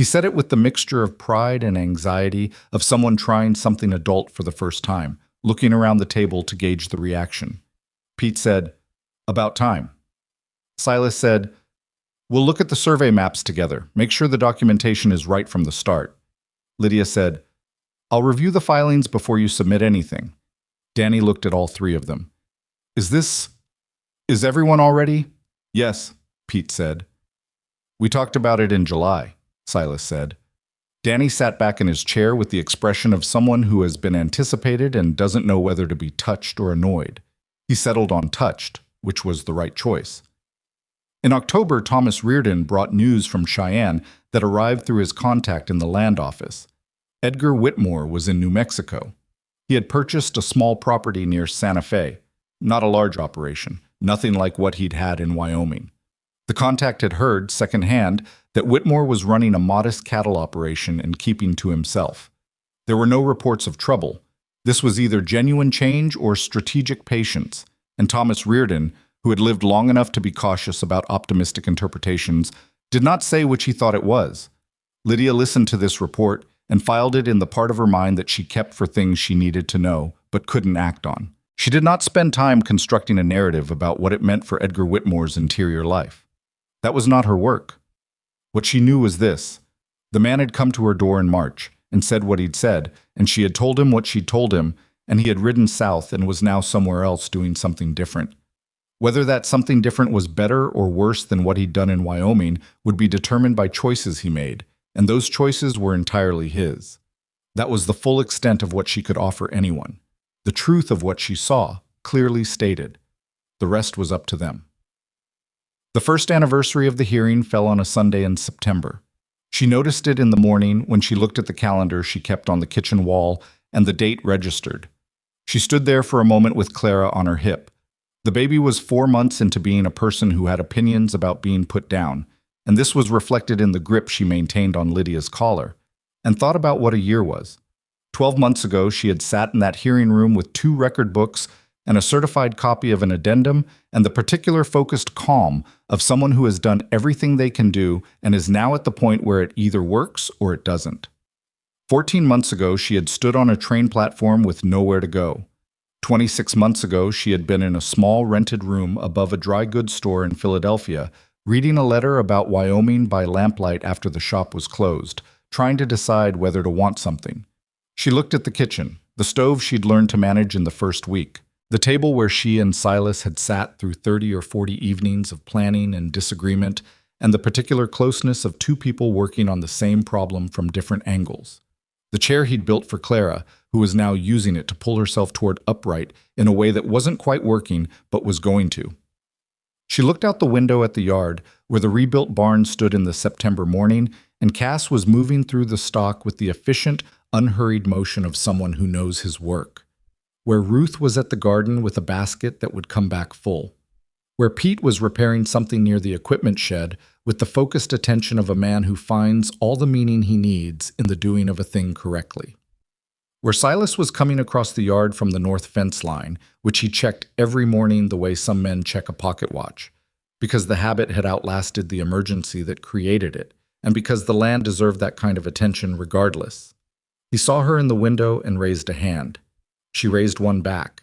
He said it with the mixture of pride and anxiety of someone trying something adult for the first time, looking around the table to gauge the reaction. Pete said, "About time." Silas said, "We'll look at the survey maps together. Make sure the documentation is right from the start." Lydia said, "I'll review the filings before you submit anything." Danny looked at all three of them. Is everyone all ready?" "Yes," Pete said. "We talked about it in July," Silas said. Danny sat back in his chair with the expression of someone who has been anticipated and doesn't know whether to be touched or annoyed. He settled on touched, which was the right choice. In October, Thomas Reardon brought news from Cheyenne that arrived through his contact in the land office. Edgar Whitmore was in New Mexico. He had purchased a small property near Santa Fe, not a large operation, nothing like what he'd had in Wyoming. The contact had heard, secondhand, that Whitmore was running a modest cattle operation and keeping to himself. There were no reports of trouble. This was either genuine change or strategic patience, and Thomas Reardon, who had lived long enough to be cautious about optimistic interpretations, did not say which he thought it was. Lydia listened to this report and filed it in the part of her mind that she kept for things she needed to know, but couldn't act on. She did not spend time constructing a narrative about what it meant for Edgar Whitmore's interior life. That was not her work. What she knew was this. The man had come to her door in March and said what he'd said, and she had told him what she'd told him, and he had ridden south and was now somewhere else doing something different. Whether that something different was better or worse than what he'd done in Wyoming would be determined by choices he made, and those choices were entirely his. That was the full extent of what she could offer anyone. The truth of what she saw, clearly stated. The rest was up to them. The first anniversary of the hearing fell on a Sunday in September. She noticed it in the morning when she looked at the calendar she kept on the kitchen wall, and the date registered. She stood there for a moment with Clara on her hip. The baby was 4 months into being a person who had opinions about being put down, and this was reflected in the grip she maintained on Lydia's collar, and thought about what a year was. 12 months ago, she had sat in that hearing room with 2 record books and a certified copy of an addendum and the particular focused calm of someone who has done everything they can do and is now at the point where it either works or it doesn't. 14 months ago, she had stood on a train platform with nowhere to go. 26 months ago, she had been in a small rented room above a dry goods store in Philadelphia, reading a letter about Wyoming by lamplight after the shop was closed, trying to decide whether to want something. She looked at the kitchen, the stove she'd learned to manage in the first week, the table where she and Silas had sat through 30 or 40 evenings of planning and disagreement, and the particular closeness of 2 people working on the same problem from different angles. The chair he'd built for Clara, who was now using it to pull herself toward upright in a way that wasn't quite working but was going to. She looked out the window at the yard, where the rebuilt barn stood in the September morning, and Cass was moving through the stock with the efficient, unhurried motion of someone who knows his work. Where Ruth was at the garden with a basket that would come back full. Where Pete was repairing something near the equipment shed with the focused attention of a man who finds all the meaning he needs in the doing of a thing correctly. Where Silas was coming across the yard from the north fence line, which he checked every morning the way some men check a pocket watch, because the habit had outlasted the emergency that created it, and because the land deserved that kind of attention regardless. He saw her in the window and raised a hand. She raised one back.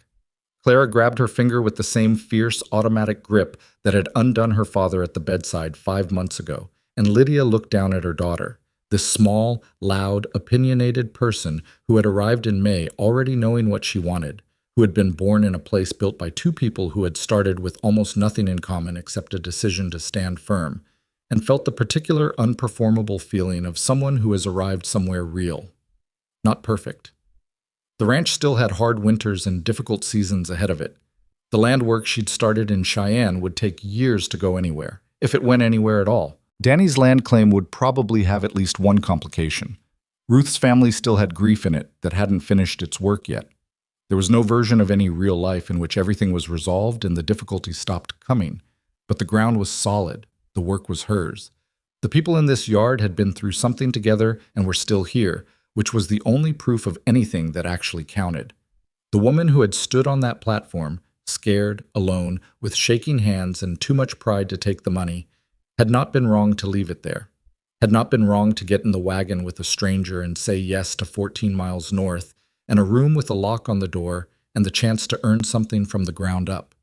Clara grabbed her finger with the same fierce, automatic grip that had undone her father at the bedside 5 months ago, and Lydia looked down at her daughter, this small, loud, opinionated person who had arrived in May already knowing what she wanted, who had been born in a place built by 2 people who had started with almost nothing in common except a decision to stand firm, and felt the particular unperformable feeling of someone who has arrived somewhere real. Not perfect. The ranch still had hard winters and difficult seasons ahead of it. The land work she'd started in Cheyenne would take years to go anywhere, if it went anywhere at all. Danny's land claim would probably have at least one complication. Ruth's family still had grief in it that hadn't finished its work yet. There was no version of any real life in which everything was resolved and the difficulties stopped coming. But the ground was solid. The work was hers. The people in this yard had been through something together and were still here, which was the only proof of anything that actually counted. The woman who had stood on that platform, scared, alone, with shaking hands and too much pride to take the money, had not been wrong to leave it there. Had not been wrong to get in the wagon with a stranger and say yes to 14 miles north, and a room with a lock on the door, and the chance to earn something from the ground up.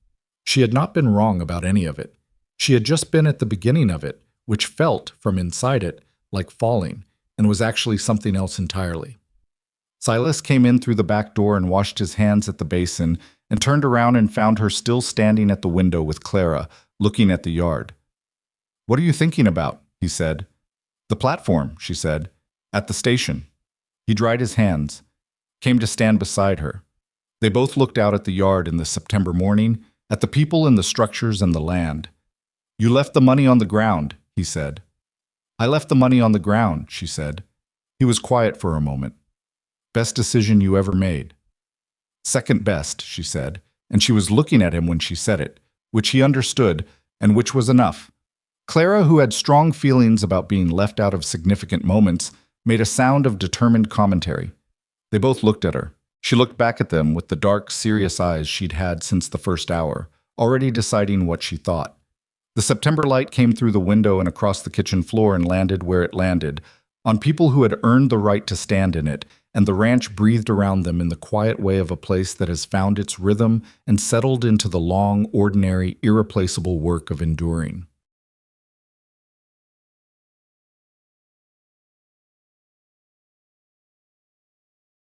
She had not been wrong about any of it. She had just been at the beginning of it, which felt, from inside it, like falling, and was actually something else entirely. Silas came in through the back door and washed his hands at the basin, and turned around and found her still standing at the window with Clara, looking at the yard. "What are you thinking about?" he said. "The platform," she said. "At the station." He dried his hands, came to stand beside her. They both looked out at the yard in the September morning, at the people and the structures and the land. "You left the money on the ground," he said. "I left the money on the ground," she said. He was quiet for a moment. "Best decision you ever made." "Second best," she said, and she was looking at him when she said it, which he understood, and which was enough. Clara, who had strong feelings about being left out of significant moments, made a sound of determined commentary. They both looked at her. She looked back at them with the dark, serious eyes she'd had since the first hour, already deciding what she thought. The September light came through the window and across the kitchen floor and landed where it landed, on people who had earned the right to stand in it, and the ranch breathed around them in the quiet way of a place that has found its rhythm and settled into the long, ordinary, irreplaceable work of enduring.